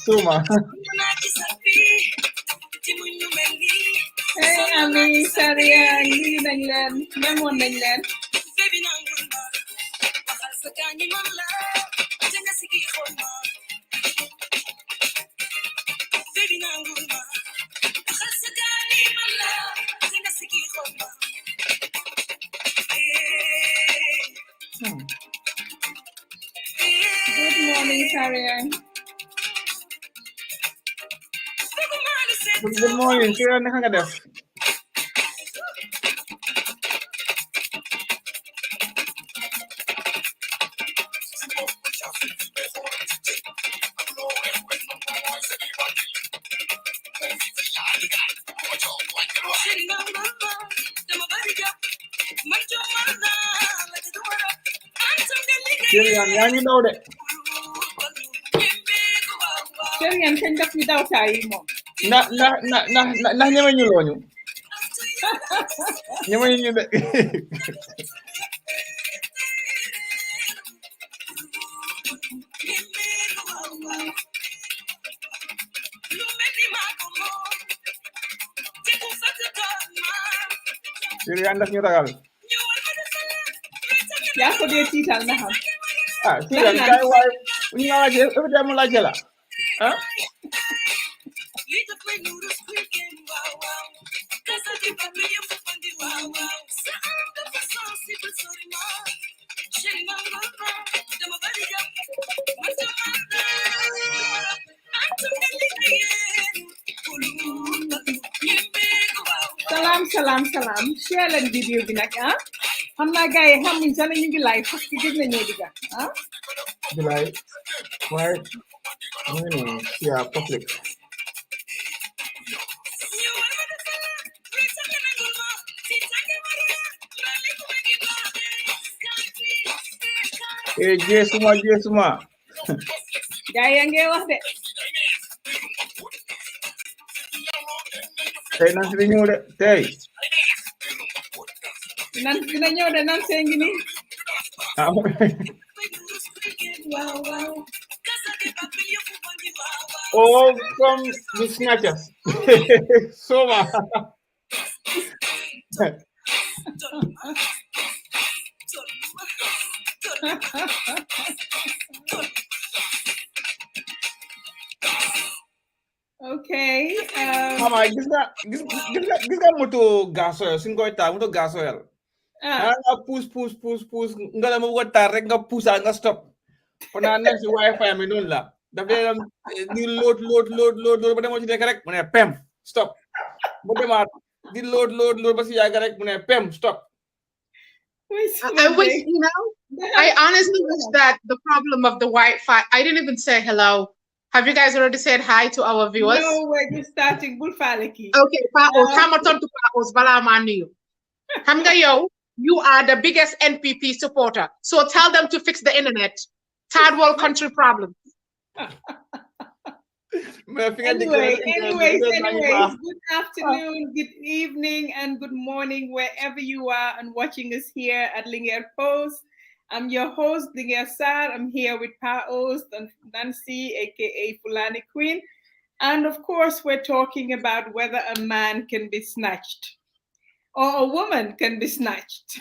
Suma. Hey, Ami, Saria, Nangland, Memo Nangland. Good morning, Saria. Good morning. Kira naka nga def? Kirian, yaa ngi daw de. Kirian, kañ daf ñu daw saa yi moom. Ndax ñeme ñu looñu. Ñeme ñu de. Kirian daf ñu ragal. Yaa ko dee tiital na xam. Ah, Kirian kay waay ñu la laajte every time mu laajte la. Ah? Salam. Share leen vidéo bi nag ah. Xam naa gars yi xamuñ sax ne ñu ngi live parce que gis nañoo digga ah. Di live. Waaye mu ngi noonu yaa public. Jeesuma. Gars yaa ngi wax de. Tey nan si di ñëw de tey. Nan dina ñëw de nan see ngi nii. Ah, Wow. oh, from the snatchers. Soma. Okay. Mama, gis nga moto gasoil suñ koy taal moto gasoil. Nga push nga la ma bëgg a taal rek nga puusal nga stop. Fana nekk si wifi mi noonu la. Daf dee di load ba demoo ci nekk rek mu ne pem stop. Bu demaat di load ba si yàgg rek mu ne pem stop. I wish, I honestly wish that the problem of the Wi-Fi, I didn't even say hello. Have you guys already said hi to our viewers? No, we're just starting. Okay, Paos, Hamaton to Paos, Balamaniu. Hamga yo, you are the biggest NPP supporter. So tell them to fix the internet. Third world country problem. Anyways, good afternoon, good evening, and good morning, wherever you are and watching us here at Linguère Post. I'm your host, Linguère Sarr. I'm here with Pa Ost and Nancy, aka Fulani Queen. And of course, we're talking about whether a man can be snatched or a woman can be snatched.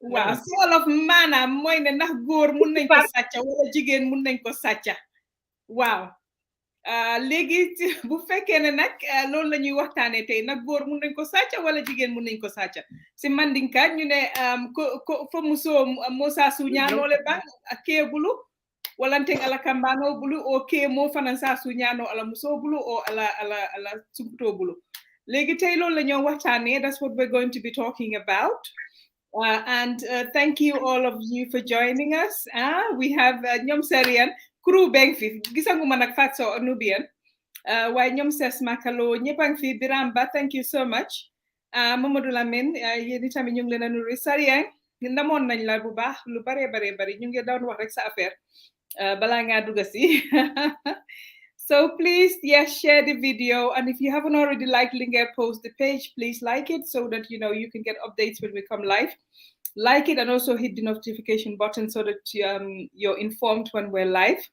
Waaw si olof maanaam mooy ne ndax góor mun nañ ko sàcca wala jigéen mun nañ ko sàcca waaw léegi bu fekkee ne nag loolu la ñuy waxtaanee tey nag góor mun nañ ko sàcca wala jigéen mun nañ ko sàcca si mandinka ñu ne ko fo musoo mosa suñaanoole ba kee bulu walanteng ala kambano bulu o kee moo fanan sa suñaano ala musoo bulu o ala sumputo bulu léegi tey loolu la ñoo waxtaanee. That's what we're going to be talking about. And thank you all of you for joining us. We have Nyom Serian, crew Bengfi, Gisanguma Nakfatso Nubian, why Nyom Ses Makalo, Nyepangfi Biramba, thank you so much. Mamadou Lamin, Yenitami Yung Lena Nuri Sarian, Namon Nala Buba, Lubare Bare, you get down what affair, Balanga Dugasi. So please, yes, share the video. And if you haven't already liked Linguère Post the page, please like it so that, you can get updates when we come live. Like it and also hit the notification button so that you're informed when we're live.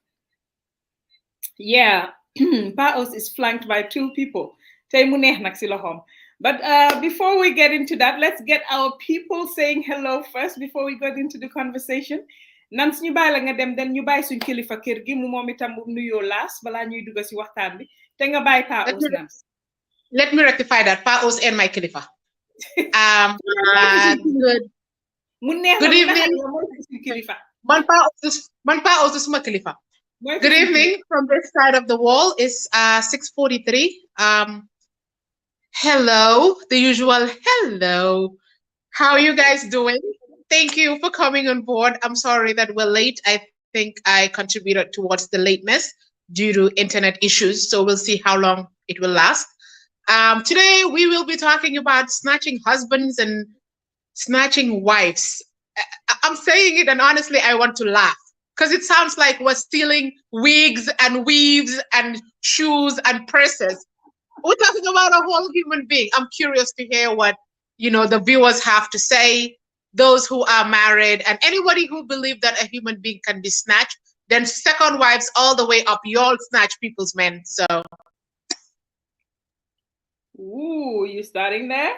Yeah, Paos is flanked by 2 people. But before we get into that, let's get our people saying hello first before we get into the conversation. Nans ñu bay la nga dem den ñu bay suñ kilifa kër gi mu moom itam mu nuyoo laas balaa ñuy dugg si waxtaan bi te nga bay Pa Os Nans. Let me rectify that. Pa Os and my kilifa. Good evening. Man Pa Os is my kilifa. Good evening from this side of the wall. It's 6:43. Hello, the usual hello. How are you guys doing? Thank you for coming on board. I'm sorry that we're late. I think I contributed towards the lateness due to internet issues. So we'll see how long it will last. Today, we will be talking about snatching husbands and snatching wives. I'm saying it and honestly, I want to laugh because it sounds like we're stealing wigs and weaves and shoes and purses. We're talking about a whole human being. I'm curious to hear what, the viewers have to say. Those who are married and anybody who believe that a human being can be snatched, then second wives all the way up, you all snatch people's men. So. Ooh, you starting there?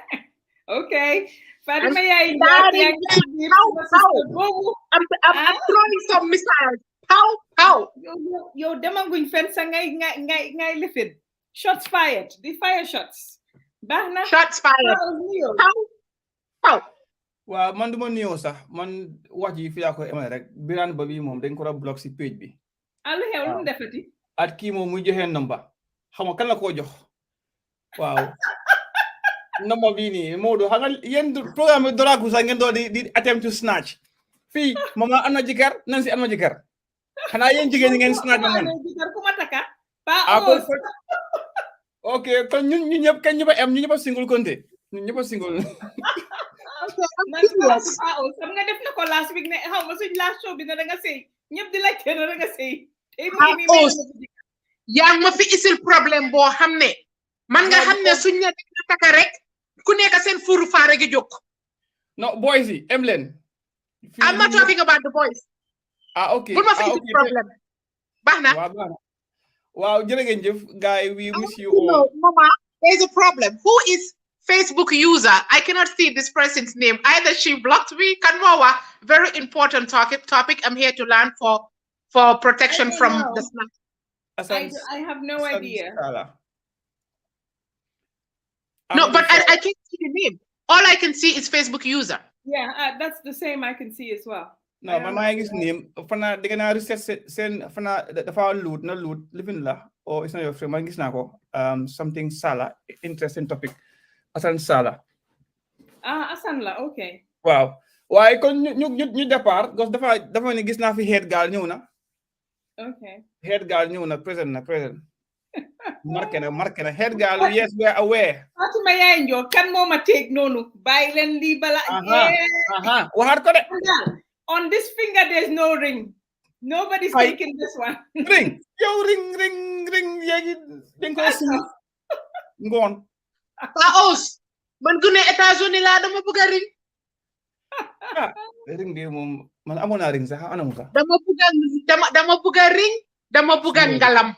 Okay. Fatima, I'm throwing some missiles. How? Yo, demanguin fence ngay lifin. Shots fired. The fire shots. Bahna. Shots fired. How? Waaw man duma nuyoo sax man wax ji fi yaa ko emale rek Birane ba bi moom dañ ko ra block si page bi. Alu xew lu mu defati. At kii moom muy joxe number xam nga kan la koo jox waaw number bii nii Maodo xam nga yéen programme Doragu sax ngeen doon di attempt to snatch fii mama am na jëkkër Nancy am na jëkkër xanaa yéen jigéen ñi ngeen snatch na man. Ok kon ñun ñëpp kan ñëpp a am ñu ñëpp a single konte ñun ñëpp a single. Xam nga def na ko last week ne xaw ma suñ last show bi ne da nga sëy ñëpp di la kenn da nga sëy yaa ma fi isil problème boo xam ne man nga xam ne suñ ne dañ taka rek ku nekk seen furu faare gi jóg. No boys yi em leen. I'm not talking about the boys. Okay. Bu ma fi isil problème baax na. Waaw jërëjëf guy we miss you all. Mama, there's a problem. Who is Facebook user? I cannot see this person's name. Either she blocked me. Kanwawa, very important topic. I'm here to learn for protection from the snatch. I have no idea. No, but I can't see the name. All I can see is Facebook user. Yeah, that's the same I can see as well. No, my name. Fana degana research sen fana dafa loot na loot living la or it's not your friend. Mangis nako something Sala interesting topic. Asan Sala. Asan la, okay. Wow. Why kon ñu départ because dafa ni gis na fi head girl ñëw na. Okay. Head girl ñëw na present. Marke na head girl, yes, we are aware. Fatima yaay njo kan moo ma take nonu bàyyi leen lii bala. Waxaat ko de. On this finger there's no ring. Nobody's taking this one. Ring. Yo, ring. Yeah, then go see. Go on. Paos. Man gune États-Unis la dama bëgg ring. Ring bi mom man amona ring sax anam sax. Dama bëgg ring, dama bëgg ngalam.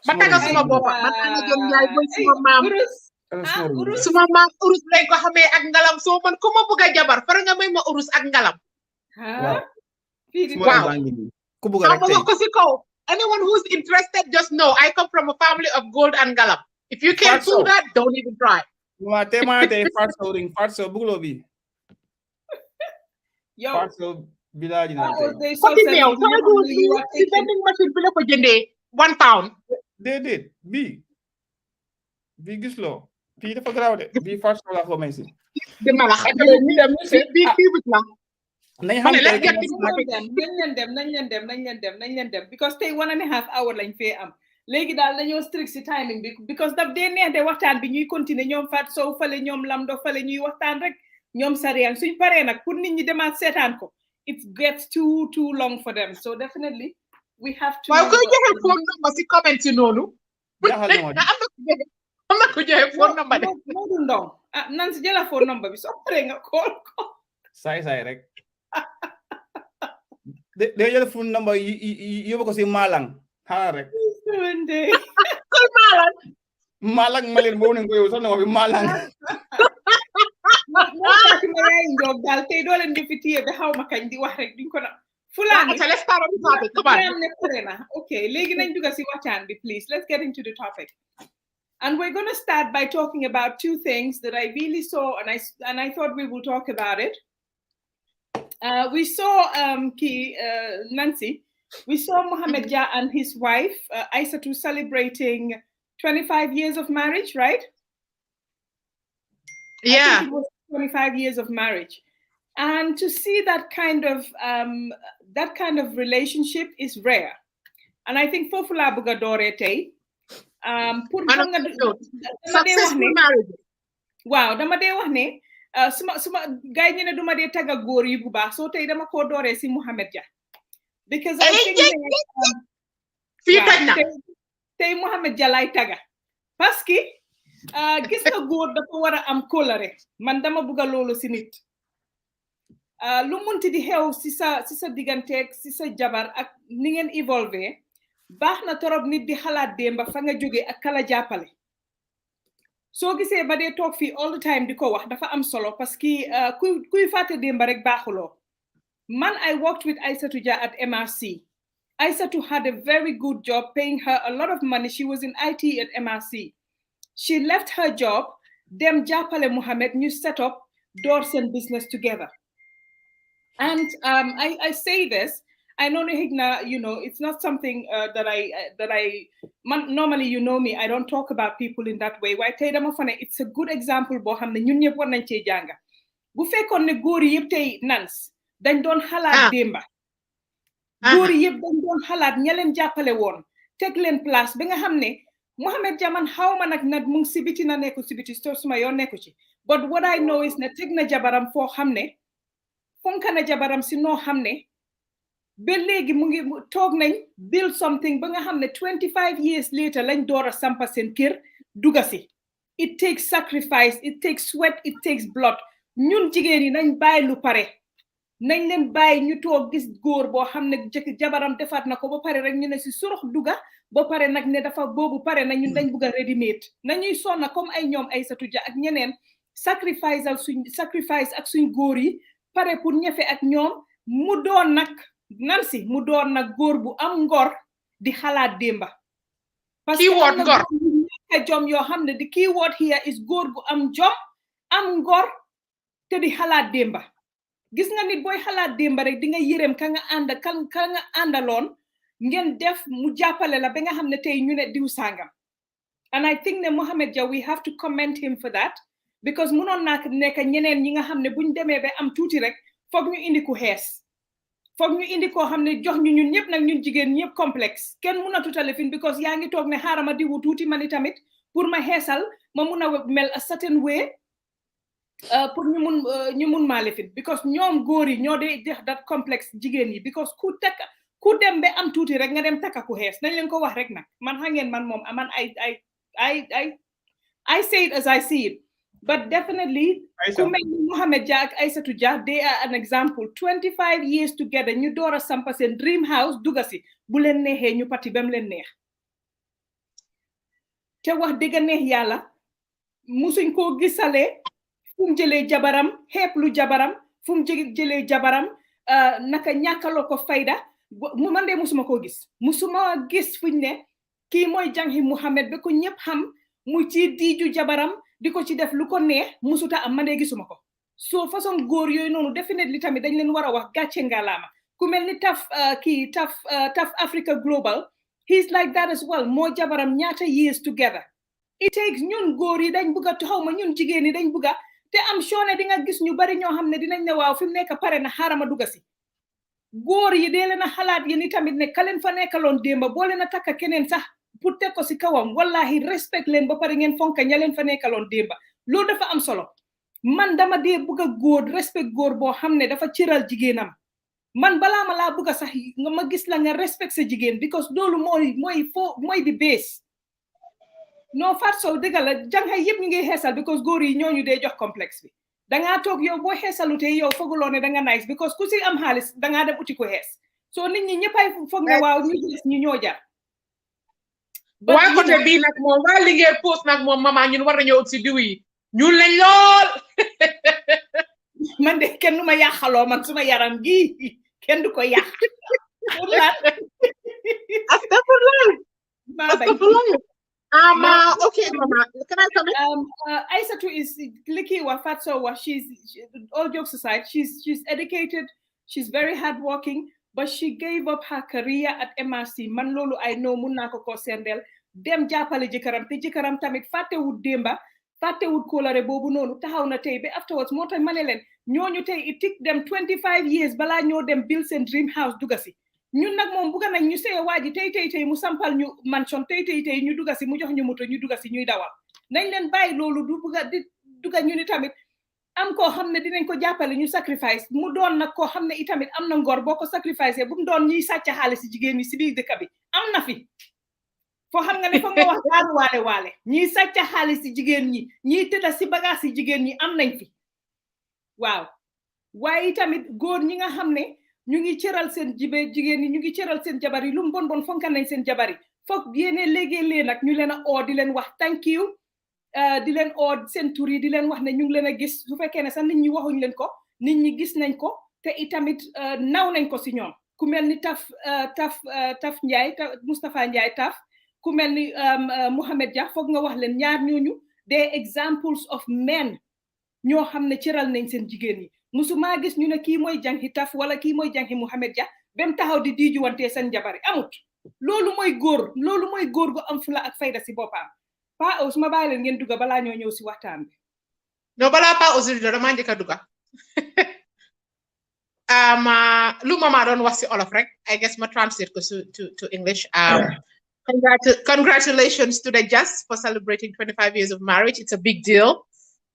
Ma taga suma boppa, ma taga jëm ñaay boy suma maam. Suma maam urus lañ ko xamé ak ngalam so man ko ma bëgg jabar far nga may ma urus ak ngalam. Ha? Wow. Ku bëgg rek tay. Anyone who's interested, just know I come from a family of gold and ngalam. If you can't do that, don't even try. Mate farso ring farso bugulo bi. Yo. Farso bilaji na tay. Pati meew sama do ci vending machine bi la ko jëndé £1. Déedéet bi gis lo fii dafa garaaw de bi farso la ko may si. Dama la xam bi la. nañ leen dem because tey 1.5 hours lañ fee am léegi daal dañoo strict si timing bi because daf dee neex de waxtaan bi ñuy continuer ñoom Fat Sow fale ñoom Lamdo fale ñuy waxtaan rek ñoom Sariang suñ paree nag pour nit ñi demaat seetaan ko it gets too long for them so definitely we have to. waaw koy joxe phone number si comment yi noonu. am na ko joxe phone number de. Modou Ndong nan si jëla phone number bi soo paree nga call ko. saay rek. de jël phone number yóbbu ko si Malang xaaral rek. koy Malang Malin boobu nañ ko yow sax na bi Malang. daal tey doo leen di fi téye ba xaw ma kañ di wax rek duñ ko na. let's start on the topic. Come on. Okay, léegi nañ dugg si waxtaan bi please. Let's get into the topic. And we're going to start by talking about two things that I really saw and I thought we will talk about it. We saw Nancy. We saw Mohamed Jah and his wife, Aissatou, celebrating 25 years of marriage, right? Yeah. I think it was 25 years of marriage. And to see that kind of relationship is rare. And I think fofu la bëgg dooree tey. Successful marriage. Wow, dama dee wax ne suma gaay ñi ne duma dee tagga góor yi bu baax so tey dama ko dooree si Mohamed Jah. Because I think tey Mohamed Jah lay tagga. Parce que gis nga góor dafa war a am kóllare man dama bëgg loolu si nit. Lu munti di xew si sa digganteeg si sa jabar ak ni ngeen evolve baax na torop nit di xalaat démba fa nga jóge ak kala jàppale soo gisee ba dee toog fii all the time di ko wax dafa am solo parce que kuy fàtte démba rek baaxuloo man I worked with Aissatou Jah at MRC. Aissatou had a very good job paying her a lot of money. She was in IT at MRC. She left her job dem jàppale Mohamed ñu set up door seen business together. And I say this, I know it's not something that I normally, you know me, I don't talk about people in that way. Why tey dama fa ne it's a good example boo xam ne ñun ñëpp war nañ cee jànga bu fekkoon ne góor yi yëpp tey nans dañ doon xalaat démba góor yi yëpp dañ doon xalaat ña leen jàppale woon teg leen place ba nga xam ne Mohamed Jah man xaw ma nag mu ngi si biti na nekku si biti suma yoon nekku ci but what I know is ne teg na jabaram foo xam ne fonka na jabaram si noo xam ne ba léegi mu ngi toog nañ build something ba nga xam ne 25 years later lañ door a sampa seen kër duga si it takes sacrifice, it takes sweat, it takes blood ñun jigéen yi nañ bàyyi lu pare nañ leen bàyyi ñu toog gis góor boo xam ne jabaram defaat na ko ba pare rek ñu ne si surux duga ba pare nag ne dafa boobu pare na ñun dañ bugg a ready made nañuy sonna comme ay ñoom Aissatou Jah ak ñeneen sacrifice ak suñ góor yi pare pour ñefe ak ñoom mu doon nag Nancy mu doon nag góor bu am ngor di xalaat démba parce que am ngor jom yoo xam ne the key word here is góor bu am jom am ngor te di xalaat démba gis nga nit booy xalaat démba rek di nga yërëm ka nga àndaloon ngeen def mu jàppale la ba nga xam ne tey ñu ne diw sangam and I think ne Mohamed Jah we have to commend him for that because munoon naa nekk ñeneen ñi nga xam ne buñ demee ba am tuuti rek foog ñu indi ku xees foog ñu indi koo xam ne jox ñu ñun ñëpp nag ñun jigéen ñëpp complexe kenn mun a tutale fin because yaa ngi toog ne xaaral ma diwu tuuti man tamit pour ma xeesal ma mun a mel a certain way pour ñu mun maa lifin because ñoom góor yi ñoo dee def that complexe jigéen yi because ku dem be am tuuti rek nga dem takka ku xees nañ leen ko wax rek nag man xam ngeen man moom man I say it as I see it but definitely ku mel ni Mohamed Jah ak Aïssatou Jah they are an example 25 years together ñu door a sampa seen dream house duga si bu leen neexee ñu pati bam leen neex te wax dëgg neex yàlla musuñ koo gisalee fu mu jëlee jabaram xeeb lu jabaram fu mu jëlee jabaram naka ñàkkaloo ko fayda mu man de musuma koo gis musuma gis fuñ ne kii mooy Janghi Mohamed ba ko ñëpp xam mu ci diiju jabaram di ko ci def lu ko neex musuta am man de gisuma ko so façon góor yooyu noonu definitely tamit dañ leen war a wax gàcce ngalaama ku mel ni Taf Africa Global he's like that as well moo jabaram ñaata years together it takes ñun góor yi dañ bugga taxaw ma ñun jigéen yi dañ bugga te am soone di nga gis ñu bari ñoo xam ne dinañ ne waaw fi mu nekk pare na xaarama dugga si góor yi dee leen a xalaat yéen i tamit ne ka leen fa nekkaloon démba boo leen a takka keneen sax pour teg ko si kawam wallahi respect leen ba pare ngeen fonka ña leen fa nekkaloon démba loolu dafa am solo man dama dee bugg a góor respect góor boo xam ne dafa cëral jigéenam man balaa ma laa bugg a sax nga ma gis la nga respect sa jigéen because loolu mooy di base non Fatou Sow dëgg la jànxay yëpp ñu ngi xeesal because góor yi ñooñu dee jox complexe bi dangaa toog yow boo xeesalutee yow fooguloo ne danga nice because ku si am xaalis dangaa dem uti ko xees so nit ñi ñëppay foog ne waaw ñu gis ñu ñoo jar waa côté bii nag moom waa Linguère post nag moom mama ñun war nañoo ut si diw yi ñun lañ lool man de kenn du ma yàqaloo man suma yaram gi kenn du ko yàq astagfirullah okay, Mama. Can I come in? Aïssatou is Liki wa Fatso wa. She's all jokes aside, she's educated, she's very hardworking, but she gave up her career at MRC. Man lolu I know mun nako ko sendel dem jappale jikaram te jikaram tamit faté wut demba faté wut kolare bobu nonu taxaw na tay be afterwards motax manelen ñoñu tay it took them 25 years bala ñoo dem build sen dream house dugasi ñun nak mom buga nañ ñu sey waji tay mu sampal ñu mansion tay ñu dugasi mu jox ñu moto ñu dugasi ñuy dawal nañ leen bayyi lolu du buga di duga ñu ni tamit am ko xamne dinañ ko jappale ñu sacrifice mu doon nak ko xamne itamit am na ngor boko sacrifice bu mu doon ñuy sacc xaalis ci jigéen ñi ci biir dëkk bi am na fi fo xam nga ne fa nga wax daanu waale ñi sacc xaalis ci jigéen ñi tëdda ci bagage ci jigéen ñi am nañ fi waaw waaye tamit góor ñi nga xam ne ñu ngi cëral seen jigéen ñi ñu ngi cëral seen jabar yi lu mu bon fonka nañ seen jabar yi foog yéene léegi nag ñu leen a oo di leen wax thank you di leen oo seen tur yi di leen wax ne ñu ngi leen a gis su fekkee ne sax nit ñi waxuñ leen ko nit ñi gis nañ ko te itamit naw nañ ko si ñoom ku mel ni taf Ndiaye Moustapha Ndiaye taf ku mel ni Mohamed Jah foog nga wax leen ñaar ñooñu des examples of men ñoo xam ne cëral nañ seen jigéen yi musuma gis ñu ne kii mooy Janghi taf wala kii mooy Janghi Mohamed Jah bem taxaw di diijuwante seen jabar yi amut loolu mooy góor gu am fula ak fayda si boppam Pa Ous ma bàyyi leen ngeen dugga balaa ñoo ñëw si waxtaan bi no balaa Pa Ous do dama njëkk a dugga lu mama doon wax si olof rek I guess ma translate ko to English congratulations to the Jahs for celebrating 25 years of marriage. It's a big deal.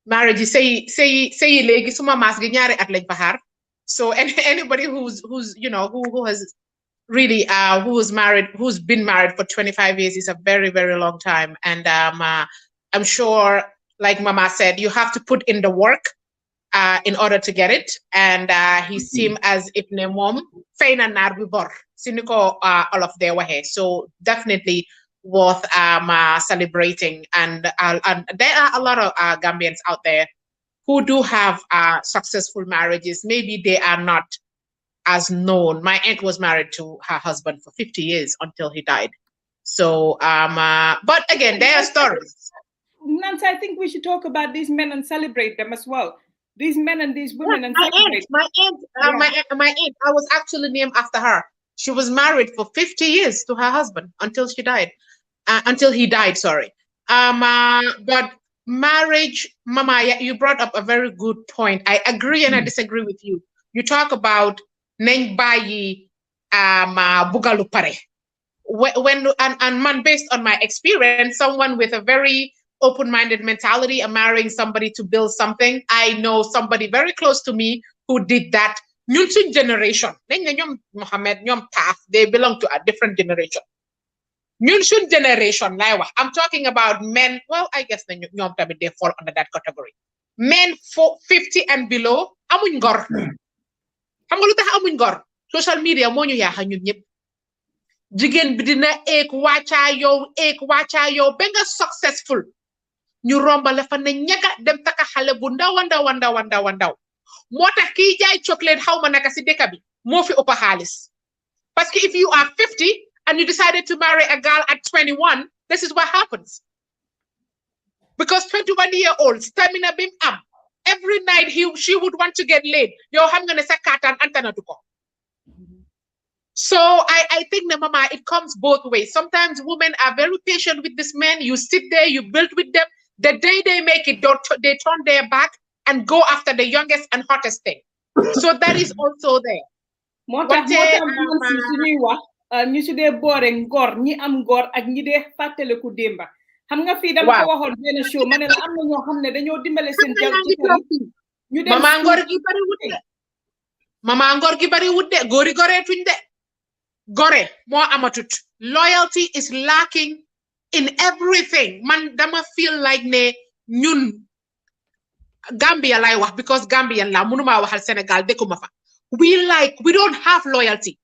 Marriage is say legi suma mas gi ñaari at lañ fa xaar. So anybody who's you know who has really who's been married for 25 years is a very, very long time. And I'm sure, like Mama said, you have to put in the work in order to get it. And he seemed as if ne mom fay na nar bi bor siniko all of their way. So definitely worth celebrating. And there are a lot of Gambians out there who do have successful marriages. Maybe they are not as known. My aunt was married to her husband for 50 years until he died. So, but again, there are stories. Nancy, I think we should talk about these men and celebrate them as well. These men and these women, yeah, and celebrate. My aunt, I was actually named after her. She was married for 50 years to her husband until she died, until he died, sorry. But marriage, Mama, you brought up a very good point. I agree and I disagree with you. You talk about neng bayi bugalu pare. When and man, based on my experience, someone with a very open-minded mentality and marrying somebody to build something. I know somebody very close to me who did that ñun suñ generation dañ ne ñoom Mohammed ñoom Taaf they belong to a different generation ñun suñ generation lay wax I'm talking about men well I guess na ñoom tamit they fall under that category men 50 and below amuñ ngor xam nga lu tax amuñ ngor social media moo ñu yaaxa ñun ñëpp jigéen bi dina eek wàccaa yow ba nga successful ñu rombale fa ne ñaga dem taka xale bu ndaw moo tax kiy jaay chocolate xaw ma naka si dëkk bi moo fi ëpp xaalis parce que if you are 50 and you decided to marry a girl at 21 this is what happens because 21-year-old stamina bim am every night she would want to get laid yow xam nga ne sa katan antanatu ko so I think that mama it comes both ways sometimes women are very patient with this men you sit there you build with them the day they make it they turn their back and go after the youngest and hottest thing so that is also there suñuy wax ñu ci dee boore ngor ñi am ngor ak ñi dee fàttaliku démba xam nga fii dama ko waxoon benn show ma ne la am na ñoo xam ne dañoo dimbale seen ñu dem mama ngor gi bari wut de góori goreetuñ de gore moo amatut loyalty is lacking in everything man dama feel like ne ñun Gambia lay wax because Gambian la mënuma waxal Sénégal dëkkuma fa we don't have loyalty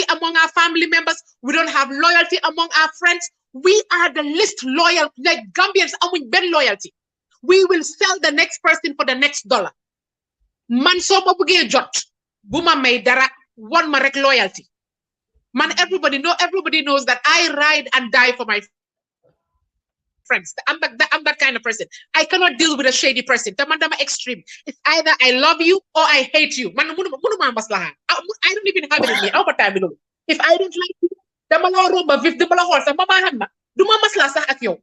among our family members we don't have loyalty among our friends we are the least loyal like Gambians amuñ benn loyalty we will sell the next person for the next dollar man soo ma bëggee jot bu ma may dara won ma rek loyalty man everybody knows that I ride and die for my friends I'm that kind of person I cannot deal with a shady person te man dama extreme it's either I love you or I hate you man mënuma maslaha I don't even have it in me aw ma time loolu if I don't like you dama la romba vif dama la xool sax mama xam na duma masla sax ak yow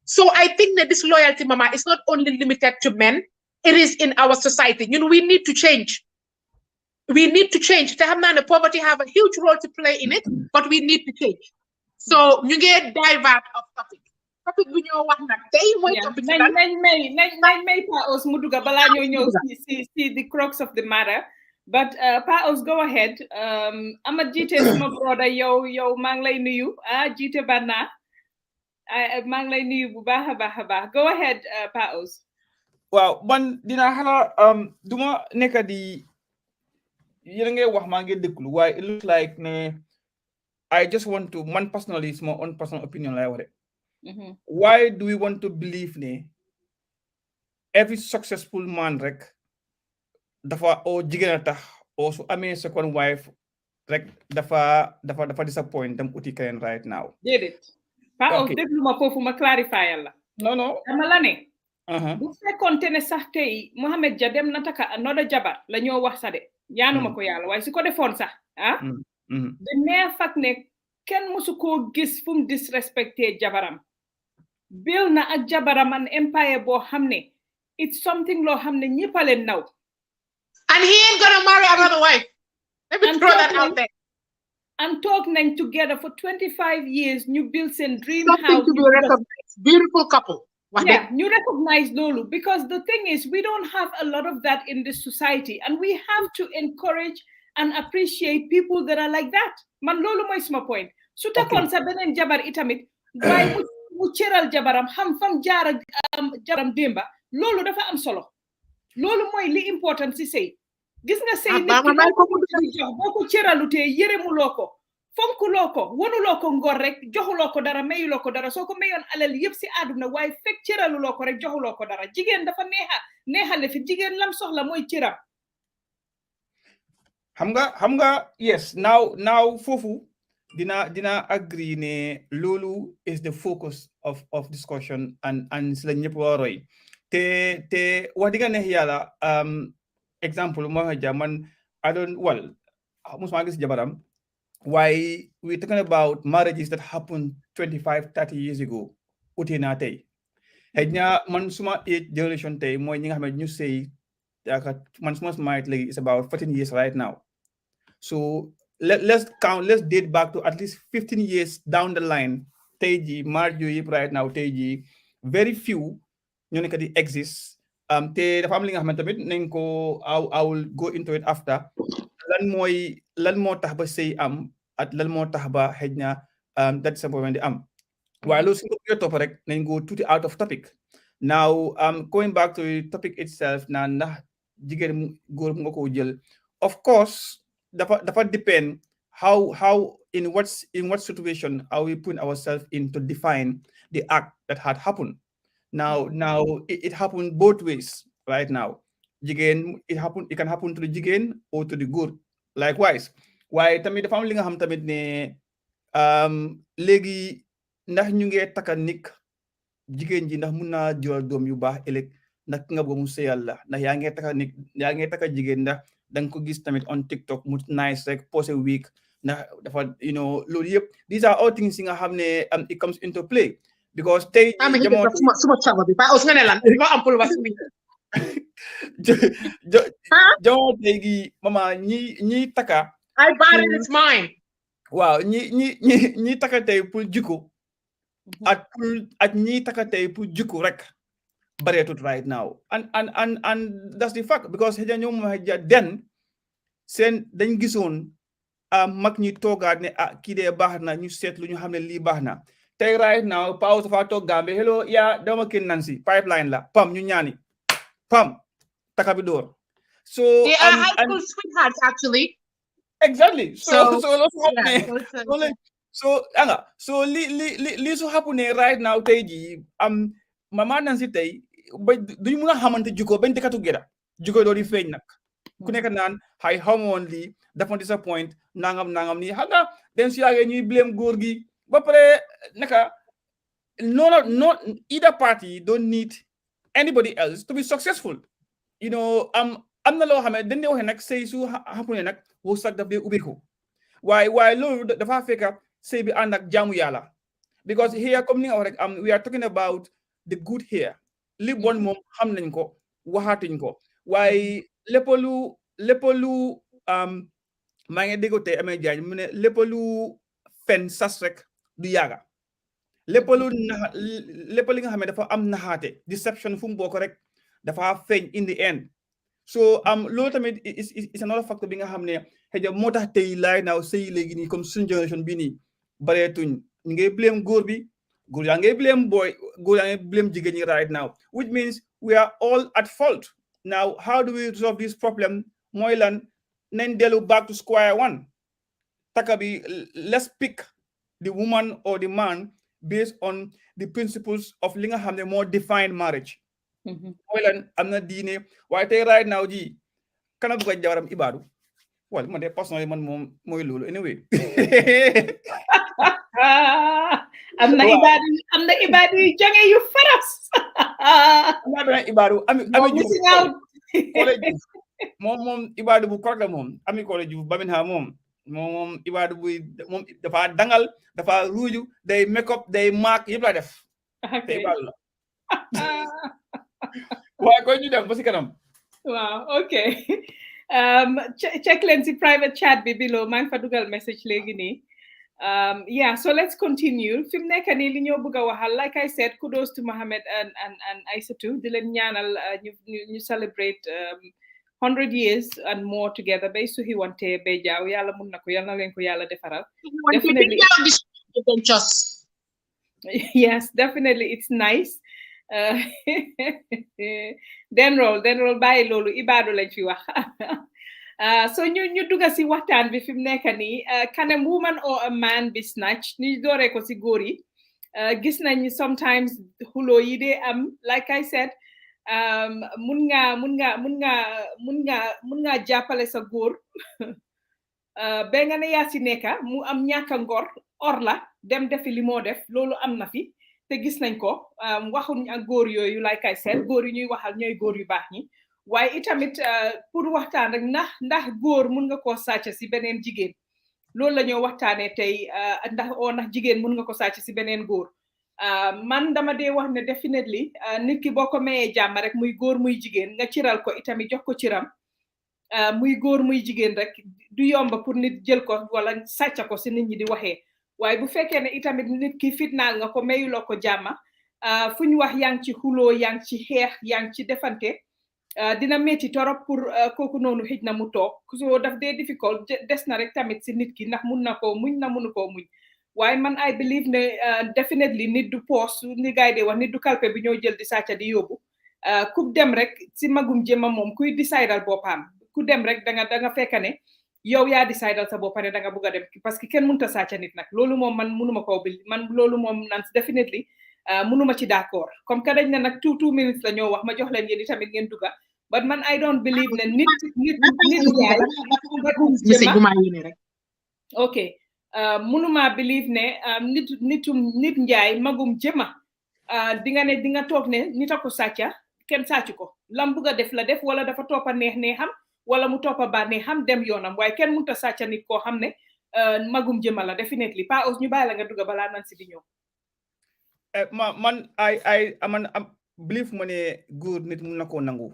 so I think that this loyalty mama is not only limited to men it is in our society we need to change te xam naa ne poverty have a huge role to play in it but we need to change so ñu ngi divert of topic bu ñoo wax nag tey mooy topic nañ may Pa Ous mu dugga balaa ñoo ñëw si the crux of the matter but Pa Ous go ahead ama jiite suma broda yow maa ngi lay nuyu jiite Banna maa ngi lay nuyu bu baax a baax go ahead Pa Ous waaw man dinaa xala duma nekk di yéen ngay wax maa ngi déglu waaye it looks like ne I just want to man personally it's my own personal opinion lay wax de why do we want to believe ne every successful man rek dafa o jigéen a tax o su amee second wife rek dafa disappoint dem uti keneen right now déedéet Pa Ous déglu ma foofu ma clarify la non dama la ne bu fekkoonte ne sax tey Mohamed Jah dem na taka another jabar la ñoo wax sa de ñaanuma ko yàlla waaye su ko defoon sax de nee fak ne kenn musu koo gis fu mu disrespecté jabaram bil na ak jabaram an empire boo xam ne it's something loo xam ne ñëppaleen naw and he ain't gonna marry another wife let me throw that out there and talk nañ together for 25 years ñu build seen dream something house to be recognized beautiful couple yeah you recognize lolu because the thing is we don't have a lot of that in this society and we have to encourage and appreciate people that are like that man lolu moy suma point su takon sa benen jabar itamit way mu cëral jabaram xam fam jaar jabaram demba lolu dafa am solo lolu moy li important si sey gis nga sey nit ki jox boko cëralute yëremuloo ko fonkuloo ko wonuloo ko ngor rek joxuloo ko dara mayuloo ko dara soo ko mayoon alal yëpp si àdduna waaye fekk cëraluloo ko rek joxuloo ko dara jigéen dafa neexale fi jigéen lam soxla mooy cëram xam nga yes now foofu dina agree ne loolu is the focus of discussion and si la ñëpp war a roy te wax dinga neex yàlla exemple moo ja man I don't well musuma gis jabaram why we're talking about marriages that happened 25-30 years ago uti na tey xëy man suma age generation tey mooy ñi nga xam ne ñu sëy man suma smart léegi is about 14 years right now so let's date back to at least 15 years down the line tey ji marriage yooyu yëpp right now tey ji very few ñu nekk di exist te dafa am li nga xamante tamit nañ ko I will go into it after lan moo tax ba sëy am at lan moo tax ba xëj na that's important di am waaye loolu suñu ko topp rek nañ go tuuti out of topic now going back to the topic itself na ndax jigéen góor mu nga ko jël of course dafa depend how in what situation are we putting ourselves in to define the act that had happened. Now it happened both ways right now. Jigéen it can happen to the jigéen or to the góor likewise. Waaye tamit dafa am li nga xam tamit ne léegi ndax ñu ngi taka nik jigéen ji ndax mun naa jural doom yu baax ëllëg ndax ki nga bëgg mu seyal la ndax yaa ngi taka jigéen ndax danga ko gis tamit on TikTok mu nice rek posé week ndax dafa loolu yëpp these are all things yi nga xam ne it comes into play because tey suma cago bi ba os nga ne lan ma ampul was mi jamono tey gi mama ñi taka I bought it, it's mine. Wow, ñi taka tey pour jikko at ñi taka tey pour jikko rek bareetut right now and that's the fact because xëy na ñoom den seen dañ gisoon mag ñi toogaat ne kii dee baax na ñu seetlu ñu xam ne lii baax na tey right now Pao dafa toog Gambie hello yaa dama kin Nancy pipeline la pam ñu ñaani pam taka bi door so they are high school sweethearts actually. Exactly. So li so happen right now tey ji mama Nancy tey ba duñu mun a xamante jikko bañ dëkk together jikko doo di feeñ nag ku nekk naan xay xamoon lii dafa disappoint nangam nii xam nga den si yaagee ñuy blame góor gi ba pare naka no either party don't need anybody else to be successful am na loo xam ne dañ dee waxee nag sëy su xappune nag woo sax daf dee ubbeeku waaye loolu dafa fekk sëy bi ànd ak jaamu yàlla because here comme ni nga wax rek we are talking about the good here li bon moom xam nañ ko waxaatuñ ko waaye lépp lu maa ngi dégg tey amee jaañ mu ne lépp lu fen sas rek du yàgga lépp li nga xam ne dafa am naxaate deception fu mu bokk rek dafa feeñ in the end so loolu tamit is another factor bi nga xam ne xëy na moo tax tey laay naaw sëy léegi nii comme suñu génération bi nii bareetuñ ñu ngay blame góor bi góor yaa ngay blame góor yaa ngay blame jigéen ñi right now which means we are all at fault now how do we resolve this problem mooy lan nañ dellu back to square one taka bi let's pick the woman or the man based on the principles of li nga xam ne moo define marriage mooy lan am na diine waaye tey right now ji kana bëgg a jabaram ibaadu wala man de personnellement man moom mooy loolu anyway am na ibaadu yu jange yu faras am na benn ibaadu ami moom ibaadu bu correct la moom ami ko la Juuf Baminha moom ibaadu bu moom dafa dangal dafa ruuju day make up day maak yëpp la def te ibaadu la waaye koy ñu dem ba si kanam waaw ok check leen si private chat bi below maa ngi fa dugal message léegi nii yeah, so let's continue fi mu nekk nii li ñoo bëgg a waxal like I said kudos to Mohammed and Aissatou di leen ñaanal ñu celebrate 100 years and more together bay suhi wante bay jaaw yàlla mun na ko yal na leen ko yàlla defaral definitely yes definitely it's nice den roll bàyyi loolu ibaadu lañ fi wax so ñu dugga si waxtaan bi fi mu nekk nii can a woman or a man be snatched ñu dooree ko si góor yi gis nañ sometimes xuloo yi dee am like I said mun nga jàppale sa góor ba nga ne yaa si nekka mu am ñàkka ngor or la dem defi li moo def loolu am na fi te gis nañ ko waxuñ ak góor yooyu like I said góor yi ñuy waxal ñooy góor yu baax ñi waaye itamit pour waxtaan rek ndax góor mun nga koo sàcc si beneen jigéen loolu la ñoo waxtaanee tey ndax jigéen mun nga ko sàcc si beneen góor man dama dee wax ne definitely nit ki boo ko mayee jàmm rek muy góor muy jigéen nga ciral ko itamit jox ko ciram muy góor muy jigéen rek du yomba pour nit jël ko wala sàcc ko si nit ñi di waxee waaye bu fekkee ne itamit nit ki fitnaal nga ko mayuloo ko jàmma fu ñu wax yaa ngi ci xuloo yaa ngi ci xeex yaa ngi ci defante dina métti torop pour kooku noonu xëj na mu toog so daf dee difficult des na rek tamit si nit ki ndax mun na koo muñ na munu koo muñ waaye man I believe ne definitely nit du poos ni gaay de wax nit du kalpe bi ñoo jël di sàcca di yóbbu ku dem rek si magum jëma moom kuy decidal boppam ku dem rek da nga fekk ne yow yaa decidal sa bopp ne da nga bugg a dem parce que kenn mënut a sàcca nit nag loolu moom man munuma koo bil man loolu moom naan definitely munuma ci d'accord comme que dañ ne nag 2 minutes la ñoo wax ma jox leen yéen tamit ngeen dugga but man I don't believe ne nit njaay ok munuma believe ne nit njaay magum jëma di nga ne di nga toog ne nit a ko sàcca kenn sàcc ko lam bugg a def la def wala dafa toppa neex-neexam wala mu toppa bànneexam dem yoonam waaye kenn mënut a sàcca nit koo xam ne magum jëma la definitely pas aus ñu bàyyi la nga dugga balaa nan si di ñëw man believe ma ne góor nit mun na koo nangu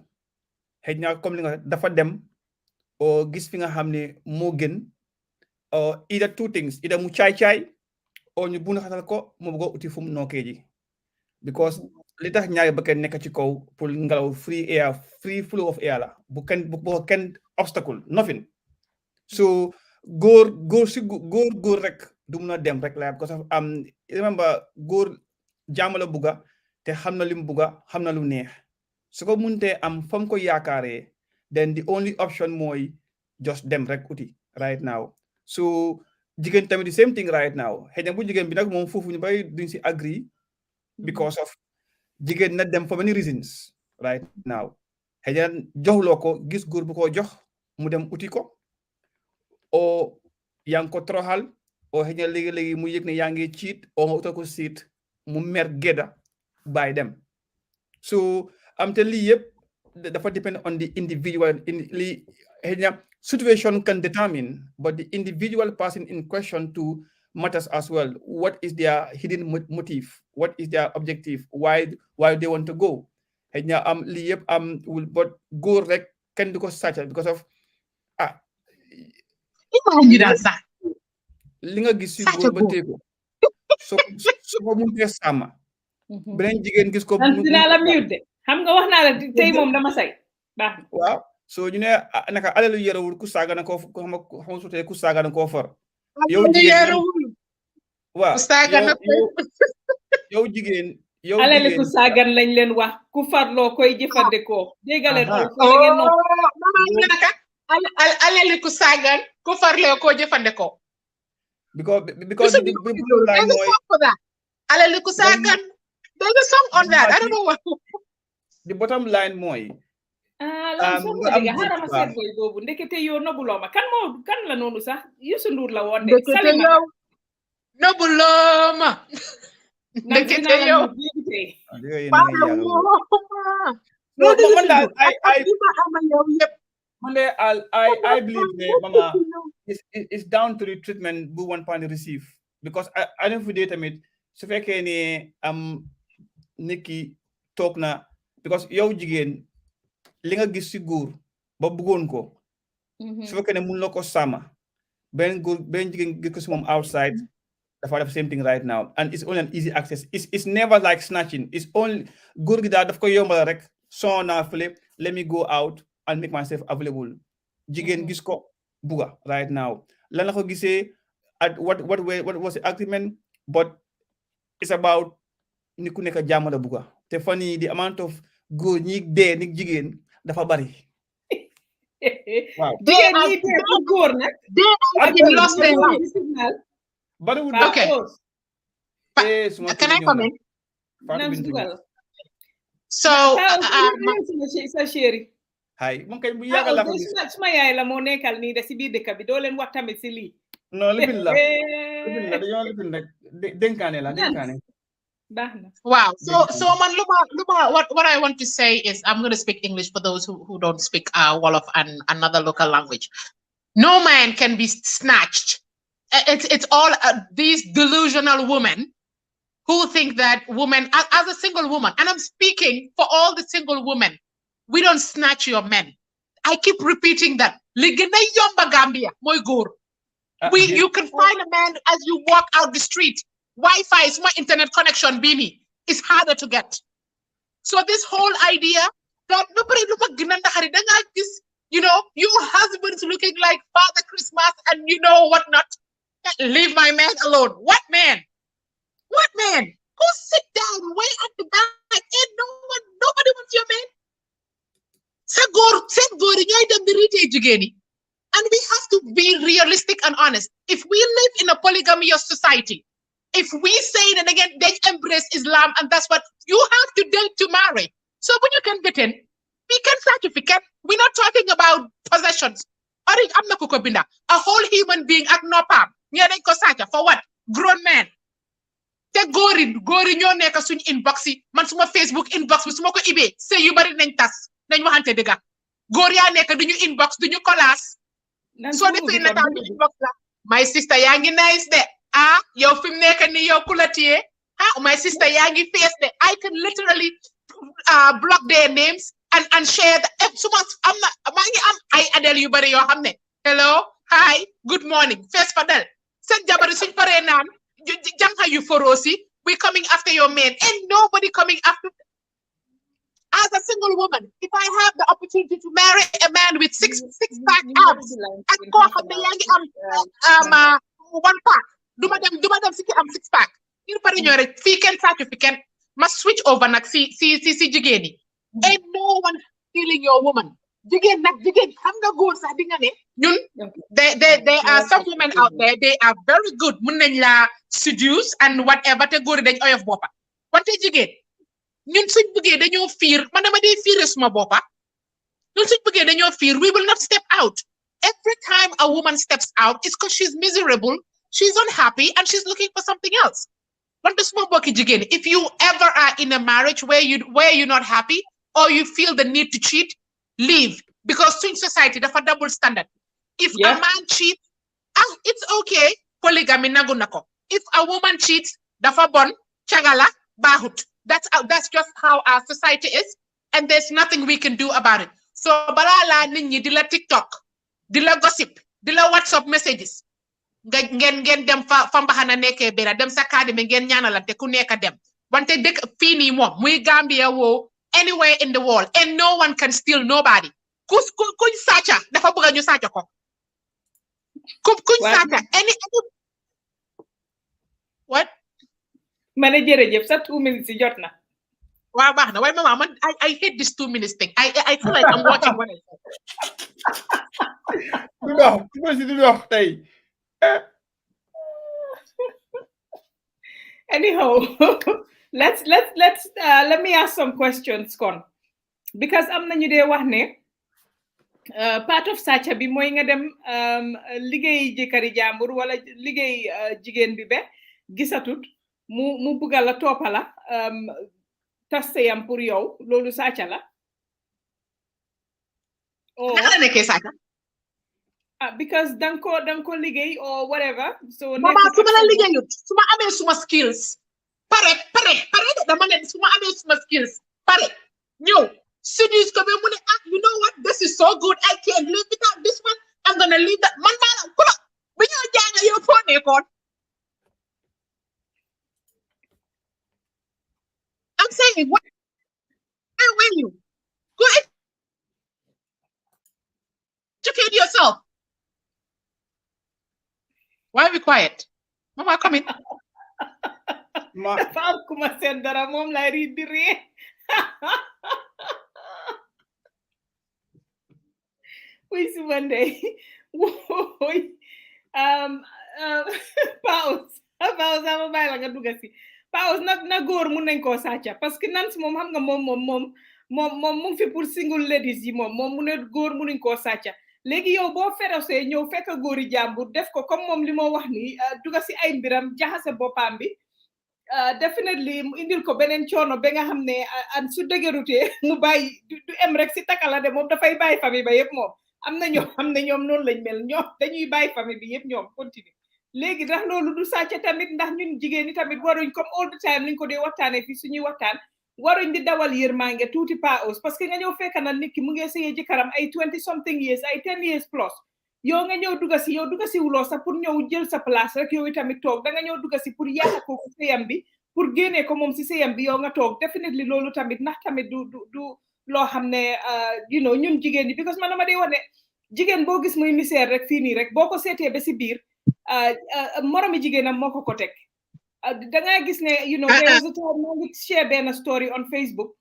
xëy na comme li nga dafa dem o gis fi nga xam ne moo gën either two things either mu caay-caay o ñu buna xatal ko mu bëgg a uti fu mu nookee ji because li tax ñaari bakkan nekk ci kaw pour ngelaw free flow of air la bu kenn obstacle nothing so góor rek du mun a dem rek la because of remember góor jàmm la bugga te xam na li mu bugga xam na lu neex su ko muntee am fam ko yaakaaree then the only option mooy just dem rek uti right now so jigéen tamit the same thing right now xëy na bu jigéen bi nag moom foofu ñu bay duñ si agree because of jigéen na dem for many reasons right now xëy na joxloo ko gis góor bu ko jox mu dem uti ko o yaa ngi ko toroxal o xëy na léegi-léegi mu yëg ne yaa ngi ciit o nga utal ko siit mu mer gedda bàyyi dem so te lii yëpp dafa depend on the individual lii xëy na situation can determine but the individual person in question too matters as well. What is their hidden motive? What is their objective? Why they want to go? xëy na lii yëpp but góor rek kenn du ko sàcca because of li nga gis si góor ba tey ko so ko muntee sàmma beneen jigéen gis ko dinaa la mute de xam nga wax naa la tey moom dama say baax waaw so ñu ne naka alalu yarawul ku saaga na ko xam sutee ku saaga na koo for yow jigéen waaw yow jigéen alali ku saagan lañ leen wax ku farloo koy jëfandikoo déggaleen alali ku saagan ku farloo koy jëfandikoo because the bottom line mooy alali ku saagan there's a song on that I don't know what the bottom line mooy xaaral ma seet boy boobu ndekete yow nobuloo ma kan la noonu sax Youssou Ndour la woon de ndekete yow nobuloo ma ndekete yow I believe mama it's down to the treatment bu one point receive because I don't feel tamit su fekkee ne nit ki toog na because yow jigéen li nga gis si góor ba bëggoon ko su fekkee ne mun la ko sàmma benn jigéen gis ko si moom outside dafa def same thing right now and it's only an easy access it's never like snatching it's only góor gi daal daf ko yombal rek soo naa fële let me go out and make myself available jigéen gis ko buga right now lan la ko gisee at what was the agreement but it's about ni ku nekk jàmm la buga te fan yii the amount of góor ñi dee ni jigéen dafa bari waaw jigéen ñi dee bu góor nag lost their life bariwul okay can I comment so sa chéri hay moom kay bu yàgg la ko gis suma yaay la moo nekkal nii de si biir dëkk bi doo leen wax tamit si lii non lifin la dañoo lifin rek dénkaane la dénkaane wow so man luma what I want to say is I'm going to speak English for those who don't speak Wolof and another local language. No man can be snatched. It's all these delusional women who think that women as a single woman, and I'm speaking for all the single women, we don't snatch your men. I keep repeating that. Ligena yomba Gambia, moy góor. You can find a man as you walk out the street. Wi-Fi is my internet connection, Bini. is harder to get. So this whole idea that you know, your husband's looking like Father Christmas and you know what not. Leave my man alone. What man? What man? Go sit down way at the back. Ain't nobody wants your man. And we have to be realistic and honest. If we live in a polygamous society, if we say that again, they embrace Islam and that's what you have to date to marry. So when you can get in, we can certificate. We're not talking about possessions. A whole human being at no pam. For what? Grown man. Te gori ñoo nekk suñ inbox yi man suma Facebook inbox bi suma ko ibé sey yu bari nañ tas nañ waxante dëgga góor yaa nekk duñu inbox duñu collage so defee nataal bi inbox la my sister yaa ngi nice de yow fi mu nekk ni yow ku la téye my sister yaa ngi face de I can literally block their names and share the suma am na maa ngi am ay adel yu bari yoo xam ne hello hi good morning face fadel seen jabari suñ paree naan we're coming after your man. Ain't nobody coming after. As a single woman, if I have the opportunity to marry a man with six pack abs, and go from the young one pack, do madam six pack. You put in your weekend certificate must switch over nak see jigeni. Ain't no one stealing your woman. Jigen xam nga goor sax di nga ne ñun there are some women out there they are very good mun nañ la seduce and whatever te goor dañ oyof boppa wante jigen ñun suñ bëggee dañoo fiir man dama dee fiir suma boppa ñun suñ bëggee dañoo fiir we will not step out every time a woman steps out it's because she's miserable she's unhappy and she's looking for something else wante suma bokki jigen if you ever are in a marriage where you're not happy or you feel the need to cheat leave because in society that's a double standard. If a man cheats, it's okay. Polygamy nagunako. If a woman cheats, that's a bon chagala bahut. That's just how our society is, and there's nothing we can do about it. So balala ninyi dila TikTok, dila gossip, dila WhatsApp messages. Gen dem fambahana neke bera dem sakade me gen nyanalante ku neka dem. Wante dek fini mo muy Gambia wo. Anywhere in the world, and no one can steal nobody. Kuñ sacha dafa bëgg ñu sacha ko. Kuñ sacha any what? Mané jërëjëf sa 2 minutes jot na. Waaw baax na way mama man I hate this 2 minutes thing. I feel like I'm watching what I say. No, tay. Anyhow, let me ask some questions kon because am nañu dé wax né part of sacha bi moy nga dem liggéey jëkkëri jàmbur wala liggéey jigéen bi be gisatut mu bëggal la topala tasseyam pour yow lolu sacha la naka nekkee sacha because danko liggéey or whatever so mama suma la liggéeyut suma amé suma skills pare dama ne suma amé suma skills pare ñew seduce ko be mu ne you know what this is so good I can't live without this one I'm gonna leave that man mala ko ba ñu jàng yow fo nekkoon I'm saying what where were you go educate yourself why are we quiet mama come in dafa am kuma seen dara moom lay ri di ree oui si Monday pause ama bàyyi la nga dugga si pause na góor mun nañ koo sàcca parce que nan si moom xam nga moom mu ngi fi pour single ladies yi moom mu ne góor munuñ koo sàcca léegi yow boo ferosee ñëw fekk góori jàmbur def ko comme moom li moo wax ni dugga si ay mbiram jaxase boppam bi definitely indil ko beneen coono ba nga xam ne an su dëgërutee mu bàyyi du em rek si takala de moom dafay bàyyi famille ba yëpp moom am na ñoo xam ne ñoom noonu lañ mel ñoom dañuy bàyyi famille bi yëpp ñoom continue léegi ndax loolu du sàcc tamit ndax ñun jigéen ñi tamit waruñ comme all the time liñ ko dee waxtaanee fii suñuy waxtaan waruñ di dawal yërmande tuuti paos parce que nga ñëw fekk na nit ki mu ngi sëyee jëkkëram ay 20 something years ay 10 years plus yow nga ñëw dugga si wuloo sax pour ñëw jël sa place rek yow tamit toog da nga ñëw dugga si pour yàq ko sëyam bi pour génnee ko moom si sëyam bi yow nga toog definitely loolu tamit ndax tamit du loo xam ne ñun jigéen ñi because man dama dee wax ne jigéen boo gis muy misère rek fii nii rek boo ko seetee ba si biir moromi jigéenam moo ko teg da ngay gis ne there was a time maa ngi share benn story on Facebook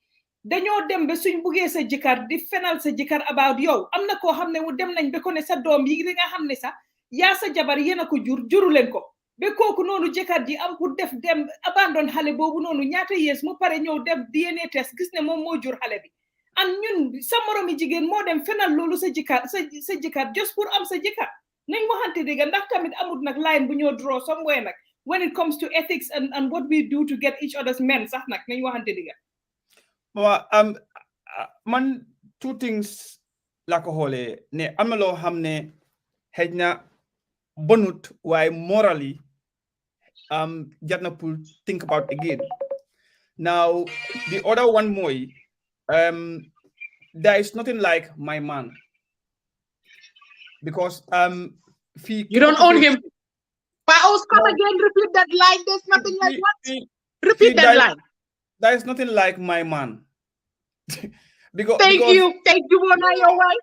dañoo dem ba suñ buggee sa jëkkër di fenal sa jëkkër about yow am na koo xam ne dem nañ ba ko ne sa doom yi nga xam ne sax yaa sa jabar yéen a ko juru leen ko ba kooku noonu jëkkër ji am pour dem abandon xale boobu noonu ñaata yees mu pare ñëw dem DNA test gis ne moom moo jur xale bi an ñun sa moromi jigéen moo dem fenal loolu sa jëkkër just pour am sa jëkkër nañ waxante dëgg ndax tamit amut nag line bu ñoo draw somewhere nag when it comes to ethics and what we do to get each other's men sax nag nañ waxante dëgg man two things la ko xoolee ne am na loo xam ne xëj na bonut waaye morally jar na pour think about again now the other one mooy there is nothing like my man because you don't own him. Come again, repeat that line. There's nothing like what? Repeat that line. There is nothing like my man. Thank you, Mona, your wife.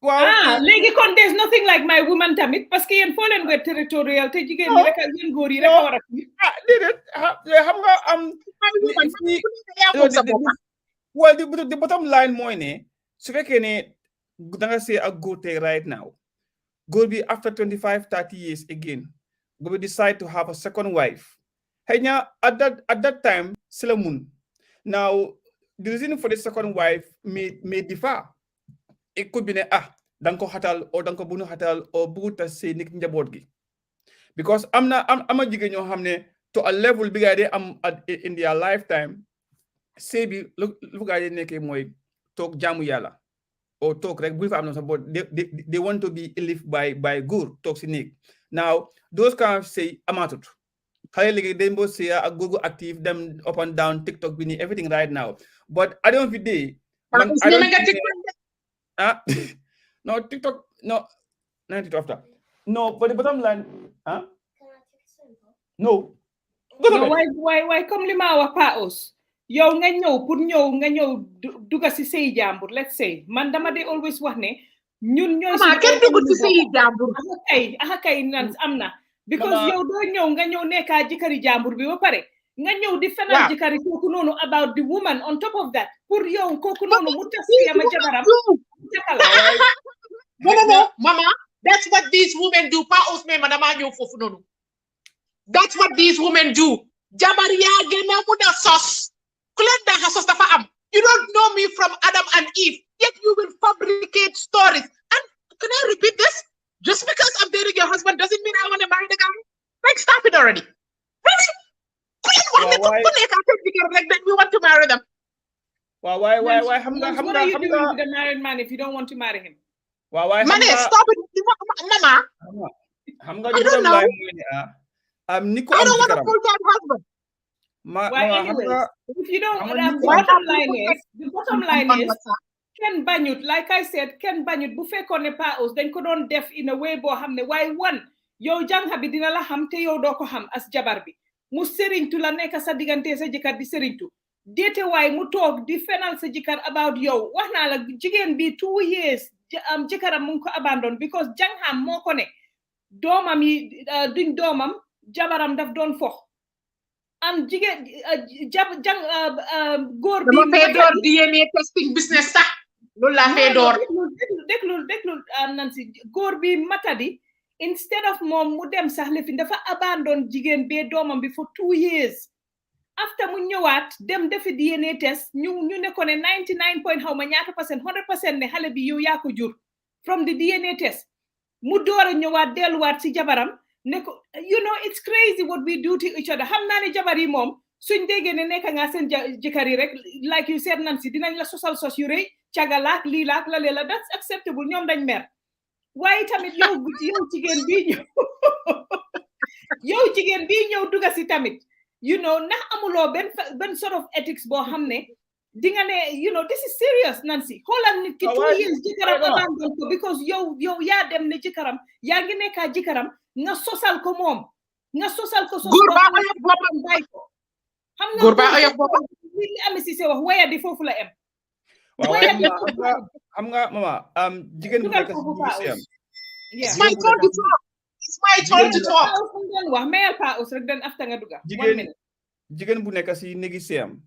Wow. Legi kon there's nothing like my woman tamit parce que yéen foo leen wet territorial te jigéen ñi rek ak yéen góor yi rek a war a déedéet xam nga well the bottom line mooy ne su fekkee ne da nga see ak góor tey right now góor bi after 25-30 years again góor bi decide to have a second wife xëy na at that time si la mun now the reason for the second wife may differ. It could be ne danga ko xatal o danga ko bunu xatal o buguta sey nik njaboot gi because ama jigéen ñoo xam ne to a level bi gaa de am in their lifetime sey bi lu gaa de nekkee mooy toog jaamu yàlla o toog rek bu fa am na sa boot they want to be lived by góor toog si néeg now those kind of say amatut xale léegi dañ boo see ak góor gu active dem up and down TikTok bi nii everything right now but at the end of the day no TikTok no not TikTok after no but the bottom line no why comme li ma wax Pa Ous yow nga ñëw duga si sey jàmbur let's say man dama de always wax ne ñun ñooy kenn dugut si sey jàmbur kay nan am na because yow doo nga ñëw nekkaa jëkkëri jàmbur bi ba pare nga ñëw di fenal jëkkëri kooku noonu about the woman on top of that pour yow kooku noonu mu tas yama jabaram no mama that's what these women do Pa Ous me dama ñëw foofu noonu that's what these women do jabar yaa gën a mun a sos ku leen daaxa sos dafa am you don't know me from Adam and Eve yet you will fabricate stories and can I repeat this just because I'm dating your husband doesn't mean I want to marry the guy like stop it already really then we want to marry them why what are you doing with a married man if you don't want to marry him why stop it mama I don't know I don't want a full-time husband anyways, if you don't the bottom line is Ken bañut like I said Ken bañut bu fekkoon ne Pa Ous dañ ko doon def in a way boo xam ne waaye one yow jànga bi dina la xam te yow doo ko xam as jabar bi mu sëriñtu la nekk sa diggante sa jëkkër di sëriñtu déete waaye mu toog di fenal sa jëkkër about yow wax naa la jigéen bi 2 years jëkkëram mu ngi ko abandon because jàngam moo ko ne doomam yi duñ doomam jabaram daf doon fox am jigéen góor bi dama fee door DNA testing business sax loolu laa fee door déglul Nancy góor bi matadi instead of moom mu dem sax lefin dafa abandon jigéen bee doomam bi for 2 years after mu ñëwaat dem defi DNA test ñu ne ko ne 99 point xaw ma ñaata percent 100% ne xale bi yow yaa ko jur from the DNA test mu door a ñëwaat delluwaat si jabaram ne ko it's crazy what we do to each other xam naa ne jabar yi moom suñ déggee ne nekk nga seen jëkkër yi rek like you said Nancy dinañ la sosal sos yu rëy cagalaak lii laak la lee la that's acceptable ñoom dañ mer waaye tamit yow jigéen bii ñëw duga si tamit ndax amuloo benn sort of ethics boo xam ne di nga ne this is serious Nancy xoolal nit ki 2 years jëkkëram abandon ko because yow yaa dem ne jëkkëram yaa ngi nekkaa jëkkëram nga sosal ko moom nga sosal ko sos góor baa ko yëpp boppam bay ko góor ba oyof booba li Ami Cissé wax waya di foofu la em waaw waaye xam nga mama jigéen bu nekk si siyam it's my turn to talk it's my turn to talk wax mayal pa us rek den after nga duga jigéen bu nekk si néegi siyam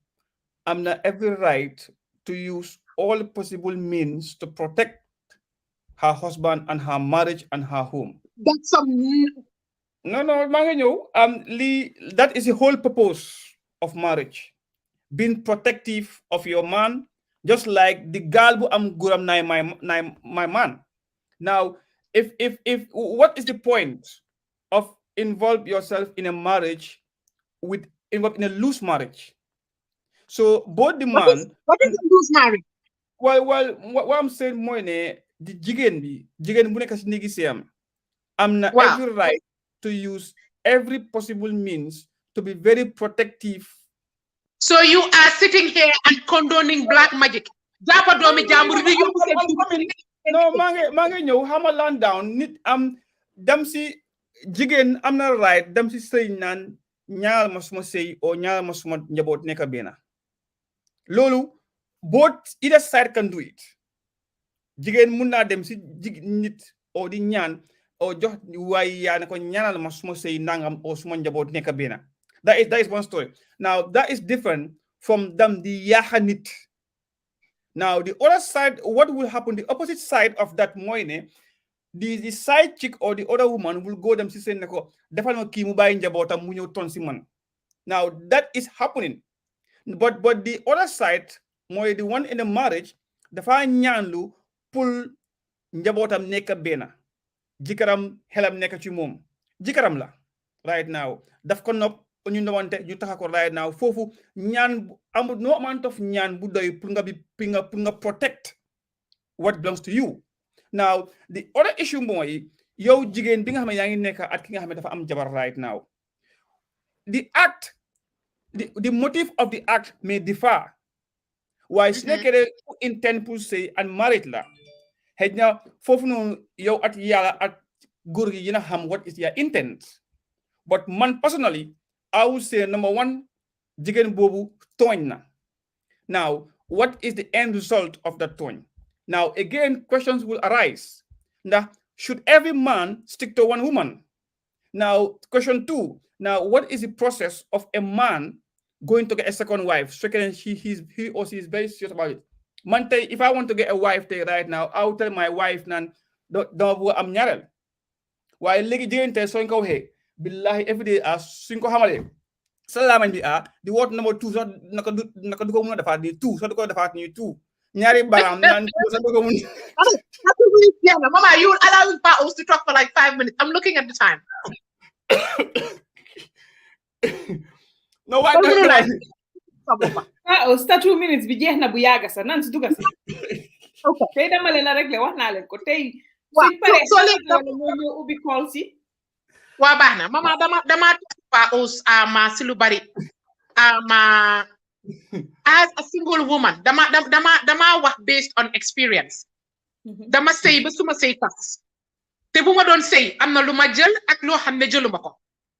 am na every right to use all possible means to protect her husband and her marriage and her home. That's some no maa ngi ñëw that is the whole purpose of marriage, being protective of your man, just like the girl bu am guram my man. Now if what is the point of involve yourself in a marriage involved in a loose marriage? So both the man what is a loose marriage? Well what I'm saying mooy ne di jigéen bu nekk si néegi siyam am na every right to use every possible means to be very protective. So you are sitting here and condoning black magic. Japa doomi jambur ni yóbbu seen no maa ngi ñëw xama land down nit am dem si jigéen am na right dem si sëy naan ñaar ma suma sëy o ñaar ma suma njaboot nekk benn loolu both either side can do it. Jigéen mun naa dem si nit o di ñaan o jox waaye yaa ne ko ñaanal ma suma sëy nangam o suma njaboot nekk benn that is one story. Now that is different from them di yaaxa nit. Now the other side, what will happen, the opposite side of that mooy ne the side chick or the other woman will go dem si seen ne ko defal ma kii mu bàyyi njabootam mu ñëw ton si man. Now that is happening, but the other side mooy the one in the marriage dafa ñaanlu pour njabootam nekk benn jikaram xelam nekk ci moom jikaram la right now daf ko nopp ñu ndawante ñu taxa ko right now foofu ñaan amul no amount of ñaan bu doy pour nga protect what belongs to you. Now the other issue mooy yow jigéen bi nga xam ne yaa ngi nekk at ki nga xam ne dafa am jabar right now the motive of the act may differ. Waaye su nekkee de intend pour sëy and marriage la xëy na foofu noonu yow at yàlla at góor gi yéen a xam what is your intent, but man personally I would say number one jigéen boobu tooñ na. Now what is the end result of that tooñ? Now again questions will arise. Now should every man stick to one woman? Now question two, now what is the process of a man going to get a second wife? So he or she is very serious about it. Man, if I want to get a wife right now, I'll tell my wife nan don't am ñaareel. Waaye léegi jigéen tey soo ko waxee billahi every day suñ ko xamalee salaamañ bi di woot number two sax naka du ko mun a defaat nii two sax du ko defaat nii two ñaari baram naan sax du ko mun. Mama, you allowing Paos to talk for like 5 minutes. I'm looking at the time. No, why not? 2 minutes bi jeex na bu yàgg sax nan si dugg si. Okay. Tey dama leen a réglé wax naa leen ko tey. Suñ paree ñoo ubbi call si. Waa baax na mama dama Paos si lu bari as a single woman dama wax based on experience. Dama sëy ba suma sëy tas. Te bu ma doon sëy am na lu ma jël ak loo xam ne jëluma ko.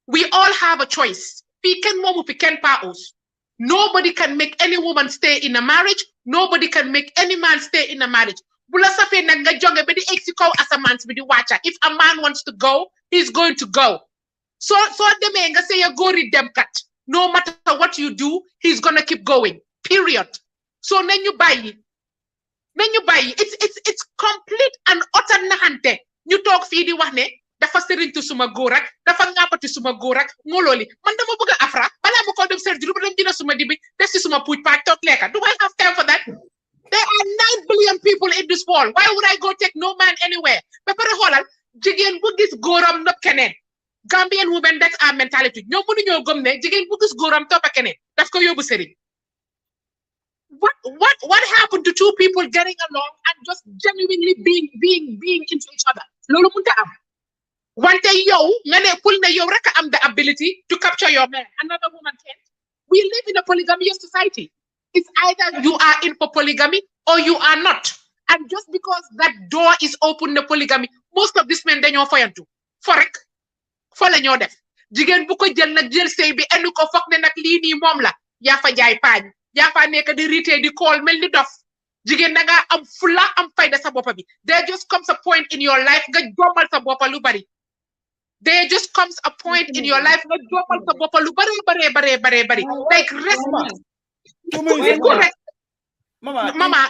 We all have a choice. Fi ken momu fi ken Paos. Nobody can make any woman stay in a marriage. Nobody can make any man stay in a marriage. Bula safe nag nga jonge ba di egg si kaw asamaan bi di wàcca. If a man wants to go, he's going to go. So demee nga say a góori dem kat. No matter what you do, he's gonna keep going. Period. So nañu bàyyi. It's complete and utter naxante. Ñu toog fii di wax ne dafa sëriñtu suma góor ak dafa ngàppati suma góor ak ngolooli man dama bëgg a afra balaa ma ko dem serdi lu dem dina suma dibi def si suma puuj paaj toog lekka. Do I have time for that? There are 9 billion people in this world. Why would I go take no man anywhere? Ba pare xoolal jigéen bu gis góoram nopp keneen. Gambian women, that's our mentality. ñoo mënuñoo gëm ne jigéen bu gis góoram toppa keneen daf ko yóbbu sëriñ. What happened to two people getting along and just genuinely being into each other? Loolu mënta am. Wante yow nga ne pul ne yow rek am the ability to capture your man. Another woman can't. We live in a polygamous society. It's either you are in for polygamy or you are not. And just because that door is open to polygamy, most of these men dañoo foyantu. Forek. Fo la ñoo def. Jigéen bu ko jël nag jël sëy bi endu ko foog ne nag lii nii moom la. yaa fa jaay paañ yaa fa nekk di rite di call mel ni dof jigéen da nga am fula am fayda sa boppa bi there just comes a point in your life nga jommal sa boppa lu bari there just comes a point in your life nga jommal sa boppa lu bari like respect mama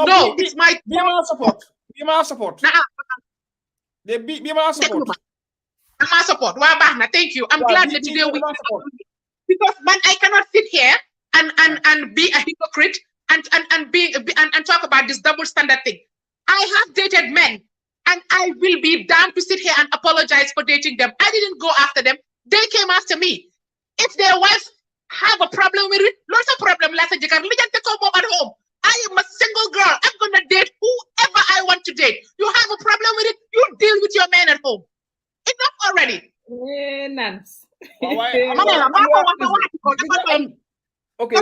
no it's my support support waa baax na thank you I'm glad that today we because man I cannot sit here and be a hypocrite and talk about this double standard thing. I have dated men and I will be damned to sit here and apologize for dating them. I didn't go after them. They came after me. If their wives have a problem with it, lots of problem. At home. I am a single girl. I'm gonna date whoever I want to date. You have a problem with it, you deal with your man at home. Enough already. Nance. Okay.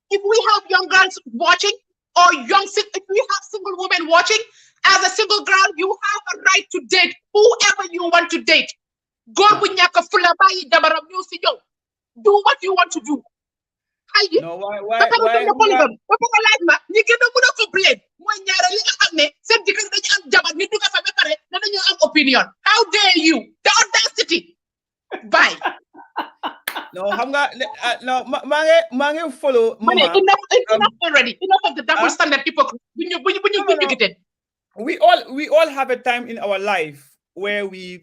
If we have young girls watching or if we have single women watching, as a single girl, you have a right to date whoever you want to date. Do what you want to do. No, why? Opinion. How dare you? The audacity. Bye. No, no, mange follow mama. Enough already. Enough of the double standard hypocrite. We all have a time in our life where we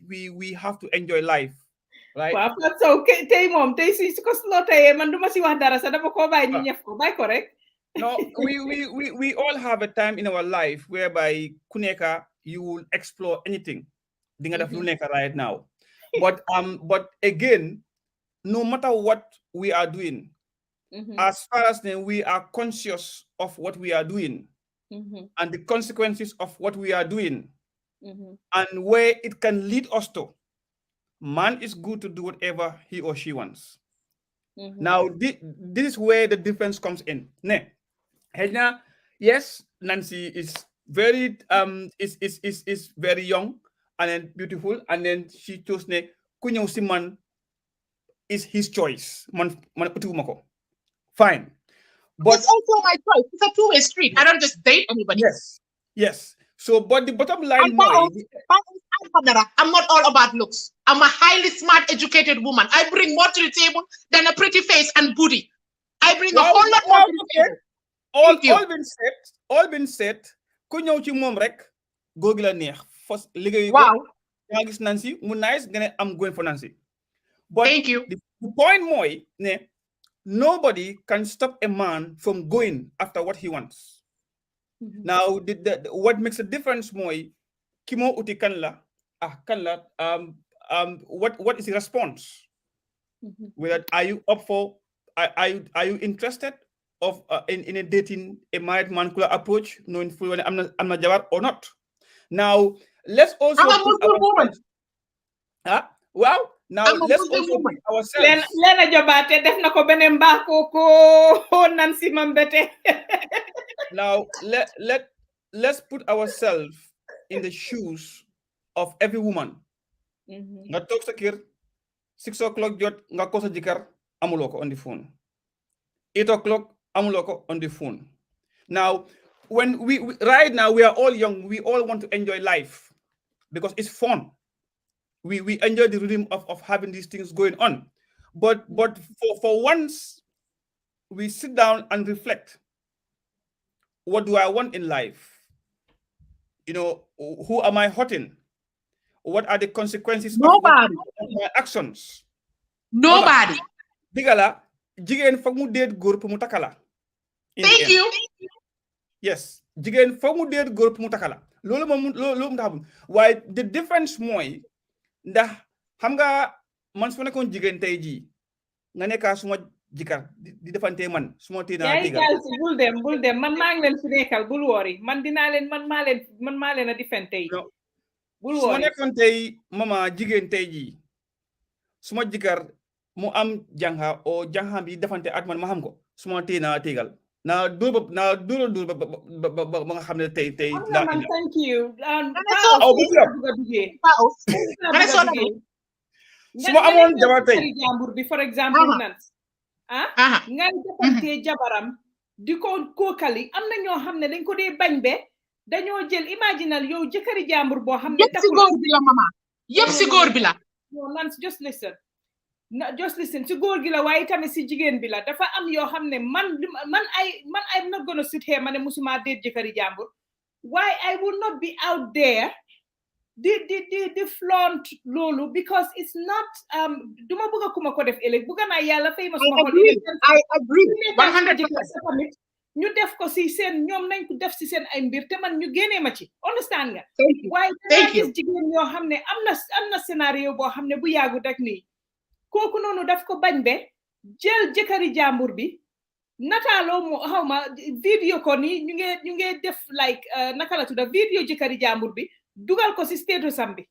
have to enjoy life. Right? Well, that's okay. Tay mom, tay si ko slow tay man duma si wax dara sa dama ko bay ñu ñef ko bay correct. No, we all have a time in our life whereby kuneka you will explore anything. Dinga def lu nekk right now. But again, no matter what we are doing, as far as then we are conscious of what we are doing and the consequences of what we are doing and where it can lead us to, man is good to do whatever he or she wants. Now, this is where the difference comes in. Yes, Nancy is very is very young and then beautiful, and then she chose ne kunyo si man is his choice. Man fine. But it's also my choice. It's a two-way street. I don't just date anybody. Yes. So, but the bottom line, I'm not all about looks. I'm a highly smart, educated woman. I bring more to the table than a pretty face and booty. I bring a whole lot more to the table. All been said. Ku ñew ci mom rek gogi la neex. Fos ligay ko. Wow. Nga gis Nancy mu nice nga I'm going for Nancy. But thank you. The point moy ne nobody can stop a man from going after what he wants. Now, what makes a difference, moy, kimo uti kanla, what is the response? Whether are you up for? Are you interested in a dating a married man could approach, knowing fully I'm not jabar or not? Now, let's also let's also put ourselves. Lena jobate def na ko benen ba ko Nancy Mambete. Now let's put ourselves in the shoes of every woman. Nga tok sa kër 6 o'clock jot nga ko sa jikar amuloko on the phone. 8 o'clock amuloko on the phone. Now, when we right now we are all young, we all want to enjoy life because it's fun. We enjoy the rhythm of having these things going on. But for once we sit down and reflect, what do I want in life? You know, who am I hurting? What are the consequences of my actions? Nobody. Digala, jigen fok mu deet góor pour mu takala. Thank you. Yes, jigen fok mu deet góor pour mu takala. Lolu mom lolu taxum. Why the difference moy ndax xam nga man su nekkon jigen tay ji nga nekka suma jikar di defante man suma tina digal bul dem man ma ngi len fi nekkal bul wori man dina len man ma len a defante bul wori suma nekkon tay mama jigen tay ji suma jikar mu am jangha o jangha bi defante at man ma xam ko suma tina tegal Now do mga xam ne tey man, thank you. Oh, bu suma amoon jabar tey jàmbur bi for example nan nga jëfante jabaram di ko kookali am na ñoo xam ne dañ ko dee bañ be dañoo jël imaginal yow jëkkëri jàmbur boo xam ne yëpp si góor bi la mama yëpp si góor bi la nan just listen si góor gi la waaye tamit si jigéen bi la dafa am yoo xam ne man I'm not gonna sit here ma ne musuma déet jëkkëri jàmbur why I will not be out there di flaunt loolu because it's not duma bëgg kuma ko def ëllëg bëgg naa yàlla fay ma suma xol I agree 100% ñu def ko si seen ñoom nañ ko def si seen ay mbir te man ñu génnee ma ci understand nga waaye danaa gis jigéen ñoo xam ne am na scénario boo xam ne bu yàggu rek nii kooku noonu daf ko bañ be jël jëkkëri jàmbur bi nataaloo mu xaw ma vidéo ko ni ñu ngi def like naka la tudda vidéo jëkkëri jàmbur bi dugal ko si status am bi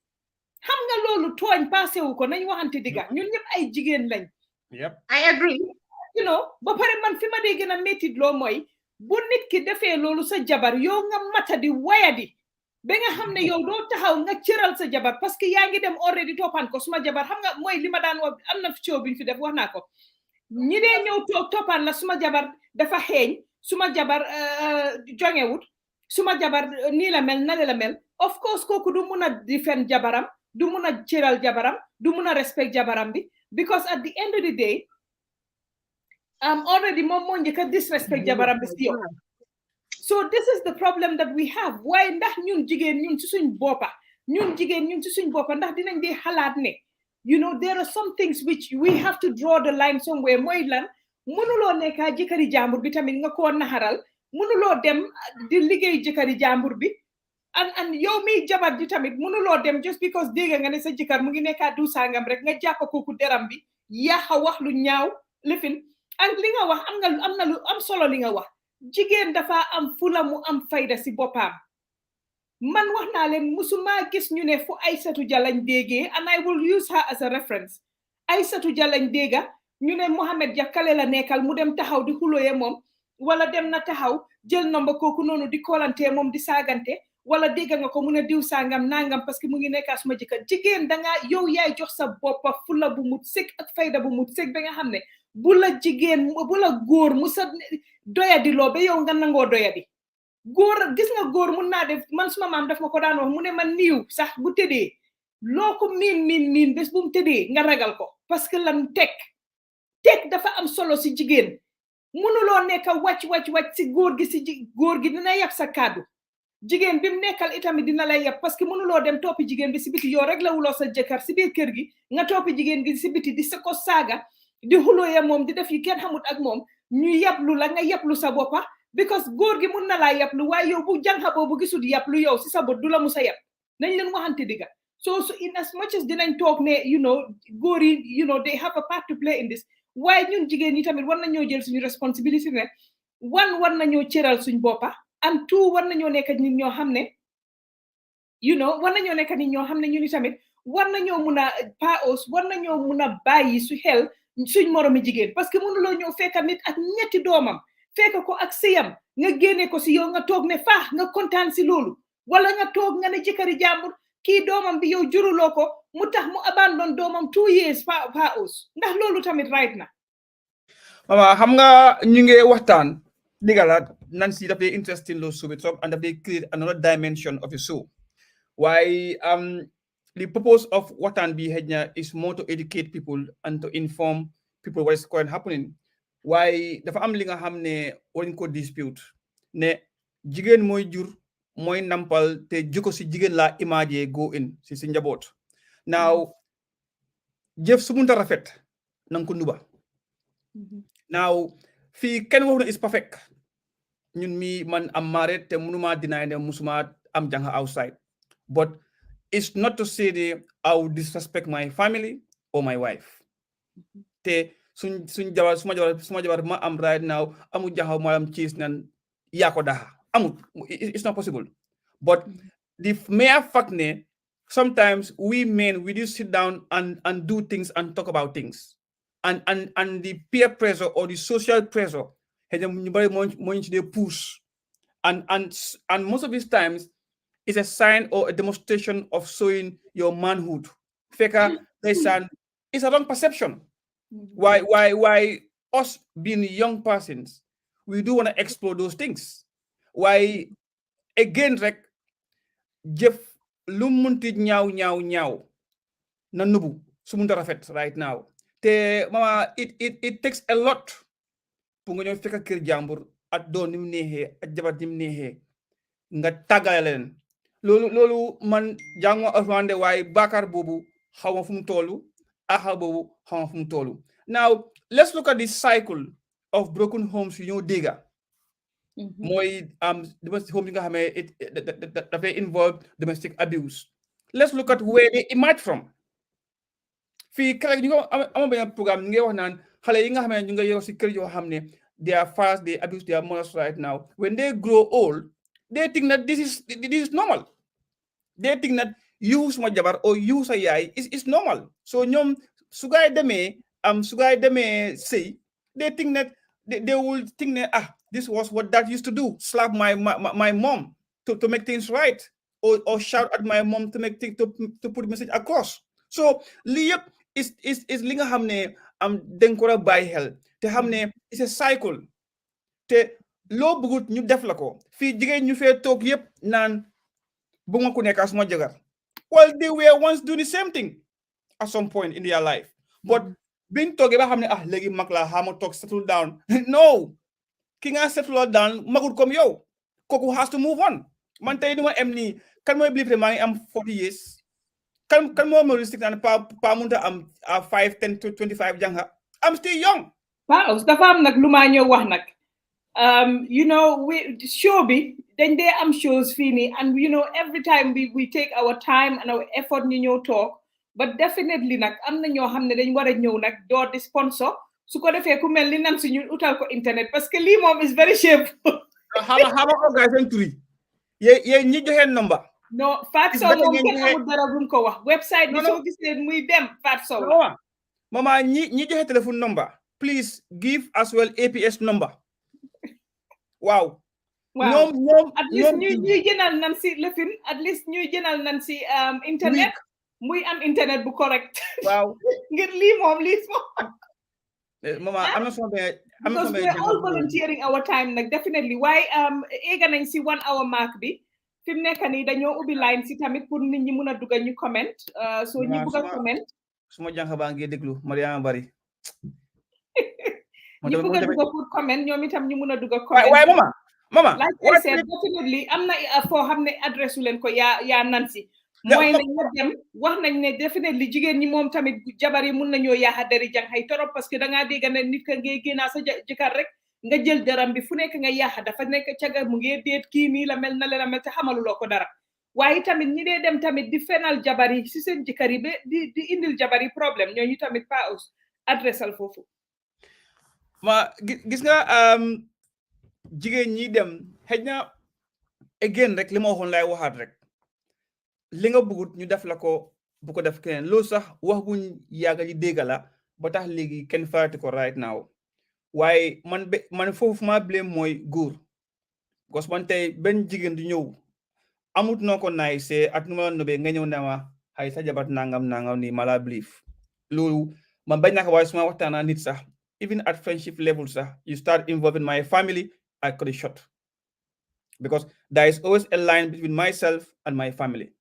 xam nga loolu tooñ passé wu ko nañ waxante digga ñun ñëpp ay jigéen lañ I agree ba pare man fi ma dee gën a métti loo mooy bu nit ki defee loolu sa jabar yow nga mata di wayadi ba nga xam ne yow doo taxaw nga cëral sa jabar parce que yaa ngi dem already toppaan ko suma jabar xam nga mooy li ma daan wax am na show bi ñu fi def wax naa ko ñi dee ñëw toog toppaan la suma jabar dafa xeeñ suma jabar jongewut suma jabar nii la mel nale la mel of course kooku du mun a defend jabaram du mun a cëral jabaram du mun a respect jabaram bi because at the end of the day already moom moo njëkk a disrespect jabaram bi si yow so this is the problem that we have waaye ndax ñun jigéen ñun ci suñ boppa ndax dinañ dee xalaat ne there are some things which we have to draw the line somewhere mooy lan mënuloo nekkaa jëkkëri jàmbur bi tamit nga koo naxaral mënuloo dem di liggéey jëkkëri jàmbur bi and yow mi jabar ji tamit mënuloo dem just because dégg nga ne sa jëkkër mu ngi nekkaa du sangam rek nga jàpp kooku deram bi yaxa wax lu ñaaw lifin ak li nga wax am na lu am solo li nga wax jigéen dafa am fula mu am fayda si boppam man wax naa leen musuma gis ñu ne fu Aysatu Ja lañ déggee and I will use her as a reference Aysatu Ja lañ dégga ñu ne Mohamed Ja kale la nekkal mu dem taxaw di xuloye moom wala dem na taxaw jël nomba kooku noonu di kolante moom di saagante wala dégga nga ko mu ne diw sangam nangam parce que mu ngi nekkaa suma jëkkër jigéen dangaa yow yaay jox sa boppa fula bu mut sëg ak fayda bu mut sëg ba nga xam ne bu la góor mu sa doyadi loo ba yow nga nangoo doyadi góor gis nga góor mun naa def man suma maam daf ma ko daan wax mu ne man niiw sax bu tëddee loo ko miin bés bu mu tëddee nga ragal ko parce que lan teg dafa am solo si jigéen mënuloo nekk wàcc si góor gi dina yab sa kàddu jigéen bi mu nekkal itamit dina lay yab parce que mënuloo dem toppi jigéen bi si biti yow rek la wuloo sa jëkkër si biir kër gi nga toppi jigéen gi si biti di sa ko saaga di xulooye moom di def yi kenn xamut ak moom ñu yablu la nga yablu sa boppa because góor gi mun na laa yablu waaye yow bu jànxa boobu gisul yablu yow si sa bët du la musa yab nañ leen waxante digga so in as much as dinañ toog ne góor yi they have a part to play in this waaye ñun jigéen ñi tamit war nañoo jël suñu responsibility ne war nañoo cëral suñ boppa and two war nañoo nekk nit ñoo xam ne ñun tamit war nañoo mun a war nañoo mun a bàyyi su xel suñ moromi jigéen parce que mënuloo ñëw fekk nit ak ñetti doomam fekk ko ak sëyam nga génne ko si yow nga toog ne faax nga kontaan si loolu wala nga toog nga ne jëkkëri jàmbur kii doomam bi yow juruloo ko mu tax mu abandon doomam 2 years ndax loolu tamit right na mama xam nga ñu ngi waxtaan digala Nancy daf dee interesting loolu subi trop and daf dee create another dimension of the show why the purpose of waxtaan bi xëj is more to educate people and to inform people what is going happening waaye dafa am li nga xam ne waruñ ko dispute ne jigéen mooy jur mooy nampal te jikko si jigéen laa imagine go in si njaboot now jëf su munta rafet nanga ko nuba now fii kenn waxu ne is perfect ñun mi man am married te mënuma deny ne musuma am jàng outside but it's not to say that I will disrespect my family or my wife te suma jabar ma am right now amu jaxaw malam ciis nan yaa ko daxa amut it's not possible but the mere fact ne sometimes we men we do sit down and do things and talk about things and the peer pressure or the social pressure they push. And most of these times it's a sign or a demonstration of showing your manhood. Feka, it's a wrong perception. Why us being young persons, we do want to explore those things. Why again rek jëf lu munti ñaaw na nubu su munta rafet right now. Te mama it takes a lot pour nga ñëw fekk kër jàmbur ak doon ni mu neexee ak jabar ni mu neexee nga tàggale leen loolu man jàngo afande waaye baakaar boobu xaw ma fu mu toll axal boobu xaw ma fu mu toll. Now let's look at this cycle of broken homes yu ñoo dégga mooy domestic homes yi nga xam ne dafay involve domestic abuse. Let's look at where they emerge from. Fii kër ñu nga ama benn programme ñu ngi wax naan xale yi nga xam ne ñu nga yow si kër yoo xam ne their fathers they abuse their mothers right now. When they grow old, they think that this is normal. They think that you suma jabar or you sa yaay is normal. So ñoom su gaay demee say they think that they will think that this was what dad used to do, slap my mom to make things right, or shout at my mom to make things to put message across. So lii yëpp is li nga xam ne dañ ko war a bàyyi xel te xam ne it's a cycle te loo bëggut ñu def la ko fii jigéen ñu fee toog yëpp naan bu ma ku nekk suma jagar. Well, they were once doing the same thing at some point in their life, but biñ toogee ba xam ne léegi mag la xaama toog settle down. No, ki nga settle down magut comme yow kooku has to move on. Man tey duma em nii kan mooy believe maa ngi am 40 years kan moo ma restrict naan pa munta am 5 10 to 25 jànga. I'm still young. Waaw dafa am nag lu maa ñëw wax nag you know show bi dañ dee am shows fii nii and you know every time we take our time and our effort ñu ñëw talk, but definitely nag am na ñoo xam ne dañ war a ñëw nag door di sponsor su ko defee ku mel ni nam si ñu utal ko internet parce que lii moom is very shameful. xama ko gaay seen turi ye ñi joxe number. No, Fat Sow moom kenn amul dara bu mu ko wax website bi soo gisee muy dem Fat Sow la. Mama ñi joxe téléphone number, please give as well APS number. Wow. ñoom at least ñuy jënal nan si lëfin at least ñuy jënal nan si internet muy am internet bu correct. Waaw ngir lii moom mama am na sama because we're all volunteering our time nag definitely waaye eega nañ si 1 hour mark bi fi mu nekk nii dañoo ubbi line si tamit pour nit ñi mun a dugg ñu comment so ñi bugg a comment suma jànq baa ngi déglu Mariama Bari ñi bugg a dugg pour comment ñoom itam ñu mun a dugg comment waaye mama like I said definitely am na foo xam ne adresse leen ko yaa Nancy mooy ne nga dem wax nañ ne definitely jigéen ñi moom tamit jabar yi mun nañoo yaaxa deri jàng xay torop parce que dangaa dégg ne nit ka ngay génnaa sa jëkkër rek nga jël deram bi fu nekk nga yaaxa dafa nekk caga mu ngi déet kii nii la mel na leen a mel te xamaluloo ko dara waaye tamit ñi dee dem tamit di fenal jabar yi si seen jëkkër yi ba di indil jabar yi problème ñooñu tamit pas adressal foofu ma gis nga jigéen ñi dem xëj na again rek li ma waxoon lay waxaat rek li nga bëggut ñu def la ko bu ko def keneen loolu sax wax buñ yàgga ji dégga la ba tax léegi kenn farati ko right now waaye man foofu ma blame mooy góor parce que man tey benn jigéen du ñëw amut noo ko naay see at nu ma la nobee nga ñëw ne ma xay sa jabat nangam nii mala believe loolu man bañ naa ko waaye suma waxtaana nit sax even at friendship level sax you start involving my family I cut it short because there is always a line between myself and my family.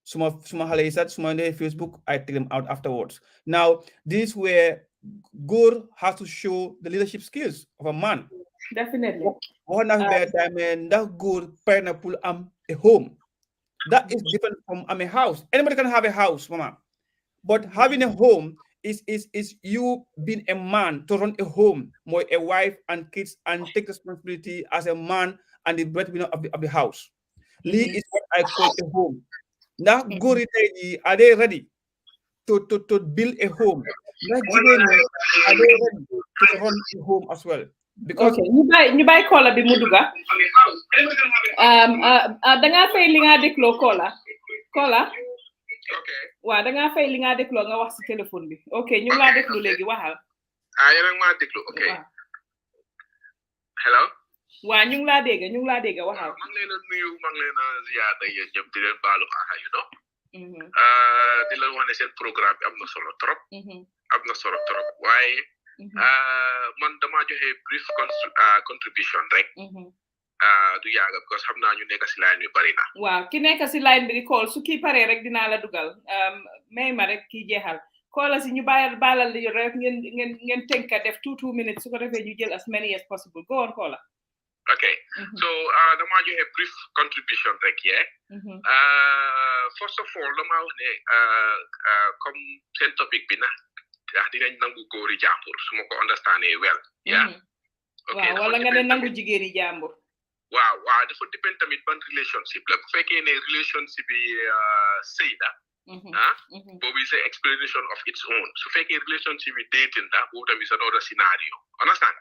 Suma xale yi sax suma ndee Facebook I take them out afterwards. Now this is where God has to show the leadership skills of a man. Definitely. One of the time that good pineapple a home. That is different from a house. Anybody can have a house, mama. But having a home is you being a man to run a home, more a wife and kids and take responsibility as a man and the breadwinner of the house. Lee is what I call a home. Now go are they ready to build a home? Are they ready to run a home as well? Because ñu bay kola bi mu duga da nga fay li nga déclo kola okay wa da nga fay li nga déclo nga wax ci téléphone bi okay ñu la déclo légui waxal yéen ak ma déclo okay hello. Waa ñu ngi laa dégg waxal. maa ngi leen a nuyu maa ngi leen a ziar yéen ñëpp di leen baalu you know. di leen wax ne seen programme bi am na solo trop. am na solo trop waaye. man damaa joxe brief contribution rek. du yàgg because xam naa ñu nekk si line bi bari na. waaw ki nekk si line bi di call su kii paree rek dinaa la dugal may ma rek kii jeexal call si ñu baalal li rek ngeen tënka def 2 minutes su ko defee ñu jël as many as possible go on call. Okay, so dama joxe brief contribution rek first of all dama wax ne comme seen topic bi na dinañ nangu góori jàmbur su ma ko understandé well. Okay, waaw wala nga ne nangu jigéeni jàmbur. waaw dafa depend tamit ban relationship la bu fekkee ne relationship bi sëy la boobu is an explanation of its own su fekkee relationship bi dating la boobu tamit is another scenario understand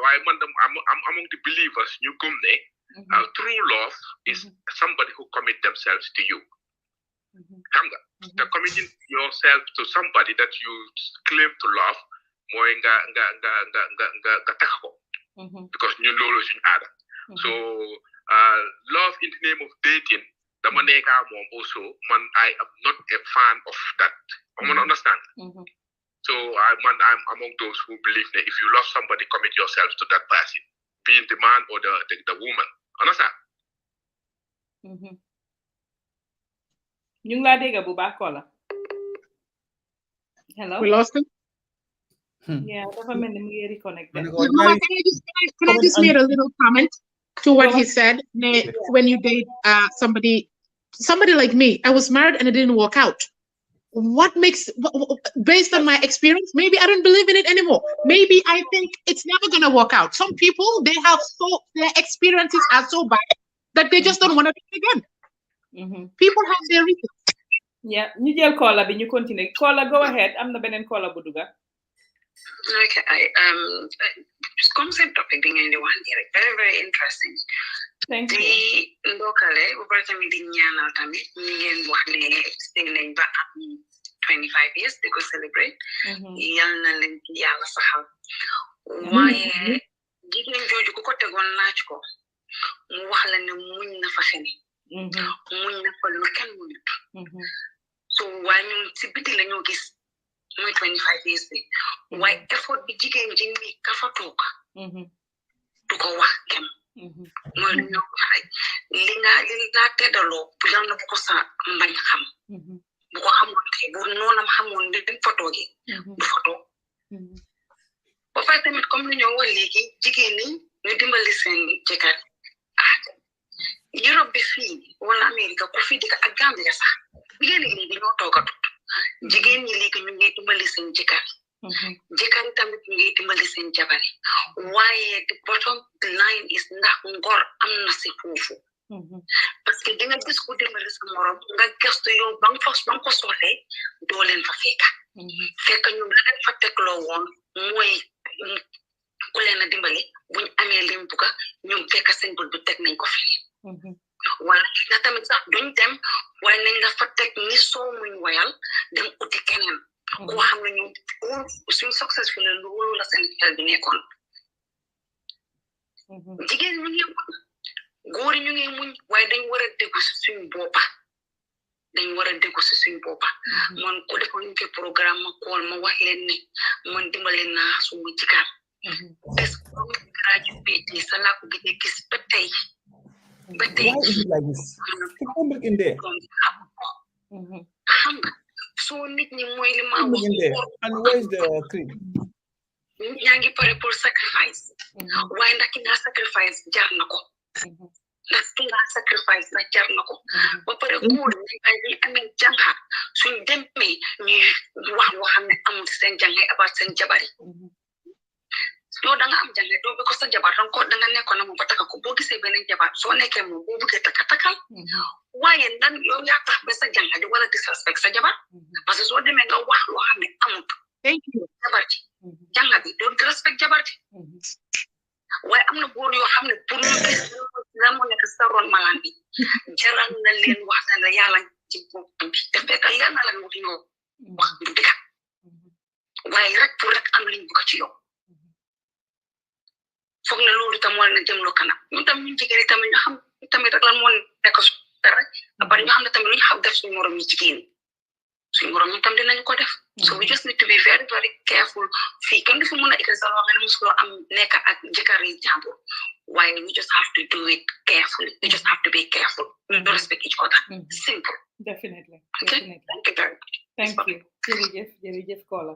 waaye man am among the believers ñu gëm ne true love is somebody who commit themselves to you xam nga te committing yourself to somebody that you claim to love mooy nga tax ko because ñun loolu suñu aada so love in the name of dating dama nekka moom also man I am not a fan of that I understand so I'm among those who believe that if you love somebody commit yourself to that person being the man or the woman understand ñu ngi laa dégg bu baax Kola hello we lost him. Yeah, dafa mel ni mu ngi reconnect. Can I just make a little comment to what he said? When you date somebody like me, I was married and it didn't work out. What makes, based on my experience, maybe I don't believe in it anymore. Maybe I think it's never gonna work out. Some people, their experiences are so bad that they just don't want to do it again. People have their reasons. Yeah, ñu jël Kola bi ñu continue. Kola, go ahead. Am na beneen Kola bu duga. Okay, concept topic being in the one here, very, very interesting. Thank you. The local, over time, the Nyana Tami, Nian Wane, staying back 25 years, they go celebrate. Yana Yala Sahab. Why didn't you go to one Lachko? Muhalan Munna Faheni. Munna for Lucan. So when you typically know this. 25 years why effort bi jigéen ji ni ka fa toog du ko wax kem mooy lu ñu wax li nga teddaloo bu yam na bu ko sa mbañ xam bu ko xamoon te bu noonam xamoon ni dañ fa toogee du fa toog ba fay tamit comme lu ñoo wax léegi jigéen ñi ñu dimbali seen jëkkër Europe bi fii wala Amérique ku fi dëkk ak Gambia sax jigéen ñi léegi ñoo toogatu jigéen ñi léegi ñu ngi dimbali seen jëkkër jëkkër tamit ñu ngi dimbali seen jabar waaye the bottom line is ndax ngor am na si foofu parce que di nga gis ku dimbali sa morom nga gëstu yow ba nga ko soxlee doo leen fa fekk ñu la leen fa tegloo woon mooy ku leen a dimbali buñ amee lim buga ñoom fekk seen bët bi teg nañ ko fi wala nga tamit sax duñ dem waaye nañ la fa teg ni soo muñ wayal dem uti keneen koo xam ne ñu suñ successful loolu la seen xel bi nekkoon jigéen ñu ngi muñ góor ñu ngi muñ waaye dañ war a déggu si suñ boppa man ko defoon ñu fi programme ma kool ma wax leen ne man dimbale naa suma jikaar bés comme graduate sa laa ko gëj a gis ba tey Why is it like this? Keep on in there. So nit ñi mooy li ma wax. And where is the cream? yaa ngi pare pour sacrifice. waaye ndax ki nga sacrifice jar na ko. ndax ki nga sacrifice na jar na ko. ba pare góor ñi ay amee jànga suñ demee ñuy wax loo xam ne amul seen jànga abaat seen jabari. yow da nga am jànge doo bi ko sa jabar da nga nekkoon na moom ba taka ko boo gisee beneen jabar soo nekkee moom boo bëggee takal waaye nan yow yaa tax ba sa jànga di wala disrespect sa jabar parce que soo demee nga wax loo xam ne amut jabar ji jànga bi doo disrespect jabar ji waaye am na góor yoo xam ne pour ñu gis lan moo nekk sa ron malaan bi jaral na leen wax na yàlla ci bopp bi te fekk leer na la wax ñoo wax du dëgg waaye rek pour rek am liñ bëgg ci yow foog na loolu tam war na jëm lu kanam ñun tam ñu jigéen yi tamit ñu xam tamit rek lan moo nekk dara ba ñu xam ne tamit lu ñu xam def suñu morom ñu jigéen suñu morom ñu tam dinañ ko def so we just need to be very very careful fii kenn du fi mën a écrit sa loo xam ne musuloo am nekk ak jëkkër yi jàmbur waaye we just have to do it carefully we just have to be careful we respect each other simple definitely okay thank you very much thank you jërëjëf Kola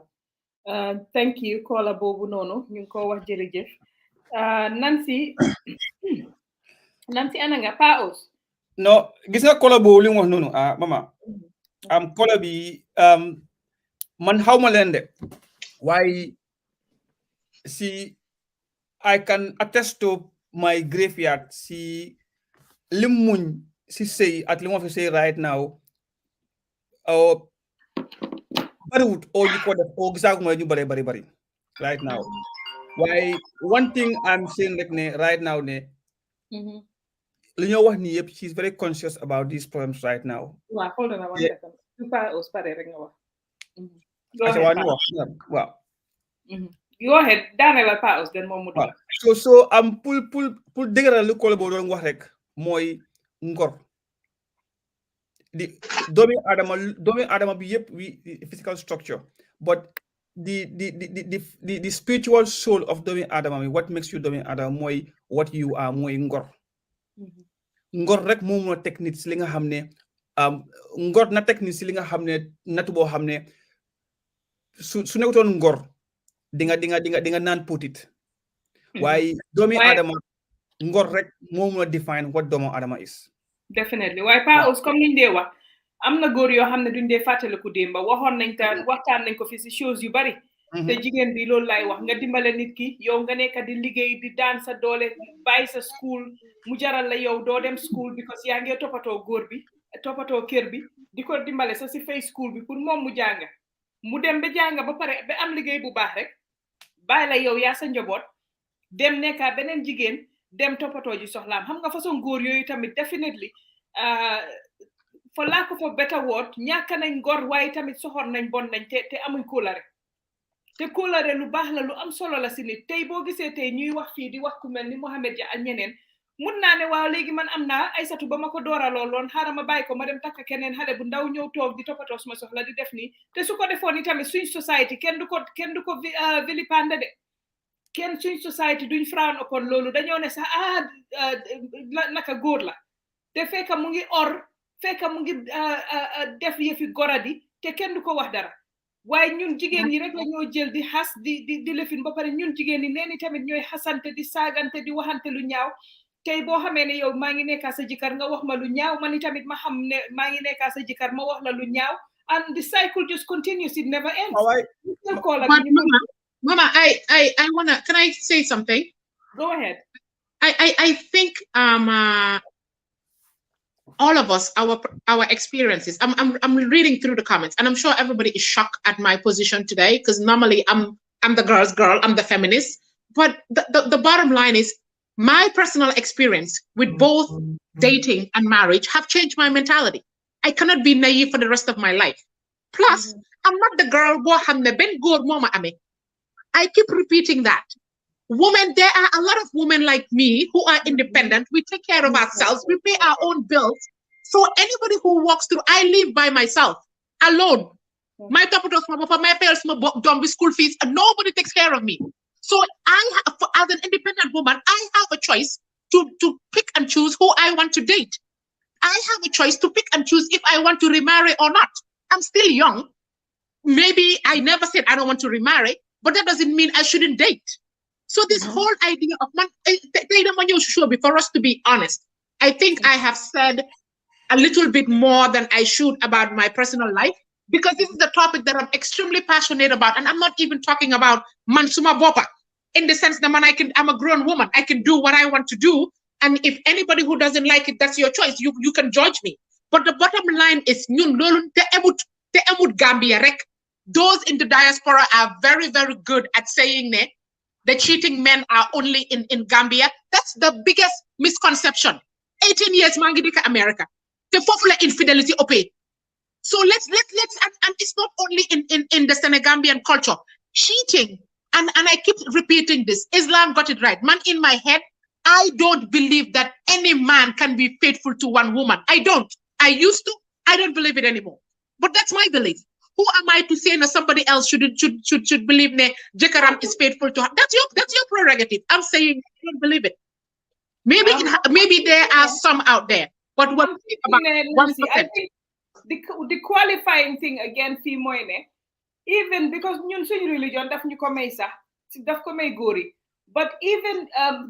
thank you Kola boobu noonu ñu ngi ko wax jërëjëf Nancy ana nga Paos no gis nga Kola boobu li mu wax noonu mama Kola bi man xawma leen de waaye si I can attest to my graveyard si lim muñ si sëy ak li ma fi sëy right now bariwut oo ñu ko def oo gisaaguma ñu bari right now waaye one thing I'm saying rek ne right now ne li ñoo wax ni yëpp she's very conscious about these problems right now. Wow, hold on one second. Wow. Go ahead. Daanaka Paos den moom mu dugg. So pour dëgëral lu Kola boobu doon wax rek mooy ngor. Doomi Adama bi yëpp physical structure, but the spiritual soul of doomi Adama bi what makes you doomi Adama mooy what you are mooy ngor. Ngor rek moo mën a teg nit si li nga xam ne ngor na teg nit si li nga xam ne natu boo xam ne su nekkutoon ngor di nga naan putit waaye doomi Adama ngor rek moo mën a define what doomu Adama is. Definitely waaye Paos comme niñ dee wax am na góor yoo xam ne duñ dee fàttaliku démba waxoon nañ ko waxtaan nañ ko fi si choses yu bari. te jigéen bi loolu lay wax nga dimbale nit ki yow nga nekk di liggéey di daan sa doole bàyyi sa school mu jaral la yow doo dem school because yaa ngi toppatoo góor bi toppatoo kër bi di ko dimbale sa si fay school bi pour moom mu jàng mu dem ba jàng ba pare ba am liggéey bu baax rek bàyyi la yow yaa sa njaboot dem nekka beneen jigéen dem toppatoo ji soxlaam xam nga façon góor yooyu tamit definitely for lack of a better word ñàkk nañ ngor waaye tamit soxor nañ bon nañ te amuñ kóolare te kóolare lu baax la lu am solo la si nit tey boo gisee tey ñuy wax fii di wax ku mel ni Mohamed Dia ak ñeneen mun naa ne waaw léegi man am naa Aysatu ba ma ko dooraloo loon xaaral ma bàyyi ko ma dem takk keneen xale bu ndaw ñëw toog di toppatoo suma soxla di def nii te su ko defoon ni tamit suñ society kenn du ko vilipande de kenn suñ society duñ frown upon loolu dañoo ne sax naka góor la te fekka mu ngi fekka mu ngi def yëfi goradi te kenn du ko wax dara waaye ñun jigéen ñi rek la ñoo jël di xas di lefin ba pare ñun jigéen ñi nee ni tamit ñooy xasante di saagante di waxante lu ñaaw tey boo xamee ne yow maa ngi nekkaa sa jëkkër nga wax ma lu ñaaw man tamit ma xam ne maa ngi nekkaa sa jëkkër ma wax la lu ñaaw and the cycle just continues, it never ends. Mama, I wanna, can I say something? Go ahead. I think all of us, our experiences. I'm reading through the comments, and I'm sure everybody is shocked at my position today because normally I'm the girl's girl, I'm the feminist. But the bottom line is my personal experience with both dating and marriage have changed my mentality. I cannot be naive for the rest of my life. Plus, I'm not the girl who hamne ben goor moma ame. I keep repeating that. Women, there are a lot of women like me who are independent. We take care of ourselves. We pay our own bills. So anybody who walks through, I live by myself, alone. My my parents, my school fees, and nobody takes care of me. So as an independent woman, I have a choice to pick and choose who I want to date. I have a choice to pick and choose if I want to remarry or not. I'm still young. Maybe I never said I don't want to remarry, but that doesn't mean I shouldn't date. So this whole idea of for us to be honest, I think I have said a little bit more than I should about my personal life, because this is the topic that I'm extremely passionate about. And I'm not even talking about Mansuma Bopa in the sense that I'm a grown woman. I can do what I want to do. And if anybody who doesn't like it, that's your choice. You can judge me. But the bottom line is, Gambia rek. Those in the diaspora are very, very good at saying that the cheating men are only in Gambia. That's the biggest misconception. 18 years Mangidika America. The popular infidelity opay. So let's and it's not only in the Senegambian culture. Cheating and I keep repeating this, Islam got it right. Man, in my head, I don't believe that any man can be faithful to one woman. I don't. I used to. I don't believe it anymore. But that's my belief. Who am I to say that somebody else should believe that Jekaram is faithful to her? That's your prerogative. I'm saying I don't believe it. Maybe there are some out there, but what about 1%? I think the qualifying thing again, even because ñun suñu religion daf ñu ko may sax daf ko may góor yi, but even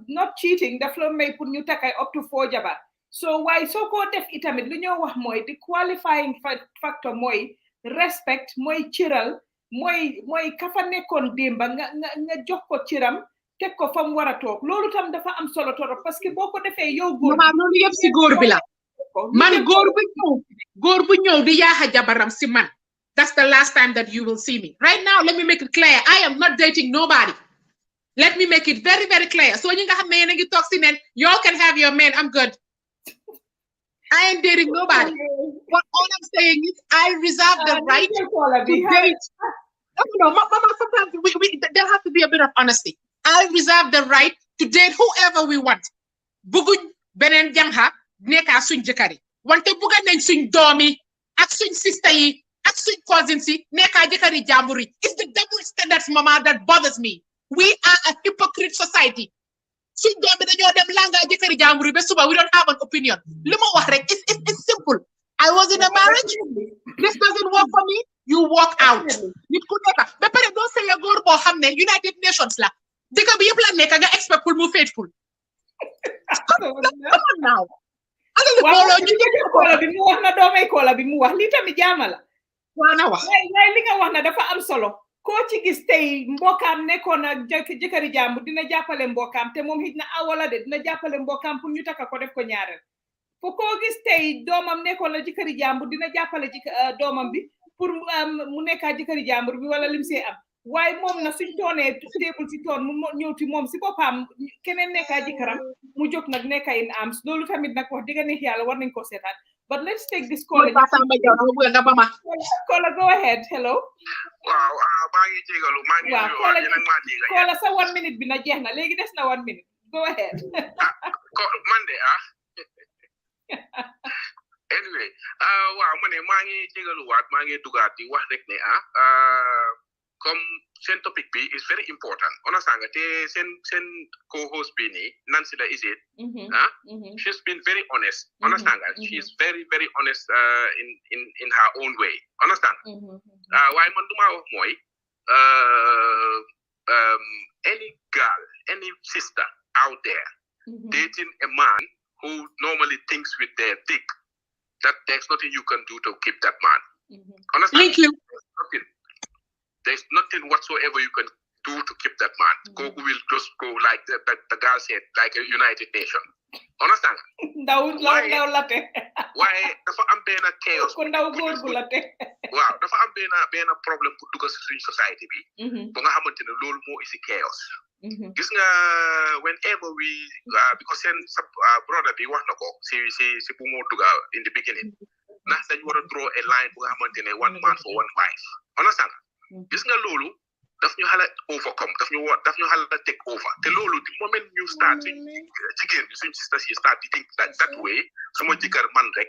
not cheating daf la may pour ñu takay up to 4 jabar. So why soo ko def itamit lu ñoo wax mooy the qualifying factor mooy respect, mooy cëral, mooy ka fa nekkoon démba nga jox ko cëram teg ko fa mu war a toog. Loolu tam dafa am solo torop parce que boo ko defee yow góor loolu yëpp si góor bi la. Man góor bu ñëw di yaaxa jabaram si man. That's the last time that you will see me. Right now, let me make it clear. I am not dating nobody. Let me make it very, very clear. So you have men and you talk to men, y'all can have your man. I'm good. I ain't dating nobody. But all I'm saying is I reserve the right to date. No, Mama, sometimes there has to be a bit of honesty. I reserve the right to date whoever we want. Bugun benen jangha neka suñ jëkari. Wante buga nañ suñ doomi ak suñ sister yi. It's the double standards, Mama, that bothers me. We are a hypocrite society. We don't have an opinion. It's simple. I was in a marriage. This doesn't work for me. You walk out. Don't say United Nations. Expect to move faithful. Come on now. li nga wax na dafa am solo ko ci gis tey mbokam nekkoon ak jëkkëri jàmbur dina jàppale mbokam te moom hit na awala de dina jàppale mbokam pour ñu takka ko def ko ñaareel fo ko gis tey doomam nekkoon la jëkkëri jàmbur dina jàppale doomam bi pour mu nekka jëkkëri jàmbur bi wala lim see am waaye moom na suñ toonee table si toon mu ñëw ci moom si boppam keneen nekka jëkkëram mu jóg nag nekka in arms loolu tamit nag wax dëgg neex yàlla war nañ ko seetaan. But let's take this call. Caller, go ahead. Hello. Caller, sa 1 minute bi na jeex na léegi des na 1 minute. Go ahead. Monday anyway, mané maa ngi jégalu waat maa ngi dugaat di wax rek ne comme seen topic bi is very important. Understand nga te seen co-host bi ni Nancy la is it? She's been very honest. Understand nga? She's very, very honest in her own way. Understand? Why man duma wax mooy any girl, any sister out there dating a man who normally thinks with their dick, that there's nothing you can do to keep that man. Understand? Thank you. There's nothing whatsoever you can do to keep that man. Goku will just go like the girl said, like a United Nation. Understand? Why dafa am benn chaos. Waaw dafa am benn problème pour dugg ci society bi. Ba nga xamante ne loolu moo isi chaos. Gis nga whenever we because seen brother bi wax na ko si bu moo dugga in the beginning. Ndax dañu war a draw a line bu nga xamante ne one man for one wife. Understand? Gis nga loolu daf ñu xala overcome daf ñu xala take over te loolu the moment ñu start jigéen ñi suñu sisters yi start to think that way sama jëkkër man rek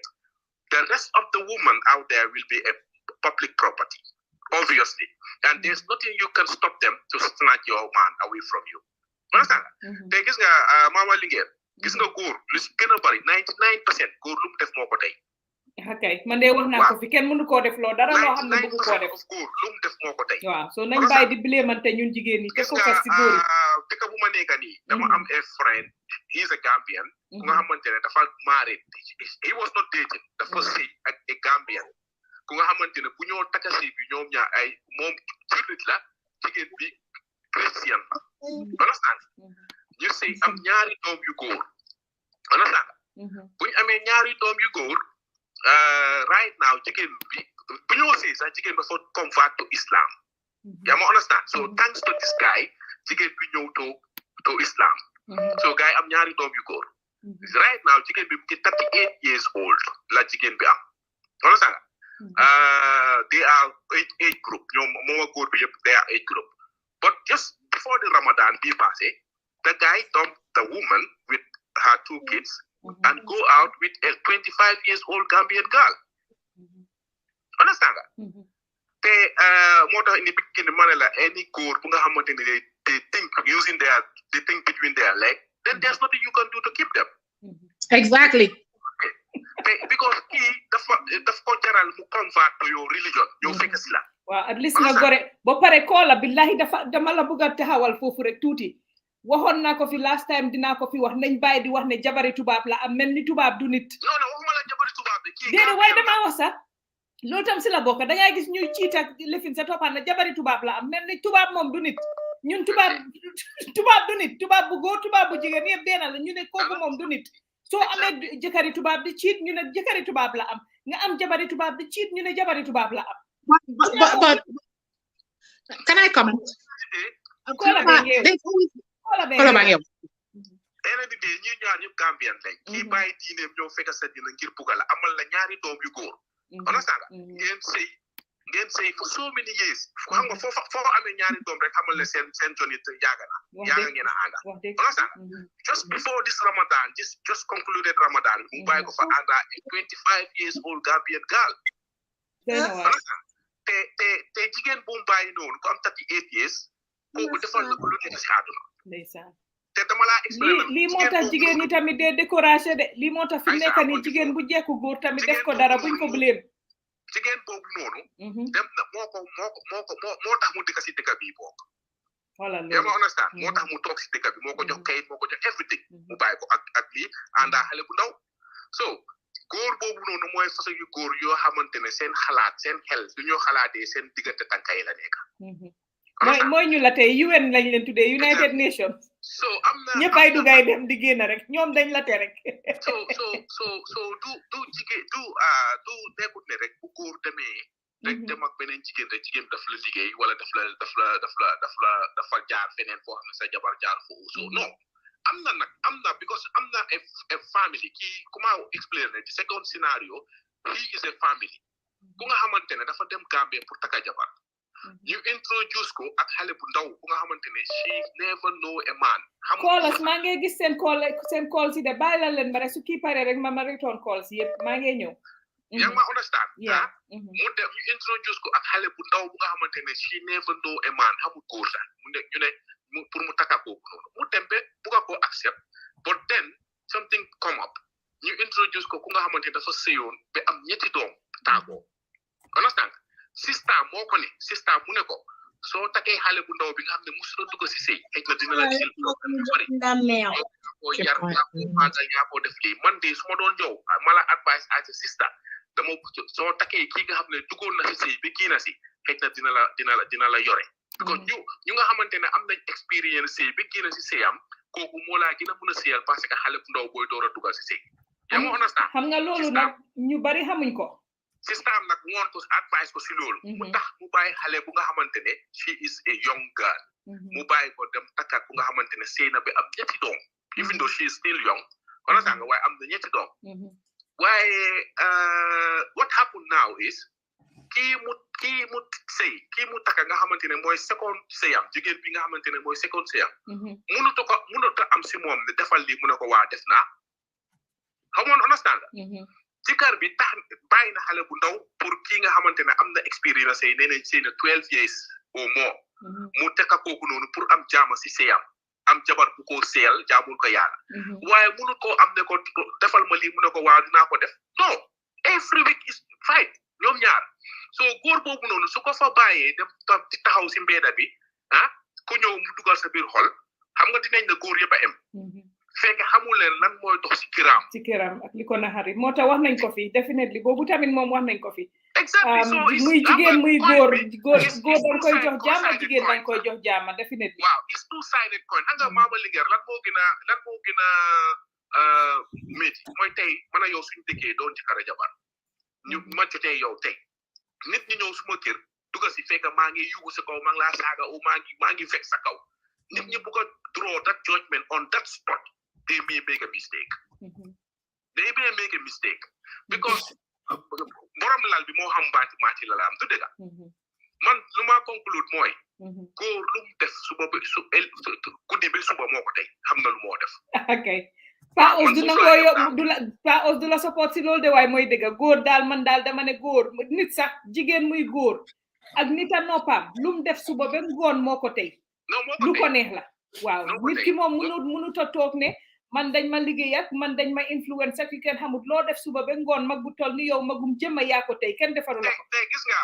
the rest of the women out there will be a public property obviously and there's nothing you can stop them to snatch your man away from you. Understand? Te gis nga Mama Linguère gis nga góor lu si gën a bari 99% góor lu mu def moo ko tey. Okay, man de wax naa ko fi kenn mënu koo def loo dara loo xam ne bëgg koo def. Lu mu def moo ko tey. Waaw so nañ bàyyi di blémante ñun jigéen ñi te focus si góor yi. Dëkk bu ma nekk nii dama am a friend he is a Gambian nga xamante ne dafa married he was not dating dafa sëy ak a Gambian ku nga xamante ne bu ñoo takka sëy bi ñoom ñaar ay moom jullit la jigéen bi Christian la. Understand? ñu sëy am ñaari doom yu góor. Understand? bu ñu amee ñaari doom yu góor right now jigéen bi bu ñu wasee sax jigéen dafa convert to Islam. yaa ma understand? So thanks to this guy jigéen bi ñëw to Islam. So guy am ñaari doom yu góor. Right now jigéen bi mu ngi 38 years old la jigéen bi am. Understand? They are age group ñoom moom ak góor bi yëpp they are age group. But just before the Ramadan be passé, the guy dumped the woman with her 2 kids and go out with a 25 years old Gambian girl. Understand that? Te moo tax in the beginning ma ne la any góor bu nga xamante ne they think using they think between their leg, then there's nothing you can do to keep them. Exactly. Because daf ko jaral mu convert to your religion yow fekk si la. Waaw at least nga gore ba pare koola billahi dama la bëgg a taxawal foofu rek tuuti waxoon naa ko fi last time dinaa ko fi wax nañ bàyyi di wax ne jabari tubaab la am mel ni tubaab du nit. non waxuma la jabari tubaab bi kii déedéet waaye damaa wax sax loolu tam si la bokk da ngay gis ñuy ciit ak lefin sa toppaan na jabari tubaab la am mel ni tubaab moom du nit ñun tubaab du nit tubaab bu góor tubaab bu jigéen yëpp benn la ñu ne kooku moom du nit soo amee jëkkëri tubaab di ciit ñu ne jëkkëri tubaab la am nga am jabari tubaab di ciit ñu ne jabari tubaab la am. But can I comment? ene di ñi ñaar ñu Gambian lañ ki bàyyi diineem ñoo fekk sa dina ngir bugal amal la ñaari doom yu góor understand ngeen sëy for so many years xam nga foo amee ñaari doom rek xamal la seen joni yaaga ngeen a ànda understand just before this Ramadan just concluded Ramadan mu bàyyi ko fa ànda a 25 years old Gambian girl te jigéen bu mu bàyyi noonu ku am 38 years kooku defal la ko lu nekk si àdduna te dama laa expliqué lii moo tax jigéen ñi tamit de découragé de lii moo tax fi nekk nii jigéen bu jekku góor tamit def ko dara buñ ko blame jigéen boobu noonu dem na moo tax mu dëkk si dëkk bi bokk yaa ma understand moo tax mu toog si dëkk bi moo ko jox kayit moo ko jox everything mu bàyyi ko ak lii àndaa xale bu ndaw so góor boobu noonu mooy façon yu góor yoo xamante ne seen xalaat seen xel du ñoo xalaatee seen diggante tànka yi la nekk mooy ñu la tey UN lañ leen tuddee United Nations so am na ñëpp ay dugay dem di génn rek ñoom dañ la te rek so du jigéen du nekkut ne rek bu góor demee rek dem ak beneen jigéen rek jigéen daf la liggéey wala dafa jaar feneen foo xam ne sa jabar jaar foofu so non am na because am na a family kii comment explain the second scenario he is a family ku nga xamante ne dafa dem Gambie pour taka jabar you introduce ko ak xale bu ndaw ku nga xamante ne she never know a man calls maa ngi gis seen call si de bàyyi la leen ma rek su kii pare rek ma return calls yëpp maa ngi ñëw yaa ma understand mu dem you introduce ko ak xale bu ndaw bu nga xamante ne she never know a man xamul góor sax ñu ne pour mu taka kooku noonu mu dem ba bugga ko accept but then something come up ñu introduce ko ku nga xamante ne dafa sëyoon ba am ñetti doom taagoo understand sista moo ko ne sista mu ne ko soo takkee xale bu ndaw bi nga xam ne musuloo dugg si sëy xëy na dina la jël ko yar yaa ko def lii man de su ma doon ñëw mala advice as a sister dama soo takkee kii nga xam ne duggoon na si sëy bi kii na si xëy na dina la yore because ñu nga xamante ne am nañ expérience sëy bi kii na si sëyam kooku moo laa gën a mën a sëyal parce que xale bu ndaw booy door a duggal si sëy yaa ma understand xam nga loolu nag ñu bari xamuñ ko system nag woon ko advice ko si loolu mu tax mu bàyyi xale bu nga xamante ne she is a young girl mu bàyyi ko dem takkaat bu nga xamante ne sëy na ba am ñetti doom even though she is still young understand nga waaye am na ñetti doom waaye what happened now is kii mu sëy kii mu takka nga xamante ne mooy second sëyam jigéen bi nga xamante ne mooy second sëyam mënut a am si moom ne defal lii mu ne ko waa def naa xamoon understand nga jëkkër bi tax bàyyi na xale bu ndaw pour kii nga xamante ne am na expérience yi nee nañ sëy na 12 years au moins mu tekka kooku noonu pour am jaama si sëyam am jabar bu ko seyal jaamul ko yàlla waaye mënut koo am ne ko defal ma lii mu ne ko waaw dinaa ko def non every week is fight ñoom ñaar so góor boobu noonu su ko fa bàyyee dem di taxaw si mbeeda bi ku ñëw mu dugal sa biir xol xam nga dinañ na góor yëpp a em fekk xamul leen lan mooy dox si kiram ak li ko naxari moo tax wax nañ ko fi definitely boobu tamit moom wax nañ ko fi exactly so muy jigéen muy góor dañ koy jox jaama jigéen dañ koy jox jaama definitely waaw it's two sided coin nga maama lingeer lan moo gën a métti mooy tey mën a yow suñu dëkkee doon ci kara jabar ñu ma jotee yow tey nit ñi ñëw suma kër duga si fekk maa ngi yugu sa kaw maa ngi laa saaga o maa ngi fekk sa kaw nit ñi bëgg a draw that judgment on that spot they may make a mistake because borom lal bi moo xam mbaati la am du dëgg man lu ma conclude mooy góor lu mu def suba ba guddi bi suba moo ko tey xam na lu moo def okay Pa Ous du nangoo Pa Ous du la support si loolu de waaye mooy dëgg góor daal man daal dama ne góor nit sax jigéen muy góor ak nit a noppam lu mu def suba ba ngoon moo ko tey lu ko neex la waaw nit ki moom mënut a toog ne man dañ ma liggéey ak man dañ ma influence ak yu kenn xamut loo def suba ba ngoon mag bu toll ni yow magum jëmma yaa ko tey kenn defaru la ko tey gis nga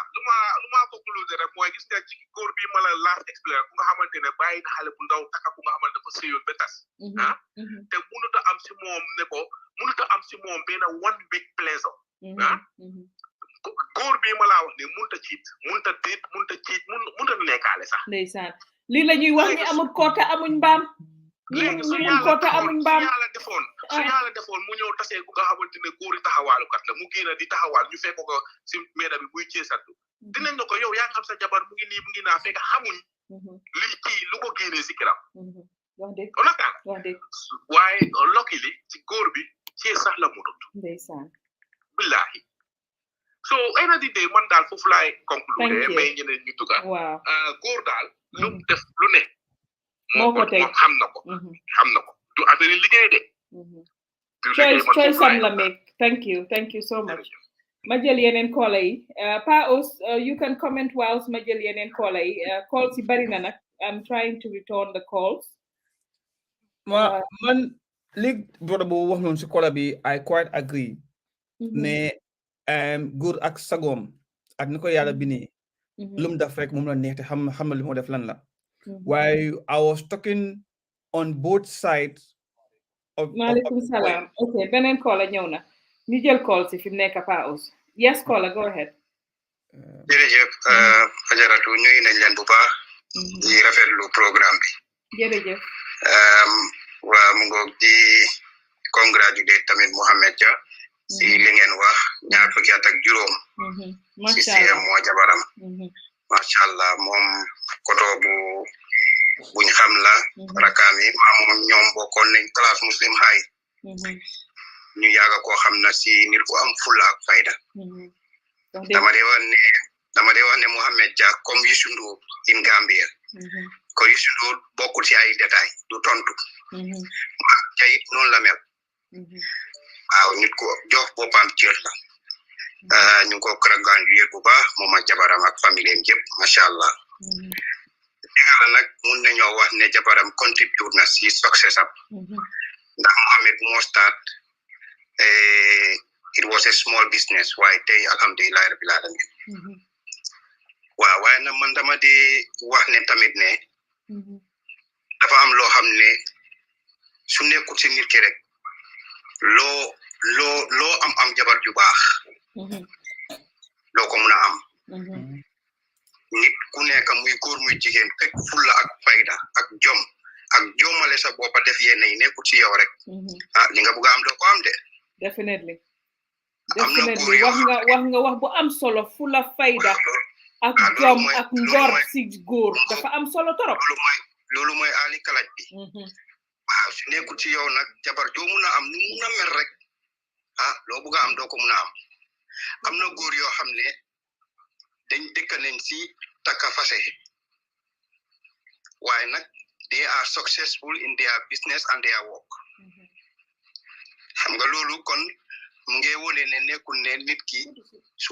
lu ma conclure rek mooy gis nga ci góor bi ma la last explain ku nga xamante ne bàyyi na xale bu ndaw taka ku nga xamante dafa sëyoon ba tas te mënut a am si moom ne ko mënut a am si moom benn one week pleasure góor bi ma laa wax ne mënut a ciit mënut a déet mënut a ciit mënut a nekkaale sax ndeysaan lii la ñuy wax ni amul koota amuñ mbaam léegi su yàlla defoon mu ñëw tasee ku nga xamante ne góor yi taxawaalukat la mu génn di taxawaal ñu fekk ko si meeda bi buy ceesantu dinañ na ko yow yaa ngi xam sa jabar mu ngi nii mu ngi naa fekk xamuñ lii kii lu ko génnee si kiram onakaan waaye luckily ci góor bi cee sax la mudut ndeysaan billahi so end of the day man daal foofu laay conclure may ñeneen ñu dugal góor daal lu def lu ne moo ko tey xam na ko du affaire liggéey de choice am la make thank you so much ma jël yeneen caller yi Pa Ous you can comment whilst ma jël yeneen caller yi calls yi bari na nag I'm trying to return the calls man li brother bu wax noonu si caller bi I quite agree ne góor ak sagoom ak ni ko yàlla bi nii lu mu def rek moom la neex te xam na li moo def lan la waaye I was talking on both sides of maaleykum salaam okay beneen caller ñëw na ñu jël call si fi mu nekk Pa Ous yes caller go ahead jërëjëf Ajaratu ñuy nañ leen bu baax di rafetlu programme bi jërëjëf waa mu ngoog di congratulate tamit Mohamed Dia si li ngeen wax ñaar fukki at ak juróom si siyam moo jabaram macha allah moom koto buñ xam la rakaam yi moom ñoom bokkoon nañ classe muslim high ñu yaaga koo xam na si nit ku am fulla ak fayda dama dee wax ne Mohamed Dia comme Youssou Ndour in Gambia ko Youssou Ndour bokkul si ay détail du tontu Dia it noonu la mel waaw nit ko jox boppam cër la ñu ngi ko congratulé bu baax moom ak jabaram ak famille am yëpp macha allah la nag mun nañoo wax ne jabaram contribute na si success am ndax Mohamed moo start it was a small business waaye tey alhamdulilah rabbil alamin waaw waaye nag man dama di wax ne tamit ne dafa am loo xam ne su nekkul si nit ki rek loo am jabar ju baax loo ko mun a am nit ku nekk muy góor muy jigéen fekk fulla ak fayda ak jomale sa boppa def yenn yi nekkul ci yow rek li nga bëgg a am doo ko am de definitely wax nga wax bu am solo fulla fayda ak jom ak ngor si góor dafa am solo torop loolu mooy ali kalaj bi waaw su nekkul ci yow nag jabar joo mun a am nu mun a mel rek loo bëgg a am doo ko mun a am na góor yoo xam ne dañ dëkk nañ si takka fase waaye nag they are successful in their business and their work xam nga loolu kon mu ngi wone ne nekkul ne nit ki su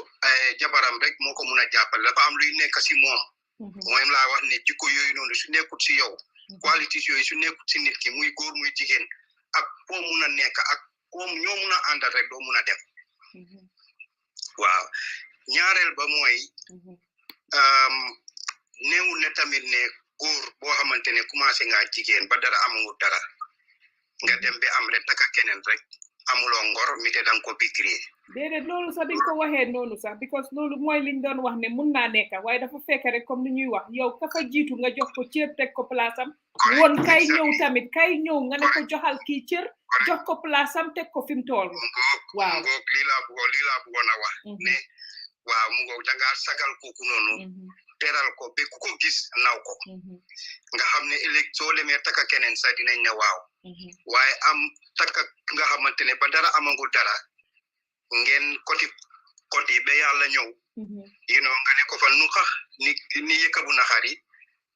jabaram rek moo ko mun a jàppale dafa am luy nekk si moom mooy laa wax ne jikko yooyu noonu su nekkul si yow qualities yooyu su nekkul si nit ki muy góor muy jigéen ak koo mun a nekk ak koo ñoo mun a àndal rek doo mun a def waaw ñaareel ba mooy néewul ne tamit ne góor boo xamante ne commencé nga jigéen ba dara amul dara nga dem ba am rek taka keneen rek amuloo ngor mi te danga ko bikriye déedéet loolu sax diñ ko waxee noonu sax because loolu mooy liñ doon wax ne mun naa nekk waaye dafa fekk rek comme ni ñuy wax yow ka fa jiitu nga jox ko cër teg ko place am woon kay ñëw tamit kay ñëw nga ne ko joxal kii cër jox ko place am teg ko fi mu toll waaw lii laa bëggoon a wax ne waaw mu ngoog dangaa sagal kooku noonu teral ko ba ku ko gis naw ko nga xam ne ëllëg soo lemee taka keneen sax dinañ ne waaw waaye am taka nga xamante ne ba dara amagul dara ngeen koti ba yàlla ñëw you know nga ne ko fa nu xax ni yëkka bu naxari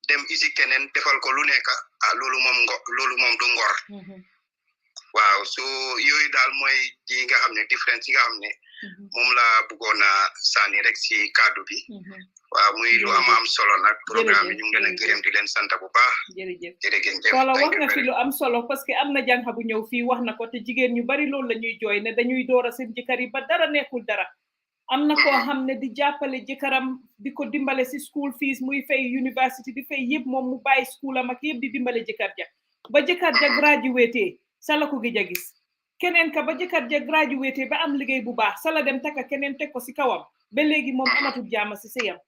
dem isi keneen defal ko lu nekk loolu moom du ngor waaw so yooyu daal mooy yi nga xam ne différence yi nga xam ne moom la bëggoon a sànni rek si kaddu bi waaw muy lu am solo nag programme bi ñu ngi leen a gërëm di leen sant bu baax jërëjëf wala wax nga fi lu am solo parce que am na jànxa bu ñëw fii wax na ko te jigéen ñu bari loolu la ñuy jooy ne dañuy door a seen jëkkër yi ba dara nekkul dara am na koo xam ne di jàppale jëkkëram di ko dimbale si school fees muy fay university di fay yëpp moom mu bàyyi school am ak yëpp di dimbale jëkkër ja ba jëkkër ja graduate sala ko gi ja gis keneen ka ba jëkkër ja graduate ba am liggéey bu baax sala dem taka keneen teg ko si kawam ba léegi moom amatul jàmm si sëyam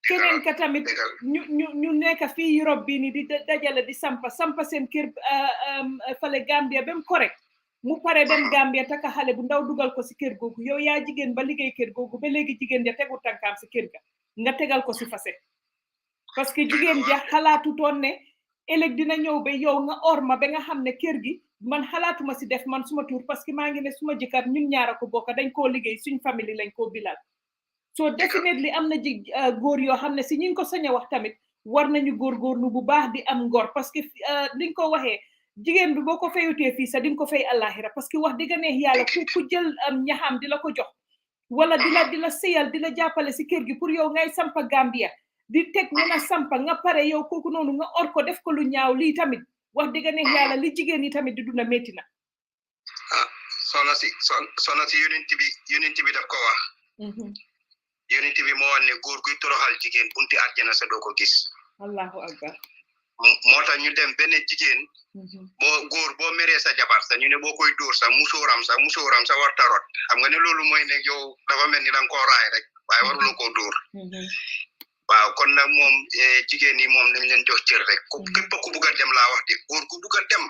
keneen ka tamit ñu nekk fii Europe bii ni di dajale di sampa seen kër fale Gambia ba mu correct mu pare dem Gambia taka xale bu ndaw dugal ko si kër googu yow yaa jigéen ba liggéey kër googu ba léegi jigéen ja tegu tànkaam si kër ga nga tegal ko si fase parce que jigéen ja xalaatutoon ne ëllëg dina ñëw ba yow nga orma ba nga xam ne kër gi man xalaatuma si def man suma tuur parce que maa ngi ne suma jëkkër ñun ñaara ko bokk dañ koo liggéey suñ famille lañ koo bilal so definitely am na góor yoo xam ne si ñi ko sañ a wax tamit war nañu góorgóorlu bu baax di am ngor parce que li nga ko waxee jigéen bi boo ko fayutee fii sax di nga ko fay àllaaxira parce que wax digga neex yàlla ku jël ñaxam di la ko jox wala di la sëyal di la jàppale si kër gi pour yow ngay sampa Gambia di teg ñu na sampa nga pare yow kooku noonu nga or ko def ko lu ñaaw lii tamit wax digga neex yàlla li jigéen yi tamit di dunda métti na soxna si yonent bi daf ko wax yonent bi moo wax ne góor guy toroxal jigéen bunti àjjana sa doo ko gis allahu akbar moo tax ñu dem benn jigéen boo meree sa jabar sa ñu ne boo koy dóor sa musóoram sa war tarot xam nga ne loolu mooy ne yow dafa mel ni danga koo raay rek waaye waruloo koo dóor waaw kon nag moom jigéen yi moom nañ leen jox cër rek képp ku bugg a dem laa wax de góor ku bugg a dem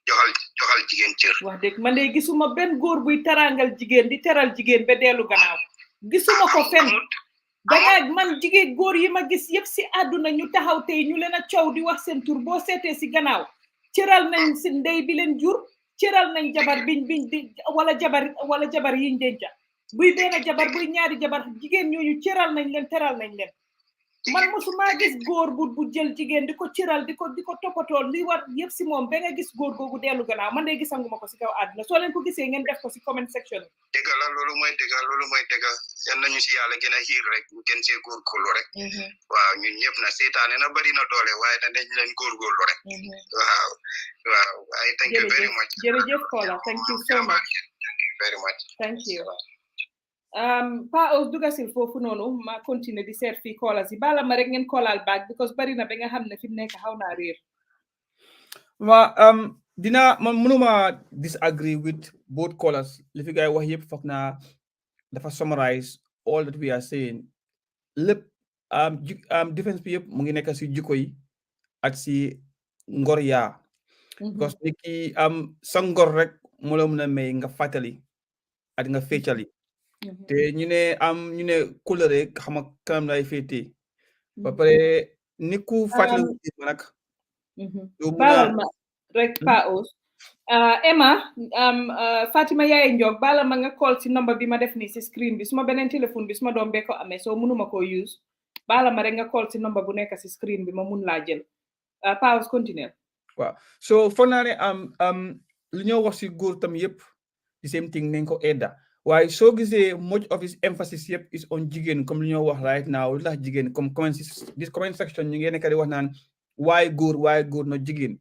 joxal jigéen cër wax dëgg man de gisuma benn góor buy tarangal jigéen di teral jigéen ba dellu gannaaw gisuma ko fenn danga man jigéen góor yi ma gis yëpp si àdduna ñu taxaw tey ñu leen a coow di wax seen tur boo seetee si gannaaw cëral nañ si ndey bi leen jur cëral nañ jabar biñ di wala jabar yiñ denca buy benn jabar buy ñaari jabar jigéen ñooñu cëral nañ leen teral nañ leen man mosuma gis góor bu jël jigéen di ko cëral di ko toppatoo li war yëpp si moom ba nga gis góor googu dellu gannaaw man de gisanguma ko si kaw àdduna soo leen ko gisee ngeen def ko si comment section dëgg la loolu mooy dëgg yan nañu si yàlla gën a xiir rek ñu gën see góorgóorlu rek waaw ñun ñëpp na seetaane na bari na doole waaye dañ leen góorgóorlu rek waaw waaye thank you very much jërëjëf Kola thank you so much very much thank you Pa Ous dugasil foofu noonu ma continuer di seet fii Kola si bala ma rek ngeen koolal back because bari na ba nga xam ne fi mu nekk xaw naa réer man mënuma disagree with both callers li fi gaay wax yëpp foog naa dafa summarize all that we are saying lépp difference bi yëpp mu ngi nekk si jikko yi ak si ngor yaa because nit ki sa ngor rek moo la mën a may nga fàttali ak nga feccali te ñu ne couleur xam nga kanam lay féetee ba pare ni ku fàttali ma nag balal ma rek Pa Ous Emma Fatima Yaye Njog bala ma nga call si number bi ma def nii si screen bi suma beneen téléphone bi suma doom bee ko amee soo mënuma koo use bala ma rek nga call si number bu nekk si screen bi ma mun laa jël Pa Ous continue waaw so foog naa ne lu ñoo wax si góor tam yëpp the same thing nañ ko edda waaye soo gisee much of his emphasis yëpp is on jigéen comme lu ñoo wax right now lu tax jigéen comme comment section ñu ngeen nekk di wax naan waaye góor no jigéen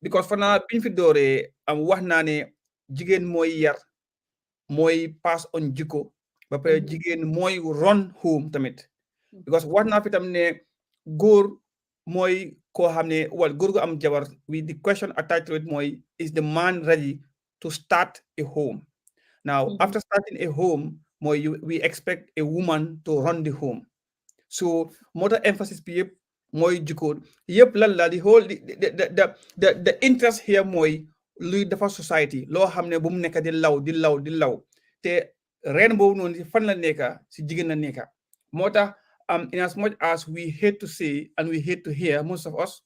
because foog naa biñ fi dooree wax naa ne jigéen mooy yar mooy pass on jikko ba pare jigéen mooy run home tamit because wax naa fi tam ne góor mooy koo xam ne góor gu am jabar the question attached to it mooy is the man ready to start a home now after starting a home we expect a woman to run the home so moo tax emphasis bi yëpp mooy jikko yëpp lan la the whole the interest here mooy luy defar society loo xam ne bu mu nekk di law te reen boobu noonu fan la nekka si jigéen la nekka moo tax in as much as we hate to say and we hate to hear most of us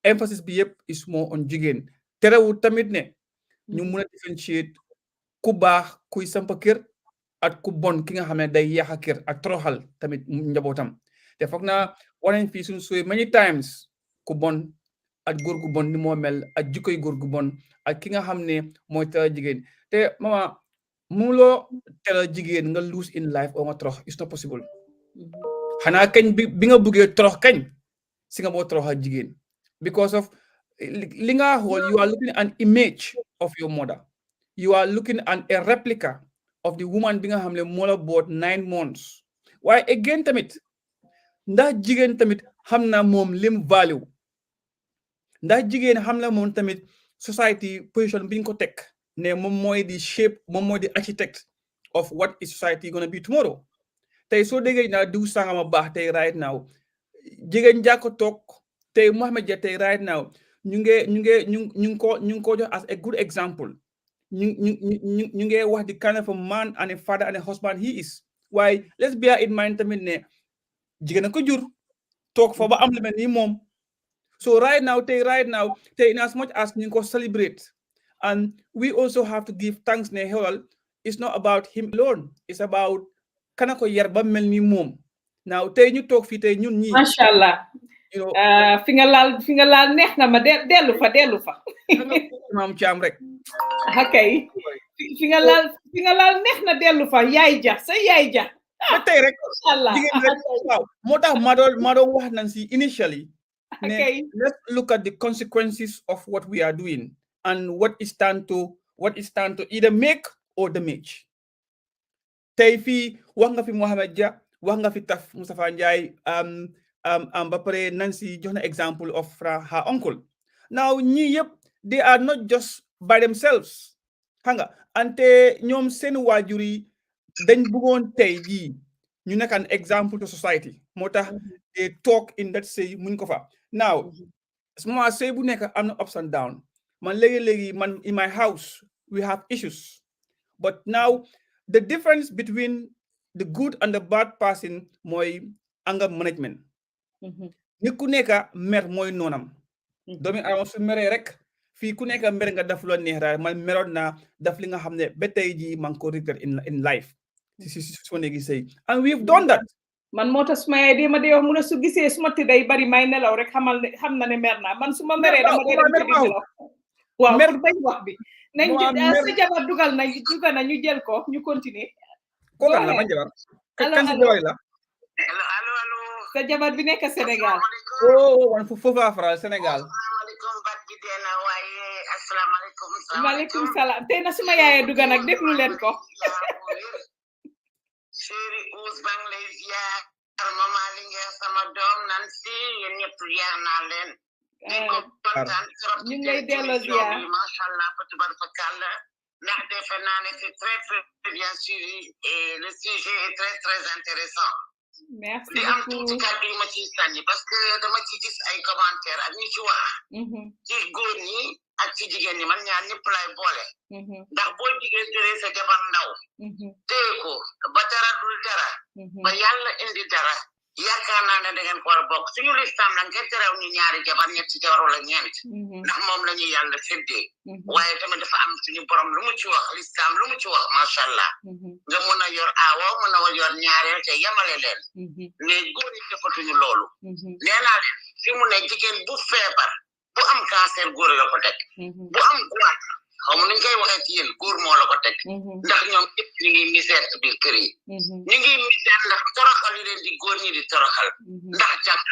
emphasis bi yëpp is more on jigéen terewul tamit ne ñu mun a differentiate ku baax kuy sampa kër at ku bon ki nga xam ne day yàq kër ak toroxal tamit njabootam te foog naa wanañ fii suñ suy many times ku bon ak góor gu bon ni moo mel ak jikkoy góor gu bon ak ki nga xam ne mooy teral jigéen te mama mënuloo teral jigéen nga lose in life oo nga torox it's not possible xanaa kañ bi nga buggee torox kañ si nga boo toroxal jigéen because of li nga xool you are looking at an image of your mother you are looking at a replica of the woman bi nga xam ne moo la boot 9 months waaye again tamit ndax jigéen tamit xam na moom lim value ndax jigéen xam na moom tamit society position biñ ko teg ne moom mooy di shape moom mooy di architect of what is society gonna be tomorrow tey soo déggee naa diw sangama baax tey right now jigéen jàkko toog tey Mohamed Jah tey right now ñu ngi ko jox as a good example ñu ngi wax di kind of a man and a father and a husband he is waaye let's bear in mind tamit ne jigéen a ko jur toog fa ba am lu mel ni moom so right now in as much as ñu ngi ko celebrate and we also have to give thanks ne xewal it's not about him alone it's about kana ko yar ba mel ni moom now tey ñu toog fii tey ñun ñi masha Allah fi nga laal neex na ma dellu fa maam Caam rek okay fi nga laal neex na dellu fa yaay ja sa yaay ja ba tey rek jigéen rek waaw moo tax ma doon wax nan si initially ne let's look at the consequences of what we are doing and what is stand to either make or damage tey fii wax nga fi Mohamed Jah wax nga fi Taf Moustapha Njie ba pare Nancy jox na example of her uncle now ñi yëpp they are not just by themselves xam nga ante ñoom seen waajur yi dañ bëggoon tey jii ñu nekk an example to society moo tax they talk in that say muñ ko fa now sama sëy bu nekk am na ups and down man léegi man in my house we have issues but now the difference between the good and the bad person mooy anger management nit ku nekk mer mooy noonam doomi adama su meree rek fii ku nekk mer nga daf loo neex daal man meroon naa daf li nga xam ne ba tey jii man ko regret in life si suma néegi sëy and we've done that man moo tax suma yaay dee ma dee wax mu ne su gisee suma tëdday bari may nelaw rek xam na ne mer naa man suma meree dama dee dem tëddi nelaw waaw pour bañ wax bi nañ sa jabar dugal na ñu jël ko ñu continuer ko kan la ma jabar kan si jooy la allo sa jabar bi nekk Sénégal wan foofu faral Sénégal asalaamaaleykum bat bi deena waaye asalaamaaleykum maaleykum salaam tey na suma yaayee duga nag déglu leen ko chéri Ous bang lay ziar mama li ngeen sama doom nan si yéen ñëpp ziar naa leen di ko kontaan trop ñu ngi lay delloo ziar macha allah fa tubarfakalla ndax defe naa ne c'est très très bien suivi et le sujet est très très intéressant merci di am tuuti kàddu yu ma ciy sànni parce que dama ci gis ay commentaire ak ñu ci wax ci góor ñi ak ci jigéen ñi man ñaar ñëpp lay boole ndax boo jigéen jëlee sa jabar ndaw téye ko ba dara dul dara ba yàlla indi dara yaakaar naa ne da ngeen ko war a bokk suñu listam nag ngeen terew ñu ñaari jabar ñetti jabar wala ñeent ndax moom la ñuy yàlla séddee waaye tamit dafa am suñu borom lu mu ci wax listam lu mu ci wax macha allah nga mën a yor aawo mën a yor ñaareel te yemale leen mais góor ñi defatuñu loolu nee naa leen fi mu ne jigéen bu feebar bu am cancer góor la ko teg bu am goiat xaw ma nuñ koy waxee ci yéen góor moo la ko teg ndax ñoom ñëpp ñu ngi misère ci biir kër yi ñu ngi misère ndax toroxal yi leen di góor ñi di toroxal ndax jànq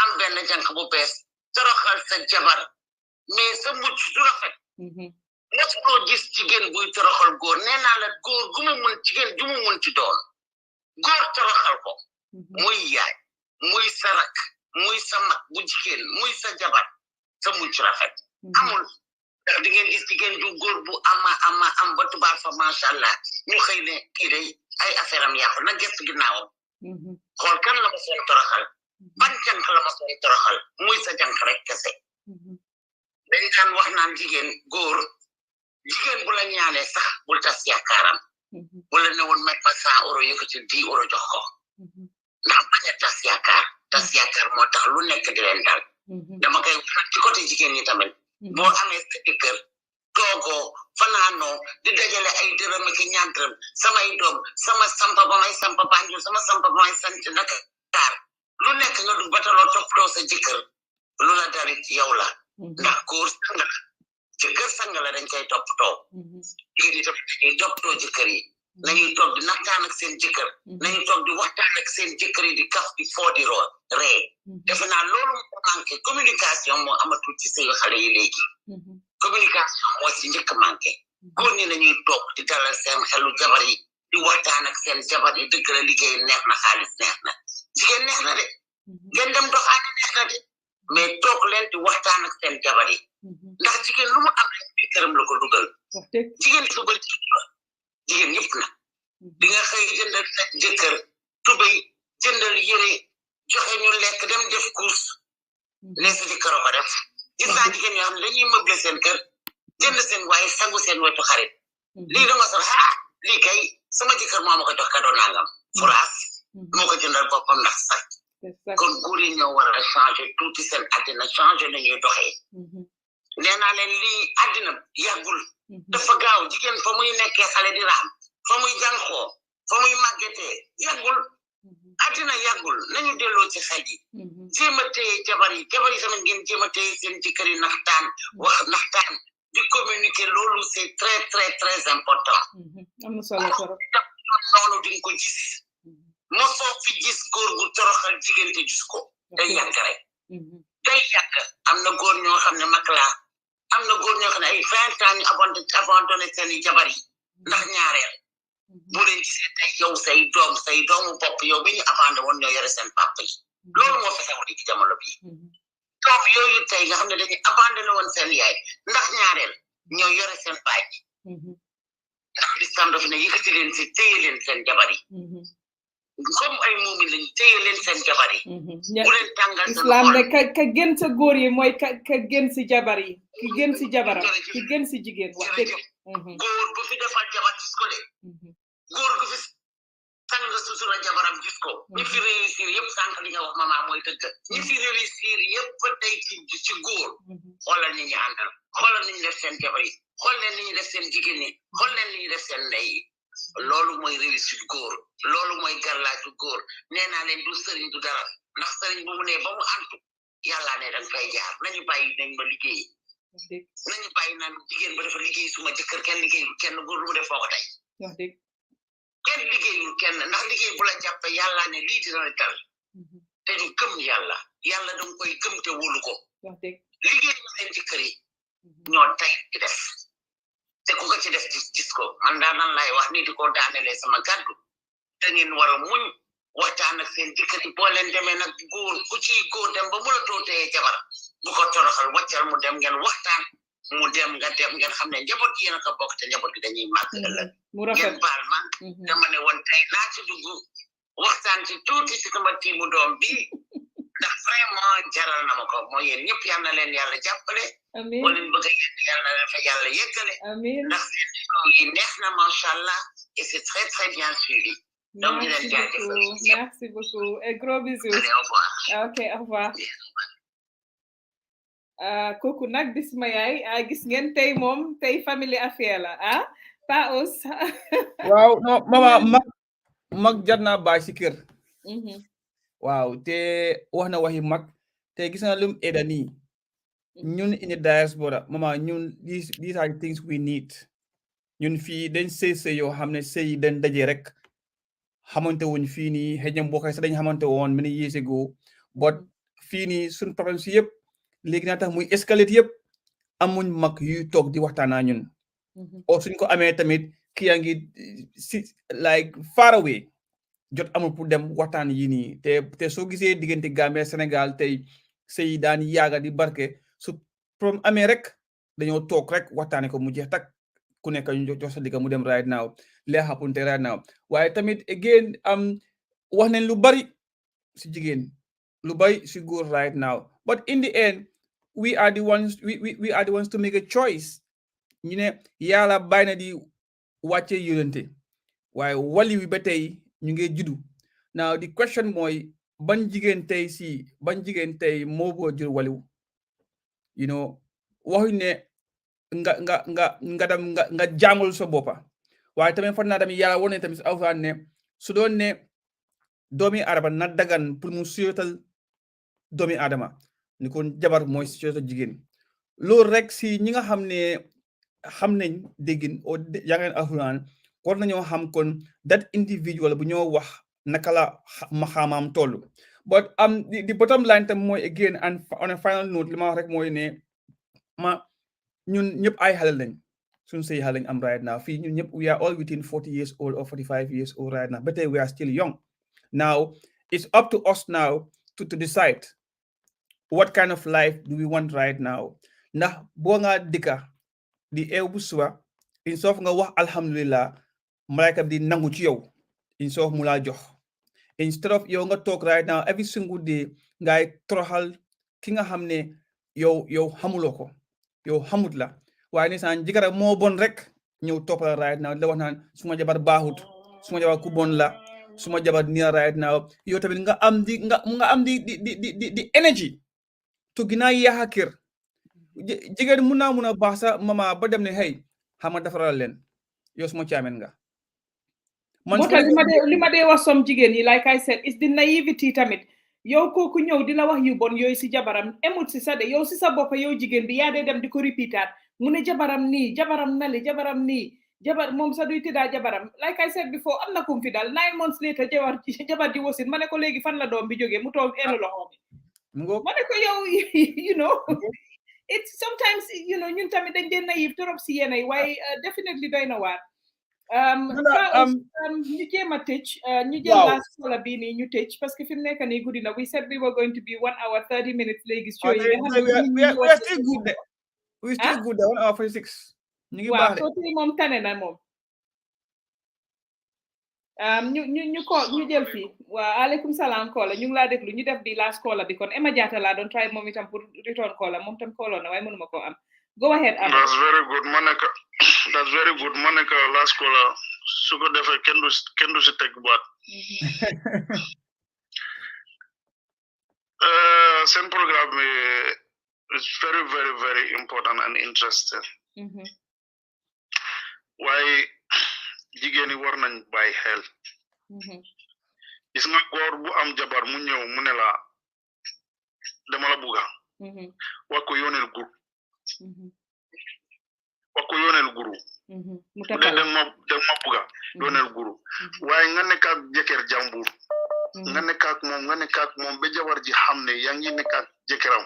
am benn jànq bu bees toroxal sa jabar mais sa mucc du rafet mosuloo gis jigéen buy toroxal góor nee naa la góor gu mu mun jigéen ju mu mun ci doon góor toroxal ko muy yaay muy sa rak muy sa mag bu jigéen muy sa jabar sa mucc rafet amul ndax di ngeen gis jigéen ju góor bu am ba tubaab fa macha allah ñu xëy ne kii day ay affaire am yàqu na gëstu ginnaawam xool kan la ma soon toroxal ban jànq la ma soon toroxal muy sa jànq rek kese dañ daan wax naan jigéen bu la ñaanee sax bul tas yaakaaram wala ne woon may ma 100 euros yëkkati 10 euros jox ko ndax bañ a tas yaakaar moo tax lu nekk di leen dal dama koy wax ci côté jigéen ñi tamit boo amee sa jëkkër toogoo fanaanoo di dajale ay dërëm ak ñaar dërëm samay doom sama sampa ba may sampa Banjul sama sampa ba may sant Dakar lu nekk nga du bataloo toppatoo sa jëkkër lu la darit ci yow la ndax góor sang la jëkkër sang la dañ koy toppatoo léegi di toppatoo jëkkër yi nañuy toog di naxtaan ak seen jëkkër nañuy toog di waxtaan ak seen jëkkër yi di kaf di foo di ree defe naa loolu moo manqué communication moo amatul ci sëyu xale yi léegi communication moo ci njëkk manqué góor ñi nañuy toog di dalal seen xelu jabar yi di waxtaan ak seen jabar yi dëgg la liggéey neex na xaalis neex na jigéen neex na de ngeen dem doxaani neex na de mais toog leen di waxtaan ak seen jabar yi ndax jigéen lu mu am rek bi këram la ko dugal jigéen su bëri jigéen ñëpp na di nga xëy jëndal sa jëkkër tubéy jëndal yére joxe ñu lekk dem def course ne sa jëkkër ko def gis naa jigéen ñoo xam ne dañuy meublé seen kër jënd seen waaye sangu seen wetu xarit lii danga sol lii kay sama jëkkër moo ma ko jox kado nangam furaas moo ko jëndal boppam ndax sax kon góor yi ñoo war a changé tuuti seen àddina changé na ñuy doxee nee naa leen lii àddina yàggul dafa gaaw jigéen fa muy nekkee xale di raam fa muy jànxoo fa muy màggetee yàggul àddina yàggul nañu delloo ci xel yi jéem a téye jabar yi sama ngeen jéem a téye seen jëkkër yi naxtaan wax naxtaan di communiquer loolu c'est très très très important am na solo trop noonu di nga ko gis mosoo fi gis góor gu toroxal jigéen te gis ko day yàgg rek day yàgg am na góor ñoo xam ne mag laa am na góor ñoo xam ne ay 20 ans ñu abandonné seen jabar yi ndax ñaareel bu leen gisee tey yow say doomu bopp yow bi ñu abandonné woon ñoo yore seen papa yi loolu moo fi xew di ci jamono bi doom yooyu tey nga xam ne dañuy abandonné woon seen yaay ndax ñaareel ñoo yore seen baay ndax lislam dafa ne yëkkati leen si téye leen seen jabar yi comme ay muumin lañu téye leen seen jabar yi bu leen tàngal seen islam ne ka gën sa góor yi mooy ka gën si jabar yi ki gën si jabaram ki gën si jigéen wax dëgg góor bu fi defal jabar gis ko de góor gu fi sang susura jabaram gis ko ñi fi réussir yëpp sànq li nga wax mama mooy dëgg ñi fi réussir yëpp tey ci góor xoolal ni ñu àndal xoolal ni ñu def seen jabar yi xool leen ni ñu def seen jigéen ñi xool leen ni ñu def seen ndey yi loolu mooy réussite góor loolu mooy garlaaju góor nee naa leen du sëriñ du dara ndax sëriñ bu mu ne ba mu antu yàlla ne dañ fay jaar nañu bàyyi nañ ma liggéey nañu bàyyi naan jigéen ba dafa liggéey suma jëkkër kenn liggéeyul kenn góor lu mu def foo ko tey kenn liggéeyul kenn ndax liggéey bu la jàppe yàlla ne lii dina la dal te ñu gëm yàlla danga koy gëm te wóolu ko liggéey ñu seen jëkkër yi ñoo tey ci def te ku ko ci def gis ko man daa nan lay wax ni di ko daanelee sama gàddu da ngeen war a muñ waxtaan ak seen jëkkër yi boo leen demee nag góor ku ciy góor dem ba mën a tootee jabar bu ko toroxal waccal mu dem ngeen waxtaan mu dem nga dem ngeen xam ne njaboot yi yéen a ko bokk te njaboot gi dañuy màgg ëllëg ngeen baal ma dama ne woon tey naa ci dugg waxtaan ci tuuti ci sama tiimu doom bi ndax vraiment jaral na ma ko mooy yéen ñëpp yal na leen yàlla jàppale boo leen bëgg a yegg yàlla na leen fa yàlla yeggale ndax seen émission yi neex na macha allah et c'est très très bien suivi donc di leen jaajëfal merci beaucoup et gros bisous allez au revoir ok au revoir kooku nag di suma yaay gis ngeen tey moom tey family affaire la Pa Ous waaw non mama mag jar naa bàyyi si kër waaw te wax na waxi mag te gis na lum eda nii ñun in the diaspora mama ñun these are things we need ñun fii dañ sëy yoo xam ne sëy dañ daje rek xamante wuñ fii nii xëy na mbokk sax dañ xamante woon many years ago but fii nii suñ problème si yëpp léegi naa tax muy escalate yëpp amuñ mag yuy toog di waxtaanaa ñun o suñ ko amee tamit kii yaa ngi si like far away jot amul pour dem waxtaan yi nii te soo gisee diggante Gambie Sénégal tey sëy daan yaaga di barke su problème amee rek dañoo toog rek waxtaane ko mu jeex tak ku nekk ñu jox sa digga mu dem right now lee xapunte right now waaye tamit again wax nañ lu bari si jigéen lu bari si góor right now but in the end we are the ones to make a choice ñu ne yàlla bàyyi na di wàcce yonente waaye wali wi ba tey ñu ngi juddu now the question mooy ban jigéen tey moo boo jur waliw you know waxuñ ne nga jàngul sa boppa waaye tamit fan naa tamit yàlla wone tamit alxuraan ne su doon ne doomi aadama na dagan pour mu suyotal doomi aadama ni kon jabar mooy suyotal jigéen loolu rek si ñi nga xam ne xam nañ déggin o jàngeen alxuraan war nañoo xam kon that individual bu ñoo wax naka la maxaamaam toll but the bottom line tam mooy again and on a final note li ma wax rek mooy ne ñun ñëpp ay xale lañ suñ say xale lañ am right now fii ñun ñëpp we are all within 40 years old or 45 years old right now but we are still young now it's up to us now to decide what kind of life do we want right now ndax boo nga dëkka di eew bu suba in soof nga wax alhamdulillah malaika di nangu ci yow in soof mu laa jox instead of yow nga toog right now every single day ngay toroxal ki nga xam ne yow xamuloo ko yow xamut la waaye ni saan jikara moo bon rek ñëw toppal right now la wax naan suma jabar baaxut suma jabar ku bon la suma jabar nii right now yow tamit nga am di energy to gina yaaxa kër jigéen mun a baax sa mama ba dem ne hey xama defaral leen yow suma caamen nga moo tax li ma dee wax som jigéen yi like I said is the naivety tamit yow kooku ñëw di la wax yu bon yooyu si jabaram emut si sa de yow si sa bopp yow jigéen bi yaa dee dem di ko répétaat mu ne jabaram nii jabaram nali jabaram nii moom sa duy tëddaa jabaram like I said before am na kum fi daal 9 months later jabar ji wasin ma ne ko léegi fan la doom bi jógee mu toog enu loxo bi ma ne ko yow you know it's sometimes you know ñun tamit dañ dee naïf trop si yéenay waaye definitely doy na waar ñu jéem a tëj ñu jël last caller bi nii ñu tëj parce que fi mu nekk nii guddi na we said we were going to be 1 hour 30 minutes léegi show yi we are still good de we still good de 1 hour 46 ñu ngi baax de waaw soo moom tane na moom ñu jël fii waaw aleykum salaam Kola ñu ngi laa déglu ñu def di last caller bi kon Emma Jatta laa doon try moom itam pour return caller moom tam call na waaye mënuma koo am go ahead Emma. That's very good Monica last caller su ko defee kenn du si teg baat seen programme bi is very very very important and interesting waaye jigéen yi war nañ bàyyi xel gis nga góor bu am jabar mu ñëw mu ne la dama la bugga wax ko yooneel guru mu dee dem ma bugga yooneel guru waaye nga nekk ak jëkkër jàmbur nga nekk ak moom ba jabar ji xam ne yaa ngi nekk ak jëkkëram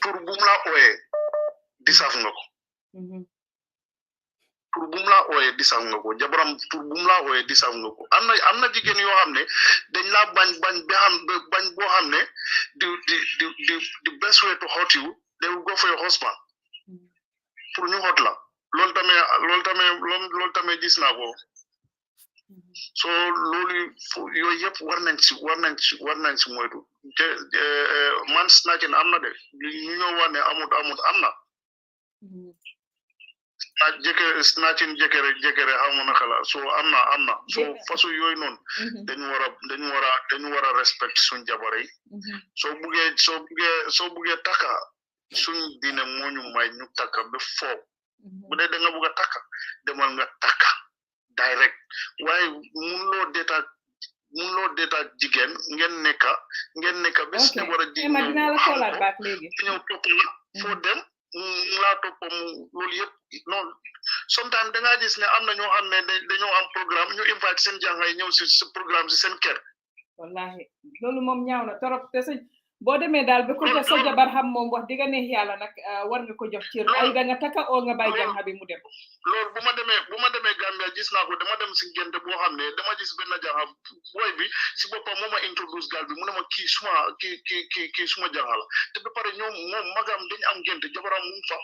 pour bu mu la ooyee disaaf nga ko pour bu mu la ooyee disaaf nga ko jabaram pour bu mu la ooyee disaaf nga ko am na jigéen yoo xam ne dañ laa bañ boo xam ne the best way to hurt you they will go for your husband pour ñu hot la loolu tamit gis naa ko so loolu yooyu yëpp war nañ ci moytu man snatching am na de ñu ñoo wax ne amut am na snatching jëkkëre xamu na xala so am na so façon yooyu noonu dañu war a respect suñ jabar yi soo buggee takka suñ diine moo ñu may ñu takka ba foofu bu dee da nga bugg a takka demal nga takka direct waaye mun loo deetaat jigéen ngeen nekka bés ne war a ji ñëw topp la foo dem laa topp loolu yëpp non sometimes da ngaa gis ne am na ñoo xam ne dañoo am programme ñu invite seen jàngay ñëw si programme si seen kër wallahi loolu moom ñaaw na torop te boo demee daal ba ko jox sa jabar xam moom wax dëgg neex yàlla nag war nga ko jox cër ay da nga takka oo nga bàyyi jànga bi mu dem loolu bu ma demee Gambia gis naa ko dama dem si ngénte boo xam ne dama gis benn jànga booy bi si boppam moo ma introduce gal bi mu ne ma kii suma jànga la te ba pare ñoom moom magam dañ am ngénte jabaram mu fa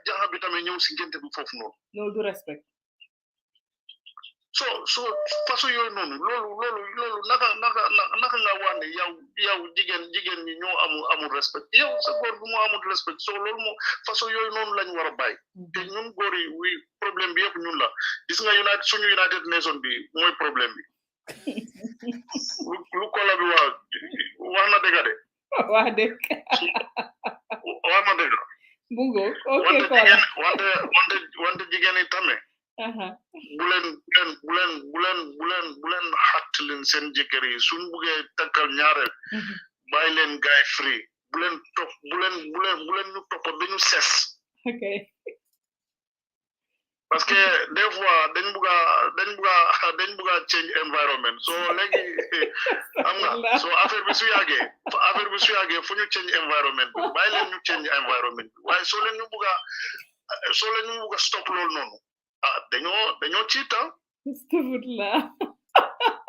jànga bi tamit ñëw si ngénte bi foofu noonu loolu du respect so façon yooyu noonu loolu naka nga wax ne yow jigéen ñi ñoo amul respect yow sa góor bu moo amul respect so loolu moo façon yooyu noonu lañ war a bàyyi te ñun góor yi wi problème bi yëpp ñun la gis nga suñu United Nation bi mooy problème bi lu kola bi wax na dëgg de wax dëgg wax na dëgg bungo okay kola wante jigéen tamit bulen xat leen seen jëkkër yi suñ buggee takkal ñaareel bàyyi leen gaay free bulen ñu topp ba ñu ses okay parce que des fois dañ bugga change environment so léegi am nga so affaire bi su yàggee fu ñu change environment bi bàyyi leen ñu change environment bi waaye soo leen ñu bugga stop loolu noonu dañoo ciita astagfirullah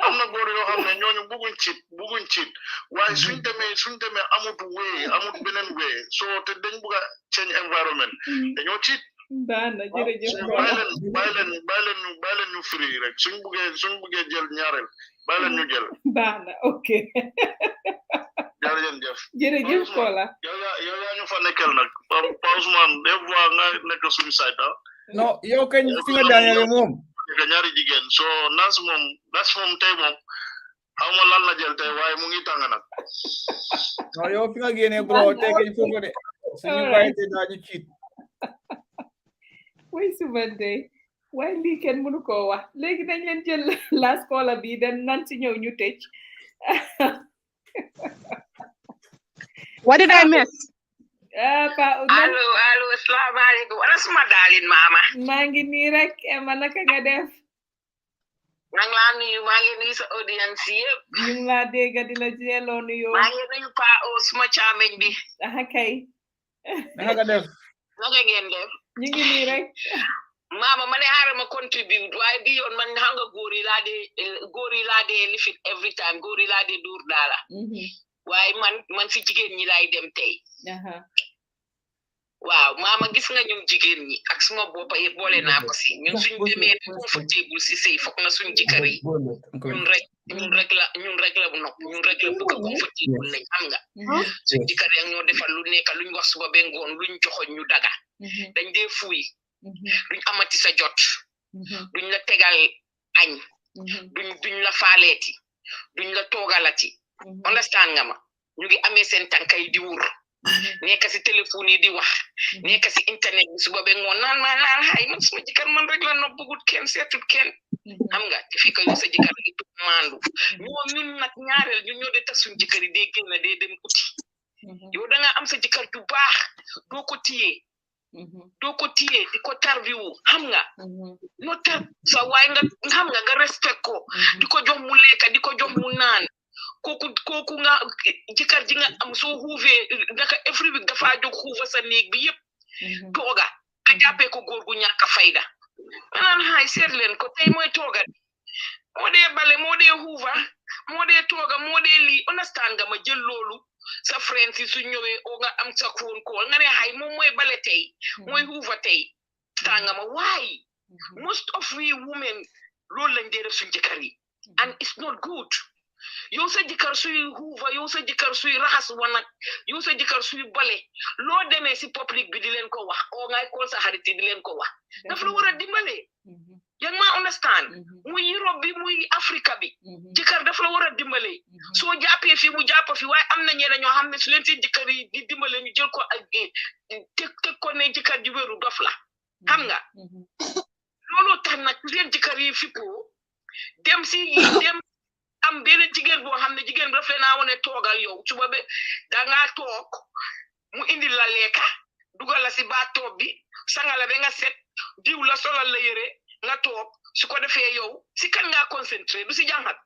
am na góor yoo xam ne ñooñu bugguñ ciit waaye suñ demee amut beneen wee so te dañ bugga change environment dañoo ciit Bana jërëjëf bàyyi leen ñu free rek suñ buggee jël ñaareel bàyyi leen ñu jël Bana okay jërëjëf Kola yow yaa ñu fa nekkal nag Pa Ousmane des fois nga nekk suñu site non yow kañ fi nga daaneel moom nga ñaari jigéen so nas moom tey moom xaw ma lan la jël tey waaye mu ngi tàng nag non yow fi nga génnee bro tey kañ foofu de suñu bàyyi te daañu ciit way suba de waaye lii kenn mënu koo wax léegi dañ leen jël last caller bi den nan si ñëw ñu tëj What did I miss? Allo, asalaamaaleykum. Wala suma daalin mama. Maa ngi nii rek ma naka nga def? Nang laa nuyu maa ngi nuyu sa audience yëpp. Ñu ngi laa dégg di la jëloo nuyoo. Maa ngi nuyu Pa O suma caameñ bi. Kay. Naka nga def? Naka ngeen def? Ñu ngi nii rek. Mama ma ne xaaral ma contribute waaye bi yoon man xam nga góor yi laa dee lifit every time góor yi laa dee duur daala. waaye man si jigéen ñi laay dem tey waaw mama gis nga ñun jigéen ñi ak suma boppa yëpp boole naa ko si ñun suñ demee comfortable si sëy foog na suñ jëkkër yi ñun rek la nopp ñun rek la bëgg a comfortable lañ xam nga suñ jëkkër yi ñoo defal lu nekk luñ wax suba ba ngoon luñ joxoñ ñu daga dañ dee fuuy duñ amati sa jot duñ la tegal añ duñ la faaleeti duñ la toogalati understand nga ma ñu ngi amee seen tànkay di wur nekk si téléphone yi di wax nekk si internet bi suba ba ngoon naan xay man suma jëkkër man rek la nopp bëggut kenn seetut kenn xam nga te fekk yow sa jëkkër yi tu maandu ñun nag ñaareel ñu ñoo de tax suñ jëkkër yi dee génn dee dem uti yow da nga am sa jëkkër ju baax doo ko téye di ko tarbiwu xam nga no tar sa waaye nga xam nga respect ko di ko jox mu lekka di ko jox mu naan kooku nga jëkkër ji nga am soo xuufee naka every week dafa jóg xuufa sa néeg bi yëpp tooga nga jàppee ko góor gu ñàkk fayda manaan xaay seet leen ko tey mooy tooga moo dee bale moo dee xuufa moo dee tooga moo dee lii understand nga ma jël loolu sa friend si su ñëwee o nga am sa phone call nga ne xaay moom mooy bale tey mooy xuufa tey tànga ma waaye most of we women loolu lañ dee def suñ jëkkër yi and it's not good yow sa jëkkër suy xuufa yow sa jëkkër suy raxas wanag yow sa jëkkër suy bale loo demee si public bi di leen ko wax o ngay kool sa xarit yi di leen ko wax daf la war a dimbale yaa ngi ma understand muy Europe bi muy Africa bi jëkkër daf la war a dimbale soo jàppee fi mu jàpp fi waaye am na ñeneen ñoo xam ne su leen seen jëkkër yi di dimbale ñu jël ko ak teg ko ne jëkkër ji wéru dof la xam nga loolu tax nag seen jëkkër yi fippoo dem am benn jigéen boo xam ne jigéen bi daf leen a wane toogal yow suba be dangaa toog mu indi la lekka dugal la si baatoob bi sangala ba nga set diw la solal la yére nga toog su ko defee yow si kan ngaa concentré du si jàngat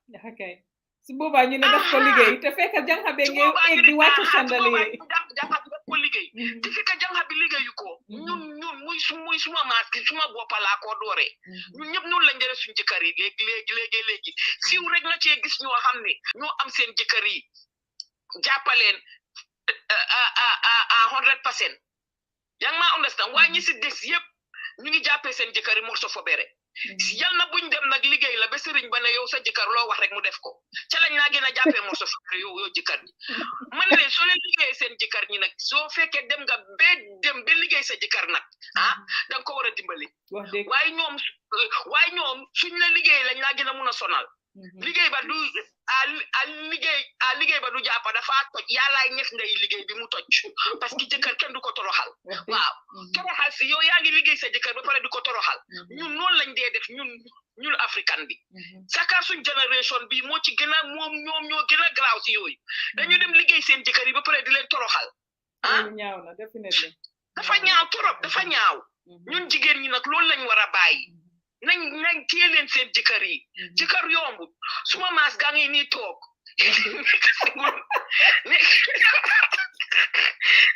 su boobaa ñu ne daf ko liggéey te fekk jànxa be ngeen egg di wàcc chandelier jànxa bi daf ko liggéey te fekk jànxa bi liggéeyu ko ñun muy suma maas ki suma boppa laa ko dooree ñun ñëpp noonu lañ jëlee suñu jëkkër yi léegi siiw rek nga cee gis ñoo xam ne ñoo am seen jëkkër yi jàppaleen 100% yaa ngi maa understand waaye ñi si des yëpp ñu ngi jàppee seen jëkkër yi morso fo bere yal na buñ dem nag liggéey la ba sëriñ ba ne yow sa jëkkër loo wax rek mu def ko ca lañ naa gën a jàppee morso fo bere yow jëkkër ñi man ne soo leen liggéeyee seen jëkkër ñi nag soo fekkee dem nga ba liggéey sa jëkkër nag da nga ko war a dimbali waaye ñoom suñ la liggéey lañ laa gën a mun a sonal liggéey ba du liggéey ba du jàpp dafa toj yàllaay ñef ngay liggéey bi mu toj parce que jëkkër kenn du ko toroxal waaw toroxal si yow yaa ngi liggéey sa jëkkër ba pare du ko toroxal ñun noonu lañ dee def ñun africain bi saka suñ génération bi moo ci gën a ñoom ñoo gën a garaaw si yooyu dañu dem liggéey seen jëkkër yi ba pare di leen toroxal ñaaw na definitely dafa ñaaw trop dafa ñaaw ñun jigéen ñi nag loolu lañ war a bàyyi nañ téye leen seen jëkkër yi jëkkër yombu suma maas gaa ngi nii toog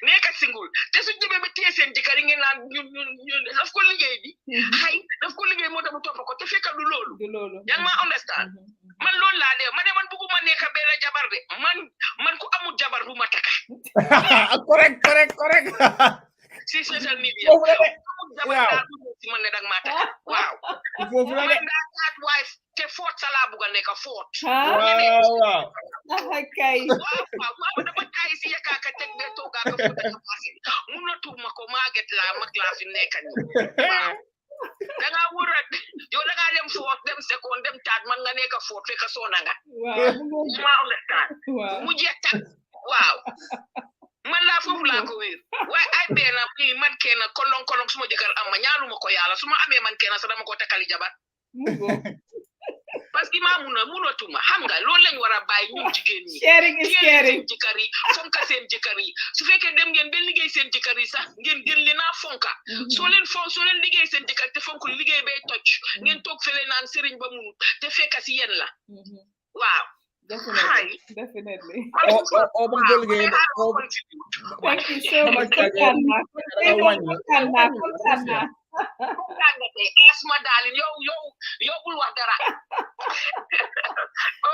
nekk singul te su jëmee ba téye seen jëkkër yi ngeen naan ñun daf ko liggéey bi xay daf ko liggéey moo tax mu topp ko te fekk du loolu yaa ngi ma understand man loolu laa dee ma ne man bëgguma nekk benn jabar de man ku amul jabar bu ma takka correct si social media jabar si man ne dag maa takka waaw man daa taat wife te foot sala buga nekk foot waaw kay waaw dafa tay si yakaaka teg be toogaa ka foot ka passé munatuma ko maaget laa mag laa fi nekk ni waaw danga wura yow danga dem foot dem seconde dem taat man nga nekk foot fekk soona nga ma understand mu jeex tak waaw man laa foofu laa ko wéer waaye ay benn man kenn kolong suma jëkkër am ma ñaaluma ko yàlla su ma amee man kenn sax dama ko takkali jabar parce que maa munatuma xam nga loolu lañ war a bàyyi ñun jigéen ñi sharing is caring jëkkër yi fonka seen jëkkër yi su fekkee dem ngeen ba liggéey seen jëkkër yi sax ngeen gën leen a fonka soo leen liggéey seen jëkkër te fonk liggéey bay toj ngeen toog fele naan sëriñ ba munut te fekka si yéen la waaw definitely thank you so much asma darling yow bul wax dara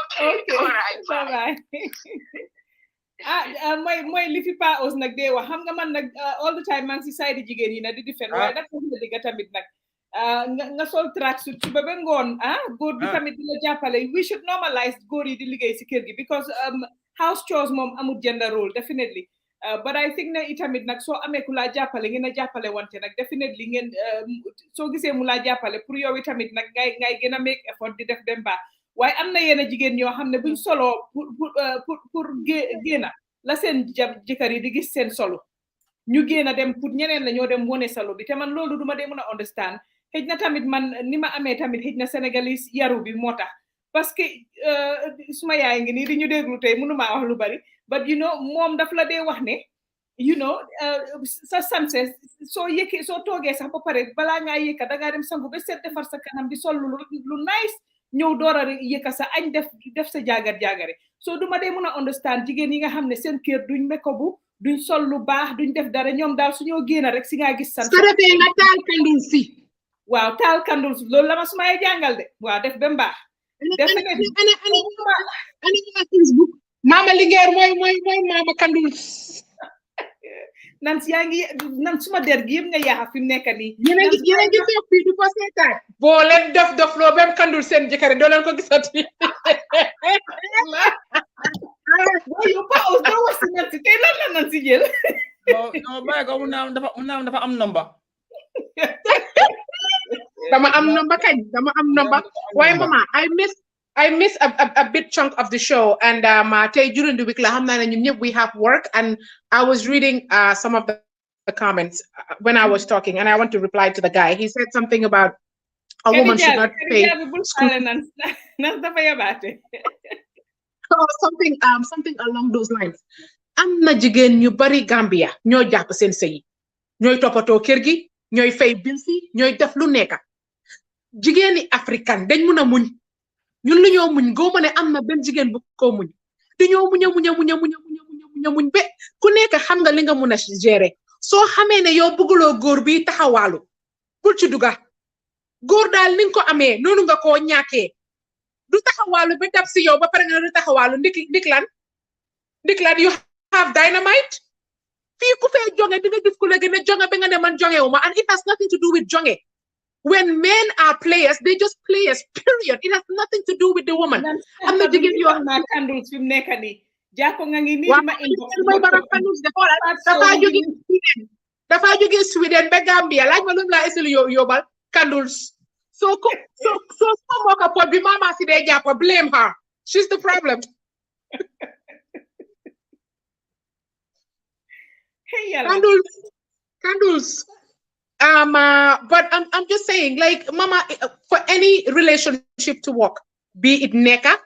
okay all right bye mooy li fi pa os nag dee wax xam nga man nag all the time maa ngi si side jigéen yi na di defend waaye nag nga digga tamit nag nga sol tracksuit suba ba ngoon góor bi tamit di la jàppale we should normalize góor yi di liggéey si kër gi because house chores moom amul gender role definitely but I think ne itamit nag soo amee ku laa jàppale ngeen a jàppale wante nag definitely ngeen soo gisee mu laa jàppale pour yow itamit nag ngay gën a make effort di def dem baax waaye am na yenn jigéen ñoo xam ne buñ soloo pour génna la seen jëkkër yi di gis seen solo ñu génna dem pour ñeneen la ñoo dem wone solo bi te man loolu duma dee mën a understand xëj na tamit man ni ma amee tamit xëj na sénégalais yaru bi moo tax parce que suma yaay ngi nii di ñu déglu tey mënumaa wax lu bari but you know moom daf la dee wax ne you know sa sanse soo toogee sax ba pare balaa ngaa yëkka dangaa dem sangu ba seet defar sa kanam di sol lu nice ñëw door a yëkka sa añ def sa jagare soo duma dee mën a understand jigéen yi nga xam ne seen kër duñ mekobu duñ sol lu baax duñ def dara ñoom daal su ñoo génn rek si ngaa gis sanse su defee nga taal kandul si waaw taal kandul si loolu la ma sumay jàngal de waaw def ba mbaax ana Facebook mama lingeer mooy mama kandul nan si yaa ngi nan suma der gi yëpp nga yaaxa fi mu nekk nii yéen a ngi toog fii di ko seetaan boo leen dof loo bem kandul seen jëkkër doo leen ko gisati yow pa os doo wax si nan si tey lan la nan si jël non bàyyi ko mu naam dafa am number dama am number waaye mama I miss a bit chunk of the show, and during the week, we have work, and I was reading some of the comments when I was talking, and I want to reply to the guy. He said something about a woman should not pay school. Something along those lines. Am na jigéen ñu bari Gambia ñoo jàpp seen sëy ñooy toppatoo kër gi ñooy fay bills yi ñooy def lu nekk jigéeni africain dañ mun a muñ ñun lu ñoo muñ góoma ne am na benn jigéen bu ko muñ dañoo muñ be ku nekk xam nga li nga mun a gérer soo xamee ne yow bëgguloo góor bi taxawaalu bul ci duga góor daal ni nga ko amee noonu nga koo ñàkkee du taxawaalu ba dab si yow ba pare nga du taxawaalu ndik lan you have dynamite fii ku fee jonge di nga gis ku la gën a jonge ba nga ne man jonge wu ma and it has nothing to do with jonge. When men are players, they just players, period. It has nothing to do with the woman. I'm not giving you a candles from Nekani. Jaco ngangi ni ma dafa jóge Sweden ba Gambia laaj ma lu la esul yobal candles So smoke pot bi mama si de japp blame her. She's the problem. Hey, yalla. Candles. But I'm just saying, like, mama, for any relationship to work, be it neka,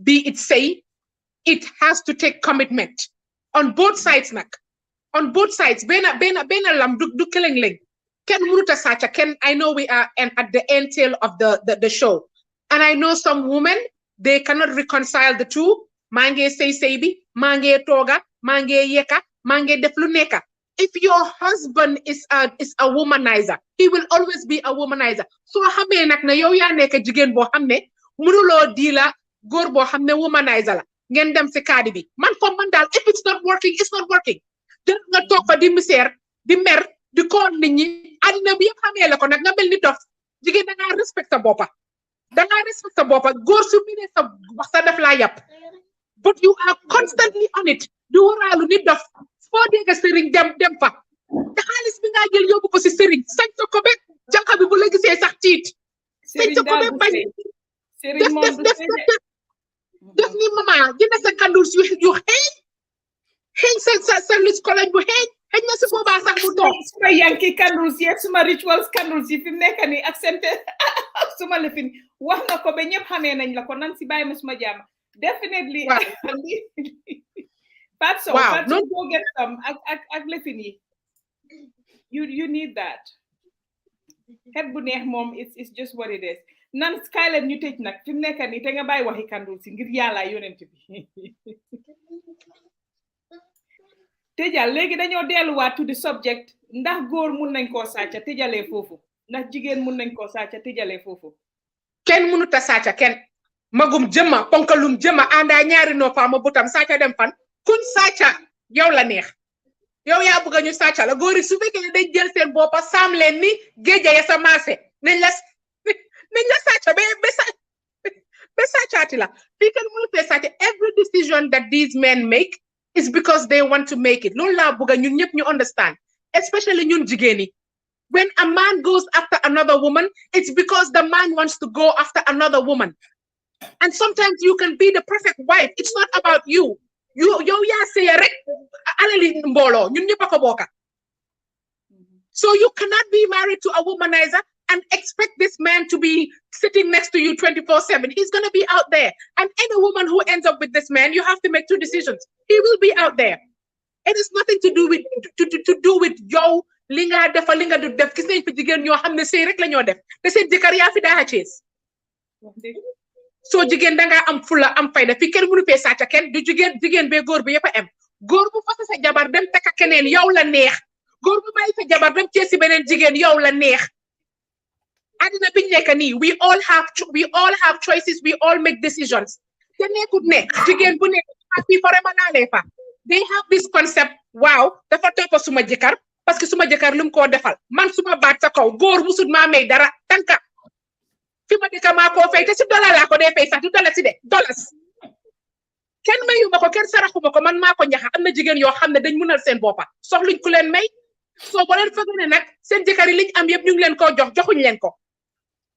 be it say, it has to take commitment on both sides, nak. On both sides. Bena lam du killing ling. Ken muruta sacha. Ken, I know we are at the end tail of the show. And I know some women, they cannot reconcile the two. Mange say sebi, mange toga, mange yeka, mange defluneka. If your husband is a womanizer, he will always be a womanizer. So xamé nak na yow ya nek jigen bo xamné mënulo dila gor bo xamné womanizer la ngeen dem ci kadi bi man ko man dal if it's not working it's not working. Jël nga tok fa di misère di mer di ko nit ñi adina bi yëpp xamé la ko nak nga melni dof jigen da nga respect sa bopa gor su mi ne sa wax sa def la yap but you are constantly on it di waralu nit dof foo dégg sëriñ dem fa te xaalis bi nga jël yóbbu ko si sëriñ sañ sa ko be janqa bi bu la gisee sax tiit sañ sa ko be bañ def ni mama jënd sa candles yu xeeñ sa lis collège bu xeeñ na si boobaa sax mu toog suma yanki candles yi suma rituals candles yi fi mu nekk nii ak sente suma lifin wax na ko ba ñëpp xamee nañ la ko nan si bàyyi ma suma jaam definitely Patso, go get some. You need that. Head bu neex mom, it's just what it is. Nan Skyler ñu tej nak fi nekk ni te nga bay waxi kandul si ngir yalla yonent bi. Tejal legi dañoo delu wat to the subject ndax goor mun nañ ko sacca tejale fofu. Ndax jigen mun nañ ko sacca tejale fofu. Ken munu ta sacca ken magum jëma ponkalum jëma anda ñaari no fa ma butam sacca dem fan. Kuñ sàcca yow la neex yow yaa bëgg ñu sàcca la góor yi su fekkee dañ jël seen boppa saam leen ni géeja ya sa maase nañ la sàcca ba sàccaati la fii kenn mënu fee sàcca every decision that these men make is because they want to make it loolu laa bëgg ñun ñëpp ñu understand especially ñun jigéen yi when a man goes after another woman it's because the man wants to go after another woman and sometimes you can be the perfect wife it's not about you yow yaa sey rek alali mbolo ñun ñepp ko boka so you cannot be married to a womanizer and expect this man to be sitting next to you 24/7 he's going to be out there and any woman who ends up with this man you have to make two decisions he will be out there it is nothing to do with yow li nga def li nga du def gis nañ fi jigéen ñoo xam ne sey rek la ñoo def te seen jëkkër yaa fi daa xees so jigéen da nga am fula am fayda fi kenn mënu fee sàcca kenn du jigéen bee góor bi yëpp a am góor bu fase sa jabar dem takka keneen yow la neex góor bu bàyyi sa jabar dem ci beneen jigéen yow la neex adina biñ nekk nii we all have choices we all make decisions te nekkut ne jigéen bu nekk fii fore ma laalee fa they have this concept waaw dafa toppa suma jëkkër parce que suma jëkkër lu mu koo defal man suma baat sa kaw góor musut maa may dara tanka fi ma dëkk maa koo fay te si dollar laa ko dee fay sax du dollar si de dollars kenn mayu ma ko kenn saraxuma ko man maa ko ñaxa am na jigéen yoo xam ne dañ mënal seen boppa soxluñ ku leen may soo bo leen fëgg ne nag seen jëkkër yi liñ am yëpp ñu ngi leen koo joxuñ leen ko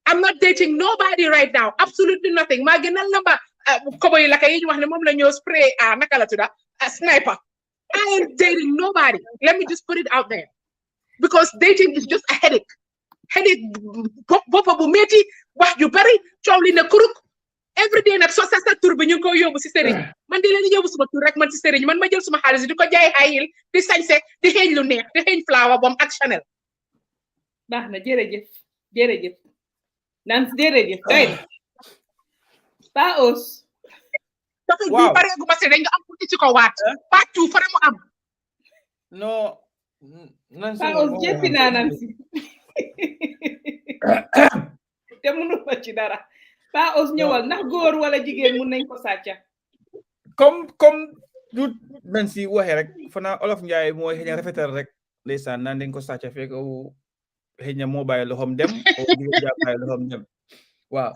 I'm not dating nobody right now absolutely nothing maa gën a lamba kobo yi la ka yi ñu wax ne moom la ñoo spray naka la tudda sniper I ain't dating nobody let me just put it out there because dating is just a headache boppa bu metti wax ju bari coow li ne kuruk every day nag soo sa tur bi ñu ngi ko yóbbu si sëriñ man di leen yóbbu suma tur rek man si sëriñ man ma jël suma xaalis di ko jaay ayil di sañse di xeeñ lu neex di xeeñ flower bomb ak Chanel baax na jërëjëf naan jërëjëf doy ba os dafa bi pareegu ma si dañ nga am pour ci ko waat pàccu fara mu am no nan ba os jéppi naa nan si te mënu ma ci dara ba os ñëwal ndax góor wala jigéen mun nañ ko sàcca comme du nan si waxee rek fana olof njaay mooy xëy na rafetal rek ndeysaan naan dañ ko sàcca fekk xëy na moo bàyyi loxoom dem bàyyi loxoom dem waaw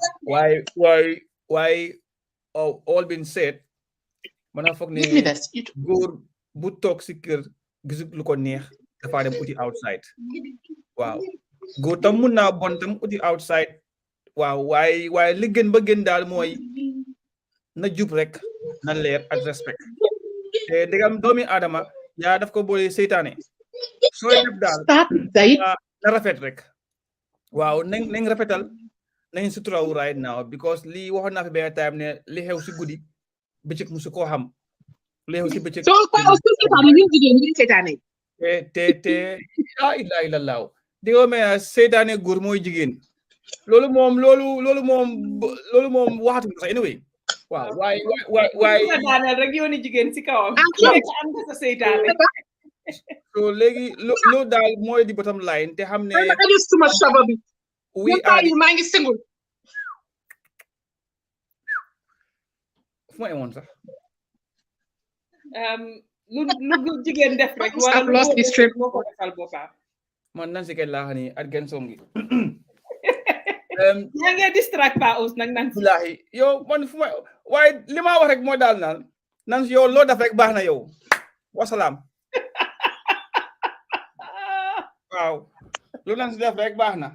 waaye all been said mën a foog ne góor bu toog si kër gisul lu ko neex dafa dem uti outside waaw góor tam mun naa bon tam uti outside waaw waaye li gën ba gën daal mooy na jub rek na leer ak respect te dégam doomi aadama yaa daf ko boole seytaane sooy def daal na rafet rek waaw nañ rafetal nañ suturawu right now because lii waxoon naa fi benn time ne li xew si guddi bëccëg musu koo xam li xew si bëccëg te laa ilaaha illallaah digoo me seytaane góor mooy jigéen loolu moom waxatu sax anyway waaw waaye daaneel rek yooni jigéen si kawam nekk am nga sa seytaane so léegi loolu daal mooy di bottom line te xam ne maa ngi single fu ma emoon sax lu jigéen def rek wala lu moo ko defal boppam man nan si kay laa xam at gen som gi yaa ngi distract pa aus nag nan si bilahi yow man fu ma waaye li ma wax rek mooy daal naan nan si yow loo def rek baax na yow wasalaam waaw lu nan si def rek baax na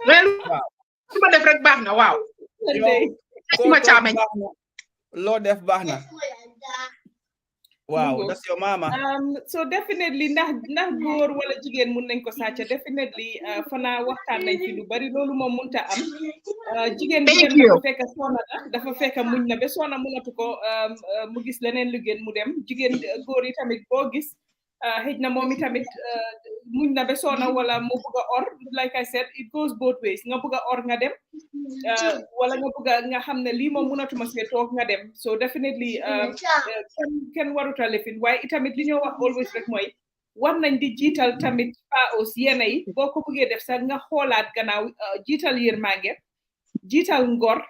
waaw lu ma def rek baax na waaw loo def baax na wow that's your mama so definitely ndax góor wala jigéen mun nañ ko sàcca definitely fana waxtaan nañ ci lu bari loolu moom munta am jigéen dafa fekk sonna dafa fekk muñ na ba sonna munatu ko mu gis leneen lu gën mu dem jigéen góor yi tamit boo gis xëj na moom i tamit muñ na ba sonna wala mu bëgg a or like I said it goes both ways nga bëgg a or nga dem wala nga bëgg nga xam ne lii moom mënatuma see toog nga dem so definitely kenn waruta lefin waaye itamit li ñoo wax always rek mooy war nañ di jiital tamit paos yéena yi boo ko bëggee def sax nga xoolaat gannaaw jiital yërmande jiital ngor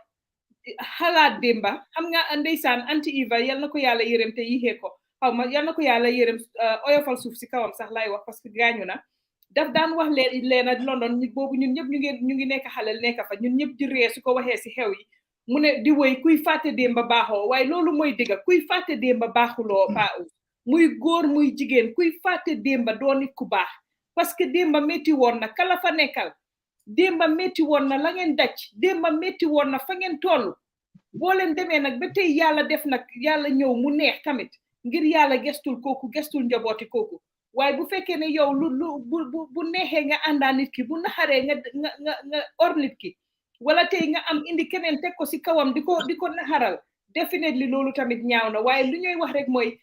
xalaat démba xam nga ndeysaan anti Eva yal na ko yàlla yërëm te yixee ko xaw ma yal na ko yàlla yërëm oyofal suuf si kawam sax laay wax parce que gaañu na daf daan wax leena London boobu ñun ñëpp ñu ngi nekk xalel nekk fa ñun ñëpp di ree su ko waxee si xew yi mu ne di woy kuy fàtte démba baaxoo waaye loolu mooy dëgg kuy fàtte démba baaxuloo paaw muy góor muy jigéen kuy fàtte démba doo nit ku baax parce que démba métti woon na kala fa nekkal démba métti woon na la ngeen daj démba métti woon na fa ngeen toll boo leen demee nag ba tey yàlla def nag yàlla ñëw mu neex tamit ngir yàlla gestul kooku gestul njabooti kooku waaye bu fekkee ne yow bu neexee nga àndaa nit ki bu naxaree nga or nit ki wala tey nga am indi keneen teg ko si kawam di ko naxaral definitely loolu tamit ñaaw na waaye lu ñuy wax rek mooy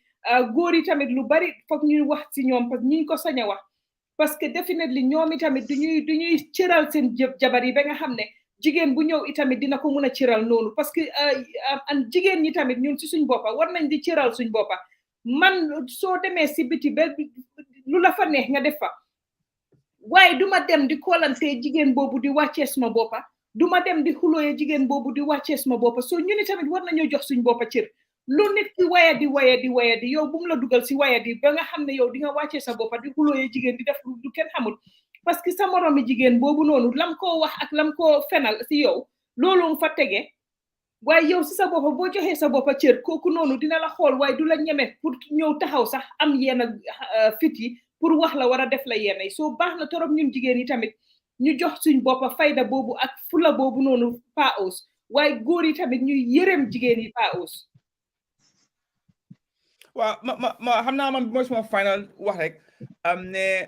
góor yi tamit lu bari foog ñuy wax si ñoom parce que ñu ko sañ a wax parce que definitely ñoom itamit du ñuy cëral seen jabar yi ba nga xam ne jigéen bu ñëw itamit dina ko mun a cëral noonu parce que jigéen ñi tamit ñun si suñ boppa war nañ di cëral suñ boppa man soo demee si biti ba lu la fa neex nga def fa waaye duma dem di koolante jigéen boobu di wàccee suma boppa duma dem di xulooye jigéen boobu di wàccee suma boppa soo ñu ni tamit war nañoo jox suñ boppa cër lu nit ki waya di yow bu mu la dugal si waya di ba nga xam ne yow di nga wàccee sa boppa di xulooye jigéen di def du kenn xamul parce que sa moromi jigéen boobu noonu lam koo wax ak lam koo fenal si yow loolu fa tege waaye yow si sa boppa boo joxee sa boppa cër kooku noonu dina la xool waaye du la ñeme pour ñëw taxaw sax am yenn fit yi pour wax la war a def la yenn yi soo baax na torop ñun jigéen yi tamit ñu jox suñ boppa fayda boobu ak fula boobu noonu paos waaye góor yi tamit ñuy yërëm jigéen yi paos waaw ma xam naa man mooy suma final wax rek ne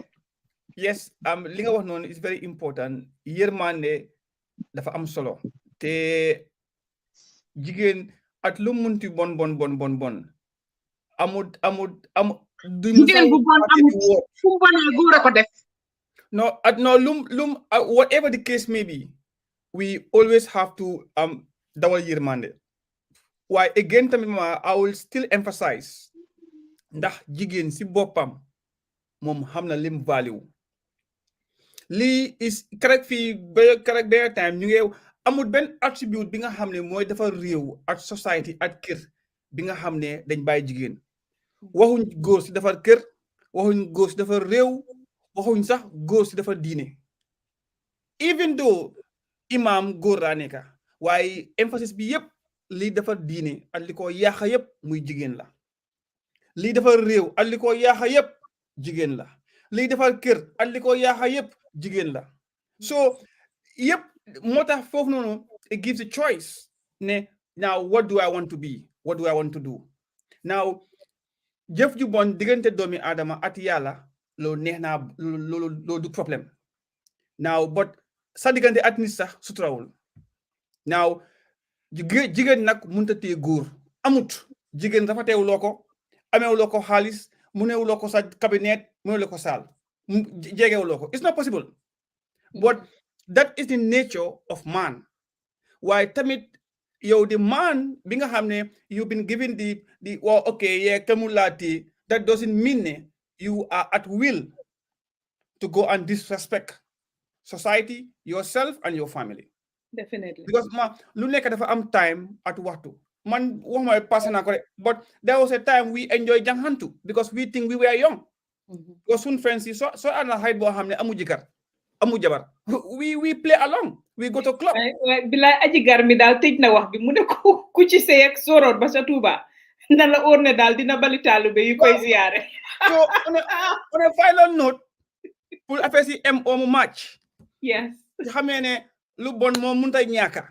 yes li nga wax noonu is very important yërmande dafa am solo te jigéen at lu munti bon amut jigéen bu bon amut fu mu bonee góor a ko def no lum whatever the case may be we always have to dawal yërmande waaye again tamit I will still emphasize ndax jigéen si boppam moom xam na lim value lii is correct fii correct day time ñu ngi amul benn attribute bi nga xam ne mooy dafa réew ak society ak kër bi nga xam ne dañ bàyyi jigéen waxuñ góor si defar kër waxuñ góor si defar réew waxuñ sax góor si defar diine even though imam góor laa nekka waaye emphasis bi yëpp lii defar diine ak li ko yaaxa yëpp muy jigéen la lii defar réew ak li ko yaaxa yëpp jigéen la lii defar kër ak li ko yaaxa yëpp jigéen la so yëpp mota fof no, it gives a choice. Now what do I want to be? What do I want to do? Now jëf ju bon diggante doomi adama at yàlla lo neex naa lo du problème. Now but sa diggante at nit sax suturawul. Now jigéen nag mënta téye góor amut jigéen dafa teewuloo ko amewuloo ko xaalis munewuloo ko sa cabinet munewuloo ko saal jegewuloo ko. It's not possible. But that is the nature of man. Why tamit yow the man bi nga xam ne you've been given the well, okay, yeah, kamulati, that doesn't mean you are at will to go and disrespect society, yourself, and your family. Definitely. Because lu nekk dafa am time at waxtu. Man waxuma passé naa ko rek, but there was a time we enjoy janghantu because we think we were young. Because soon friends yi so ana xayit boo xam ne amu jëkkër amu jabar we play along, we go to club. Bilay aji gar mi daal tëj na wax bi mu ne ku ci sey ak soroor ba sa Tuuba na la óor ne daal dina bali taalibe yu koy ziyaare. So on a final note pour affaire si mu match. Yes. Xamee ne lu bon moom mënut a ñàkk.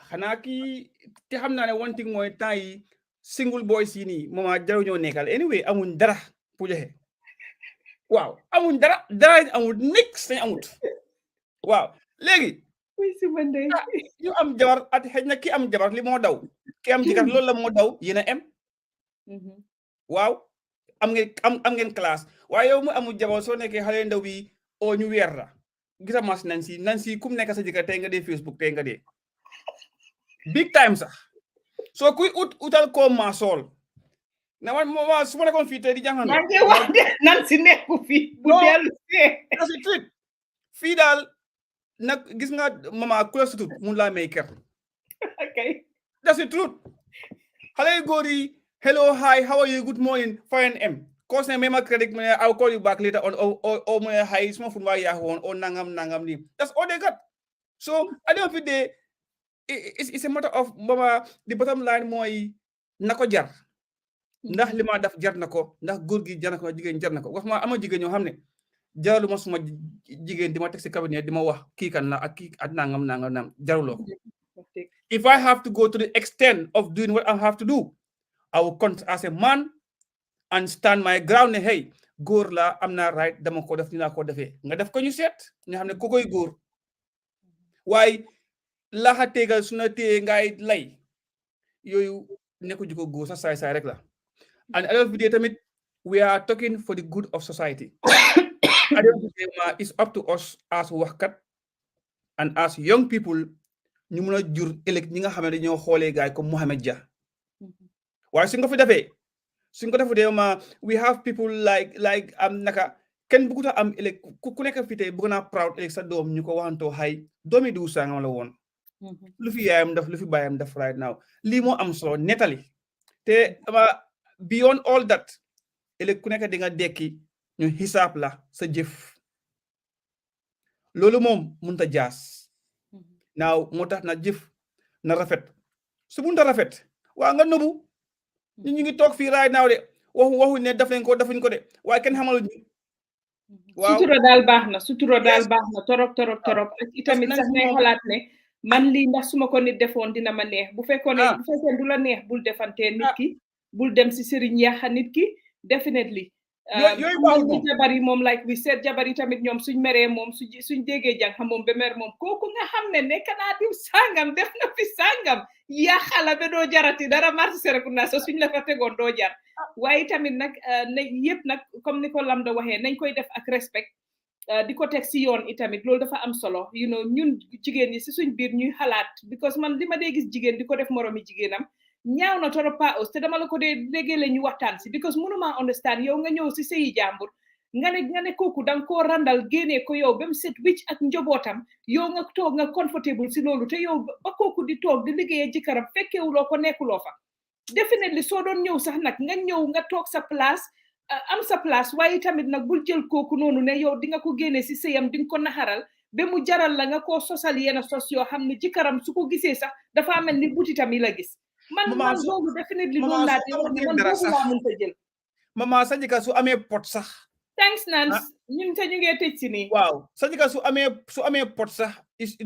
Xanaa kii te xam naa ne one thing mooy temps yi single boys yi nii moom jaru ñoo nekkal anyway amuñ dara pour joxe. Waaw amuñ dara amul nix lañ amut. Waaw léegi. ñu am jabar at xëy na ki am jabar li moo daw ki am jëkkër loolu la moo daw yéen a em. Waaw am ngeen classe waaye yow mu amul jabar soo nekkee xale ndaw bi oo ñu weer la gisa mas Nancy kum nekk sa jëkkër tey nga dee Facebook tey nga dee big time sax soo kuy utal ko ma sool na ma su ma nekkoon fii tey di jàngal Nancy nekku fii bu dellu see fii daal nag gis nga mama ku la sutut mun laa may kër. Okay, that's the truth. Xale góor yi hello hi how are you good morning fine cause ne mema credit I'll call you back later on or hi small food why or nangam ni. That's all they got. So at the end of the day it's a matter of mama the bottom line mooy nako jar ndax li ma def jar na ko ndax góor gi jar na ko jigéen jar na ko wax ma ama jigéen ñoo xam ne jaraluma suma jigéen di ma teg si cabinet di ma wax kii kan la ak kii ak nangam jaruloo ko. If I have to go to the extent of doing what I have to do, I will come as a man and stand my ground ne hey góor la am naa right dama ko def dinaa ko defee nga def ko ñu seet nga xam ne ku koy góor waaye laxa tegal su na téye ngay lay yooyu nekku jiko góor sax saay rek la. And at the end of the day tamit we are talking for the good of society. At the end of the day it's up to us as waxkat and as young people ñu mun a jur ëllëg ñi nga xam ne dañoo xoolee gaay comme Mohamed Jah waaye suñ ko fi defee suñ ko defee we have people like am naka kenn bëggut a am ëllëg ku nekk fi tey bëgg naa proud ëllëg sa doom ñu ko waxantoo xay doomi diw sangam la woon lu fi yaayam def lu fi baayam def right now lii moo am solo nettali te beyond all that ëllëg ku nekk di nga dekki ñu xisaab la sa jëf loolu moom mënut a jaas naaw moo tax na jëf na rafet su mënut a rafet waa nga nëbu ñu ngi toog fii right now de waxu ne def nañ ko defuñ ko de waaye kenn xamal ñu waaw sutura daal baax na torop ak itamit sax ngay xalaat ne man lii ndax suma ko nit defoon dina ma neex bu fekkoon du la neex bul defantee nit ki bul dem si sëriñ yaxa nit ki definitely yooyu jabar yi moom like we said jabar yi tamit ñoom suñ meree moom suñ déggee jàng xam moom ba mer moom kooku nga xam ne nekk naa diw sangam def na fi sangam yaxala ba doo jarati dara marti sereku naa sa suñ la fa tegoon doo jar waaye tamit nag ne yëpp nag comme ni ko Lamda waxee nañ koy def ak respect di ko teg si yoon itamit loolu dafa am solo ñun jigéen ñi si suñ biir ñuy xalaat because man li ma dee gis jigéen di ko def moromi jigéenam ñaaw na torop pa te dama la ko dee déggee la ñu waxtaan si because mënuma understand yow nga ñëw si sëyi jàmbur nga ne kooku danga koo randal génnee ko yow ba mu set wicc ak njobootam yow nga toog nga comfortable si loolu te yow ba kooku di toog di liggéeyee jëkkëram fekkewuloo ko nekkuloo fa definitely soo doon ñëw sax nag nga ñëw nga toog sa place am sa place waaye tamit nag bul jël kooku noonu ne yow di nga ko génnee si sëyam di nga ko naxaral ba mu jaral la nga koo sosal yenn sos yoo xam ne jëkkëram su ko gisee sax dafa mel ni butitam yi la gis man boobu definitely loolu laa di wax ne man boobu laa mën ta jël mama sa jëkkër su amee pot sax thanks Nance ñun te ñu ngi tëj si nii. Wow, c'est-à-dire su amee pot sax is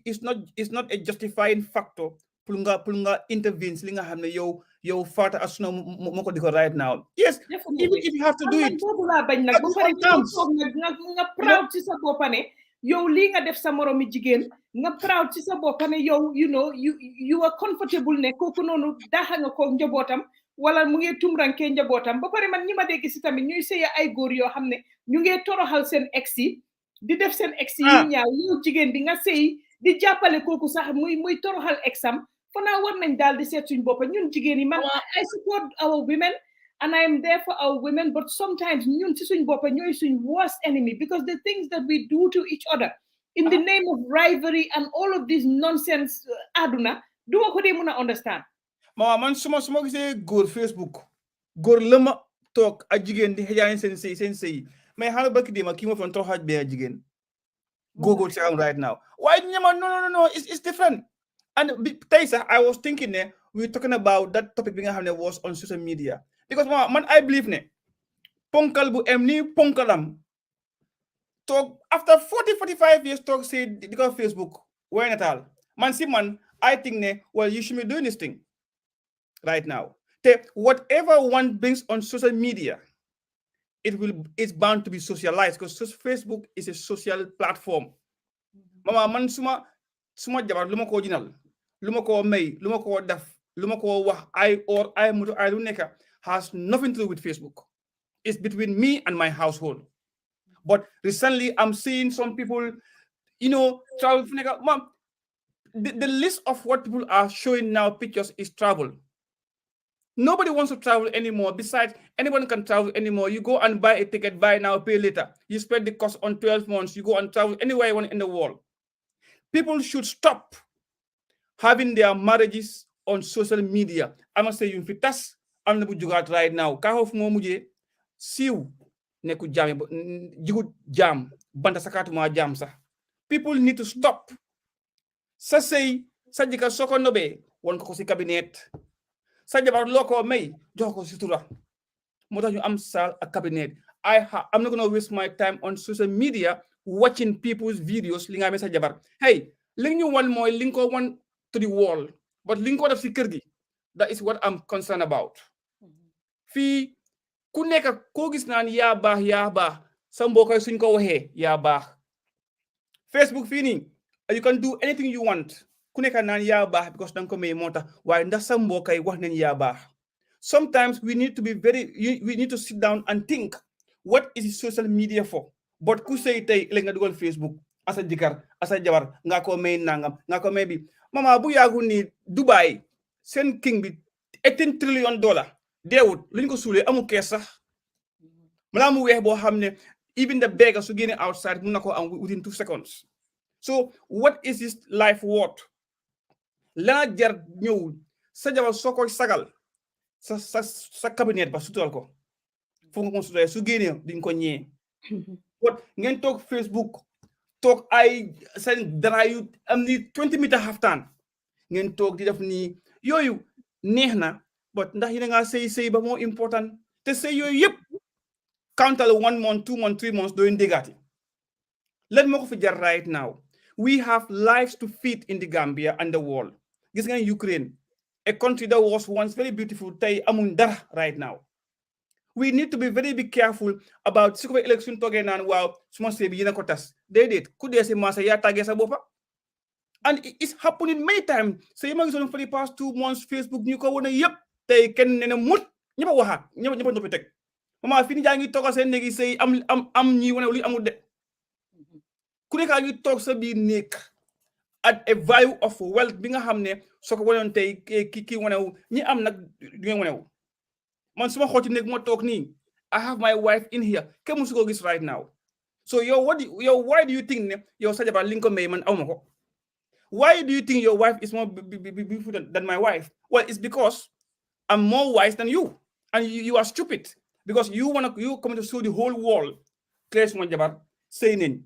it's not a justifying factor pour nga intervene li nga xam ne yow Fata Asuna moo ko di ko right now. Yes, even if you have to do it. boobu laa bañ nag ba pare nga proud ci sa boppa ne yow lii nga def sa moromi jigéen nga proud ci sa boppa ne yow you are comfortable ne kooku noonu daaxa nga ko njabootam wala mu ngi tumranke njabootam ba pare man ñi ma dégg si tamit ñuy sëya ay góor yoo xam ne ñu ngi toroxal seen ex yi di def seen ex yi ñaaw yow jigéen bi nga sëy di jàppale kooku sax muy toroxal exam fanaa war nañ daal di seet suñ boppa ñun jigéen yi man I support our women and I am there for our women but sometimes ñun ci suñ boppa ñooy suñ worst enemy because the things that we do to each other in the name of rivalry and all of this nonsense aduna duma ko dee mun a understand. Mama man suma gisee góor Facebook góor la ma toog ak jigéen di xëjaani seen sëy mais xaaral barki déema kii ma fan toroxaaj bee jigéen góor ci am right now waaye ñama no it's different and tey sax I was thinking ne we talking about that topic bi nga xam ne was on social media because man I believe ne ponkal bu em ni ponkalam toog after 45 years toog si di ko Facebook way nataal man I think ne well you should be doing this thing right now. Whatever one brings on social media, it's bound to be socialized because Facebook is a social platform. Mama man suma jabar luma ko jinal, luma ko may, luma ko daf, luma ko wax I lu nekk has nothing to do with Facebook. It's between me and my household. But recently I'm seeing some people, travel. Mom, the list of what people are showing now pictures is travel. Nobody wants to travel anymore. Besides, anyone can travel anymore. You go and buy a ticket, buy now, pay later. You spread the cost on 12 months. You go and travel anywhere you want in the world. People should stop having their marriages on social media. I must say, you fitas am na bu jugaat right now. Ka hof mo mujjé siiw neku jam jigut jam banta sakatuma jam sax. People need to stop. Sa sey sa jika soko nobe won ko si cabinet. Sa jabar loko may jox ko sutura motax ñu am saal ak cabinet. I'm not going to waste my time on social media watching people's videos li nga amé sa jabar. Hey, li ñu wan moy li ko wan to the wall, but li ko def ci kër gi, that is what I'm concerned about. Fi ku nekk ko gis naan ya baax sa mbokay suñ ko waxé ya baax. Facebook fi ni you can do anything you want. Ku nekk naan ya baax because dang ko may motax waaye ndax sa mbokay wax nañ ya baax. Sometimes we need to sit down and think, what is social media for? But ku say tay le nga dugal Facebook asa jikar asa jabar nga ko may nangam nga ko may bi mama bu yaagu ni Dubai sen king bi $18 trillion deewut luñ ko suulee amu kees sax mala mu weex boo xam ne even the beggar su génne outside mun na ko am within 2 seconds. So what is this life worth? La jar ñëw sa jabar soo koy sagal sa cabinet ba sutural ko fo nga ko sutural su génne diñ ko ñee but ngeen toog Facebook toog ay seen dara yu am ni 20 meter haftaan ngeen toog di def nii yooyu neex na but ndax yéen nga sëy ba moo important te sëy yooyu yëpp countal 1 month 2 months 3 months dooy ndégaati lan moo ko fi jar right now. We have lives to feed in the Gambia and the world. Gis nga Ukraine, a country that was once very beautiful, tey amuñ dara right now. We need to be very careful about su ko election toogee naan waaw suma sëy bi yéen a ko tas déedéet ku dee si maasa yaa tàggee sa boppa. And it's happening many times. So you ma gisoon for the past 2 months Facebook ñu ko wane yëpp tey kenn ne mut ñëpp a waxaat ñëpp a noppi teg mama fi ni jaa ngi toogal seen néegi sëy am ñi wane lu amul de ku nekk ngi toog sa biir néeg at a value of wealth bi nga xam ne soo ko wanewoon tey ki wanewu ñi am nag du ngeen wanewu man suma xooti néeg moo toog nii I have my wife in here kenn musu ko gis right now. So why do you think ne yow sa jabar li nga ko may man awma ko? Why do you think your wife is more beautiful than my wife? Well, it's because I'm more wise than you and you are stupid because you come to show the whole world Claire suma jabar sëy nañ.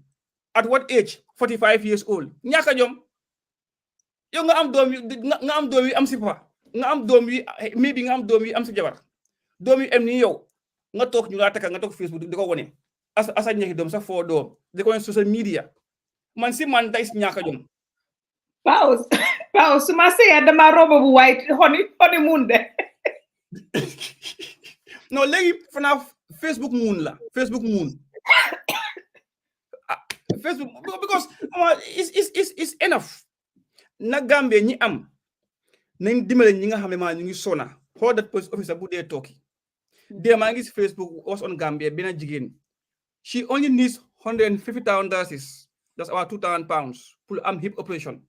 At what age? 45 years old. Ñaka jom. Yow nga am doom yi am si papa. Nga am doom yi maybe nga am doom yi am si jabar. Doom yi am ni yow. Nga toog ñu la taka nga toog Facebook di ko wone. asa ñeki dom sa fo do de ko social media man si man day ñaka jom pause suma sey dama robo bu white honi moon de no legi fana Facebook moon la Facebook moon Facebook because it's enough na Gambia ñi am nañ dimbale ñi nga xam ne maa ñu ngi sona xool that police officer bu dee tooki dee maa ngi si Facebook was on Gambia benn jigéen she only needs $150,000 that's about £2,000 pour am hip operation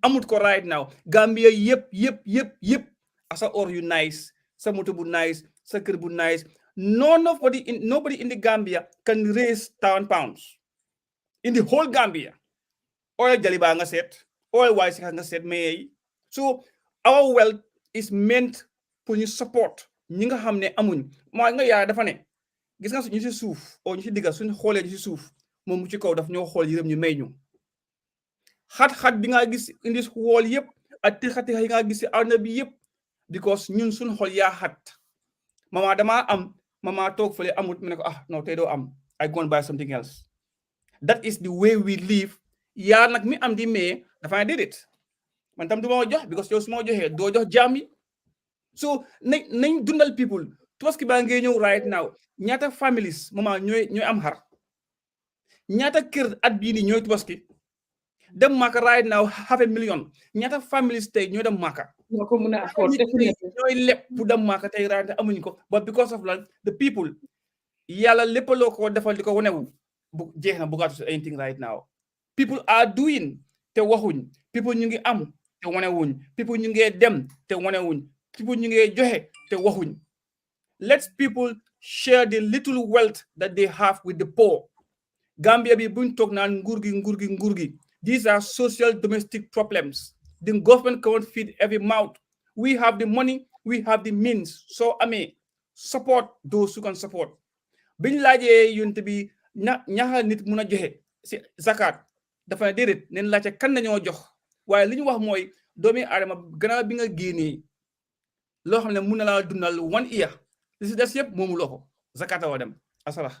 amut ko right now Gambia yëpp asa or yu nice sa moto bu nice sa kër bu nice nobody in the Gambia can raise £1,000 in the whole Gambia oil jaliba nga set oil wise nga set may so our wealth is meant pour ñu support ñi nga xam ne amuñ mooy nga yaa dafa ne gis nga ñu si suuf o ñu si digga suñ xoolee ñu si suuf moom mu ci kaw daf ñoo xool yërëm ñu may ñu xat-xat bi nga gis indi wool yëpp ak tixati yi nga gis si àdduna bi yëpp because ñun suñ xool yaa xat mama dama am mama toog fële amut mu ne ko no tey doo am I go and buy something else that is the way we live yaa nag mi am di mais dafa did it man tam du ma jox because yow su ma joxee doo jox jaam yi so nañ dundal people Tabaski baa ngee ñëw right now ñaata families mama ñooy am xar ñaata kër at bii nii ñooy Tabaski dem Maka right now $500,000 ñaata families tey ñooy dem Maka ñoo ko mën a afford ñooy lépp pour dem Maka tey right now amuñ ko but because of that the people yàlla lépp loo ko defal di ko wanewu bu jeex na bugaatu si anything right now people are doing te waxuñ people ñu ngi am te wanewuñ people ñu ngi dem te wanewuñ people ñu ngi joxe te waxuñ let people share the little wealth that they have with the poor Gambia bi buñ toog naan nguur gi these are social domestic problems the government can't feed every mouth we have the money we have the means so amee support those who can support biñ laajee yonte bi ñaxa nit mun a joxe si zakat dafa ne déedéet neen laajte kan nañoo jox waaye li ñu wax mooy doomi aadama gannaaw bi nga génnee loo xam ne mun na laa dundal 1 year li si des yëpp moomu loo ko zakat wa dem asalax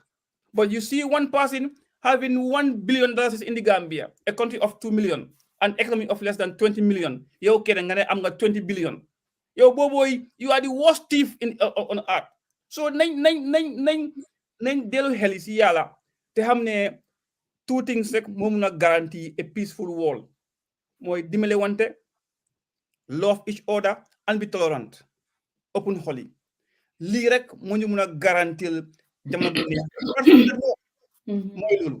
but you see one person having $1 billion in the Gambia a country of 2 million an economy of less than 20 million yow kenn nga ne am nga 20 billion yow boobooy you are the worst thief on earth so nañ dellu xel si yàlla te xam ne two things rek moo mun a guarantee a peaceful world mooy dimbale wante love each other and be tolerant open xol yi lii rek moo ñu mun a garantir jamono bu neex mooy loolu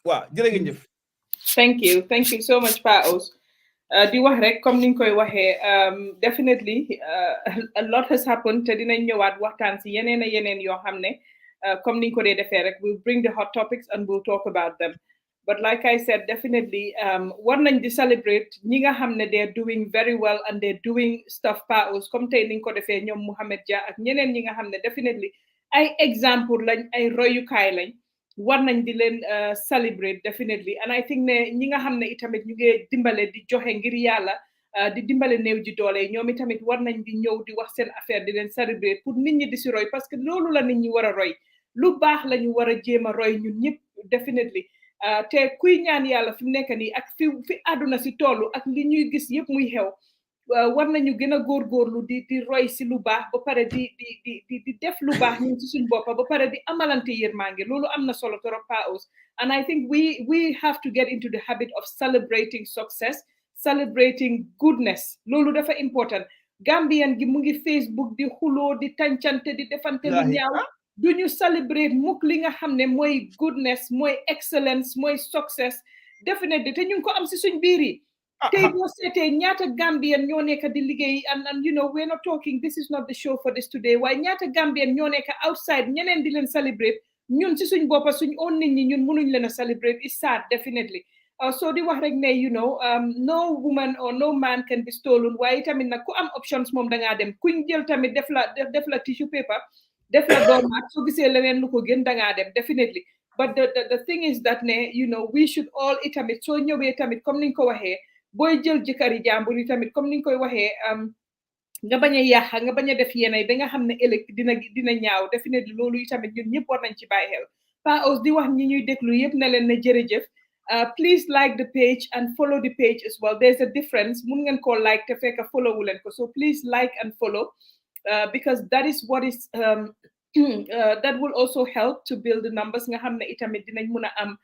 waaw jërëjëf thank you so much Pa Ous di wax rek comme niñ koy waxee definitely a lot has happened te dinañ ñëwaat waxtaan si yeneen yoo xam ne comme niñ ko dee defee rek we'll bring the hot topics and we'll talk about them but like I said definitely war nañ di celebrate ñi nga xam ne they're doing very well and they're doing stuff Pa Ous comme tey niñ ko defee ñoom Mohamed Dia ak ñeneen ñi nga xam ne definitely ay exemple lañ ay royukaay lañ war nañ di leen celebrate definitely and I think ne ñi nga xam ne itamit ñu ngi dimbale di joxe ngir yàlla di dimbale néew ji doole ñoom itamit war nañ di ñëw di wax seen affaire di leen celebrate pour nit ñi di si roy parce que loolu la nit ñi war a roy lu baax la ñu war a jéem a roy ñun ñëpp definitely te kuy ñaan yàlla fi mu nekk nii ak fi àdduna si tollu ak li ñuy gis yëpp muy xew war nañu gën a góorgóorlu di roy si lu baax ba pare di def lu baax ñun ci suñ boppa ba pare di amalante yërmande loolu am na solo torop Pa Ous and I think we have to get into the habit of celebrating success celebrating goodness loolu dafa important Gambian gi mu ngi Facebook di xuloo di tàncante di defante lu ñaaw duñu celebrate mukk li nga xam ne mooy goodness mooy excellence mooy success definitely te ñu ngi ko am si suñ biir yi tey boo seetee ñaata Gambian ñoo nekk di liggéey and you know we're not talking this is not the show for this today waaye ñaata Gambian ñoo nekk outside ñeneen di leen celebrate ñun si suñ boppa suñ own nit ñi ñun mënuñ leen a celebrate it's sad definitely so di wax rek ne you know no woman or no man can be stolen waaye tamit nag ku am options moom dangaa dem kuñ jël tamit def la tissue paper def la doormaat soo gisee leneen lu ko gën dangaa dem definitely but the thing is that ne you know we should all itamit soo ñëwee tamit comme niñ ko waxee booy jël jëkkëri jàmbur yi tamit comme niñ koy waxee nga bañ a yàq nga bañ a def yenn ba nga xam ne ëllëg dina ñaaw definitely loolu itamit ñun ñëpp war nañ ci bàyyi xel Pa Ous di wax ñi ñuy déglu yëpp ne leen ne jërëjëf please like the page and follow the page as well there's a difference mun ngeen koo like te fekk follow wu leen ko so please like and follow because that is what is that will also help to build the numbers nga xam ne itamit dinañ mun a am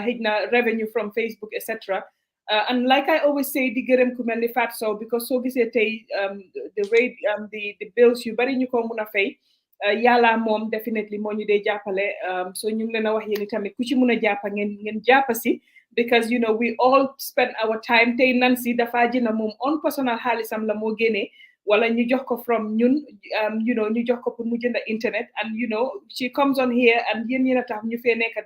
xëy na revenue from Facebook etc. And like I always say, di gërëm ku mel ni Fat Sow because soo gisee tey the rate the bills yu bari ñu ko mun a fay yàlla moom definitely moo ñu dee jàppale so ñu ngi leen a wax yéen tamit ku ci mun a jàppa ngeen jàppa si because you know we all spend our time tey Nancy dafa jëna moom on personal xaalisam la moo génnee wala ñu jox ko from ñun you know ñu jox ko pour mu jënd internet and you know she comes on here and yéen yéen a tax ñu fee nekk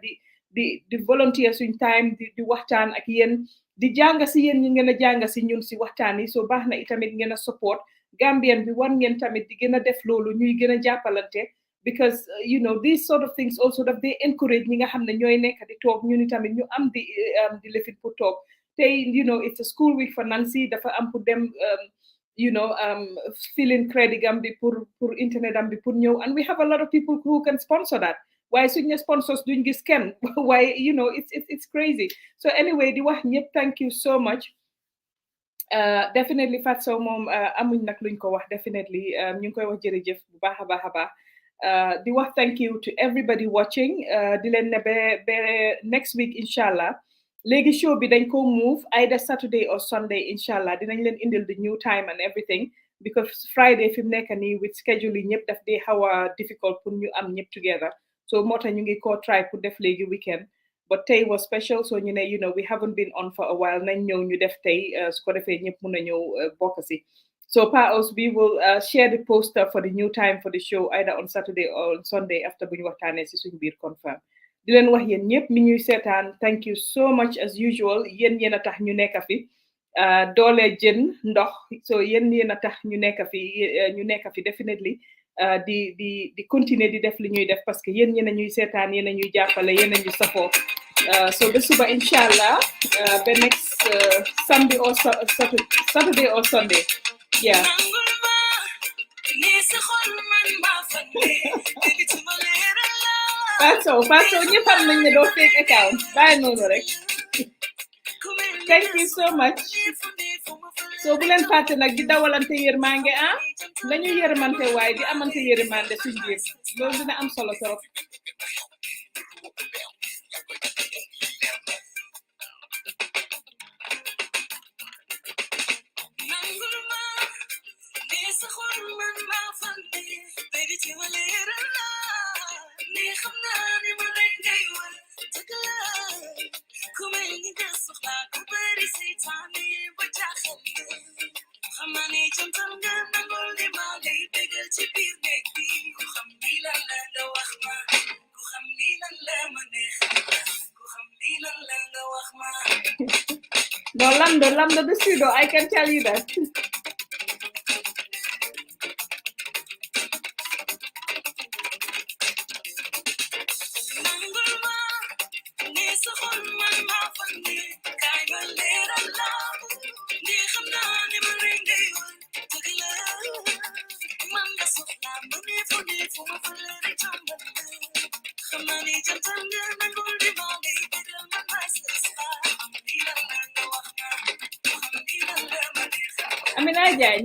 di volunteer suñ time di waxtaan ak yéen di jàng si yéen ñi ngeen a jàng si ñun si waxtaan yi so baax na itamit ngeen a support Gambian bi war ngeen tamit di gën a def loolu ñuy gën a jàppalante because you know these sort of things also daf they encourage ñi nga xam ne ñooy nekk di toog ñu ni tamit ñu am di lifit pour toog tey you know it's a school week for Nancy dafa am pour dem you know fill in credit am bi pour internet am bi pour ñëw and we have a lot of people who can sponsor that waaye suñ ne sponsors duñ gis kenn waaye you know it's crazy so anyway di wax ñëpp thank you so much definitely Fat Sow moom amuñ nag luñ ko wax definitely ñu ngi koy wax jërëjëf bu baax a baax a baax di wax thank you to everybody watching di leen ne ba next week inshallah léegi show bi dañ ko move either Saturday or Sunday inshallah dinañ leen indil the new time and everything because Friday fi mu nekk nii with schedule yi ñëpp daf dee xaw a difficult pour ñu am ñëpp together so moo tax ñu ngi ko try pour def léegi weekend but tey was special so ñu ne you know we haven't been on for a while nañ ñëw ñu def tey su ko defee ñëpp mun a ñëw bokk si so Pa Ous we will share the poster for the new time for the show either on Saturday or on Sunday after bu ñu waxtaanee si suñ biir confirm di leen wax yéen ñëpp mi ñuy seetaan thank you so much as usual yéen a tax ñu nekk fi doole jën ndox so yéen a tax ñu nekk fi definitely di continuer di def li ñuy def parce que yéen ñuy seetaan yéen ñuy jàppale yéen ñu safoo so ba suba inshallah ba next Sunday or Saturday or Sunday yeah Paso ñëpp xam nañ ne doo fake account bàyyi noonu rek thank you so much so bu leen fàtte nag di dawalante yërmande nañu yërmante waaye di amante yërmande suñ biir loolu dina am solo trop No, Lambda the pseudo, I can tell you that.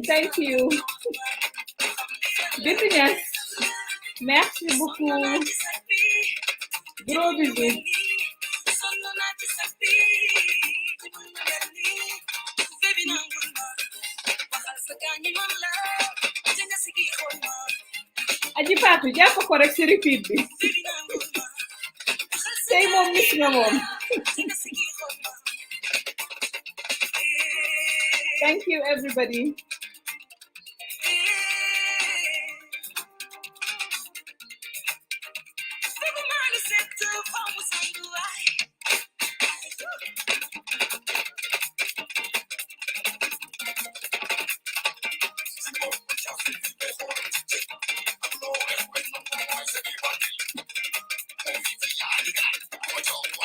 Thank you. Bienvenue. Merci beaucoup. Gros bisous. Aji Fatou jàpp ko rek ci repeat bi. Tey moom mis nga moom. Thank you everybody.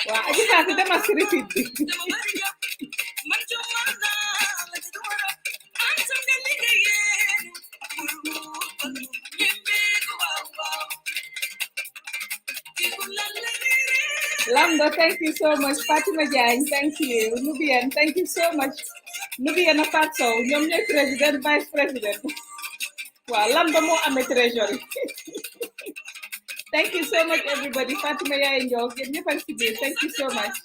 Wah, aja Fatou demal ci repeat bi. Lambda, thank you so much. Fatima Jang, thank you. Nubian, thank you so much. Nubian Afatso, ñom ñoy president, vice president. Wow, Lambda mo amé treasury. Thank you so much, everybody. Fatima Jang, thank you so much.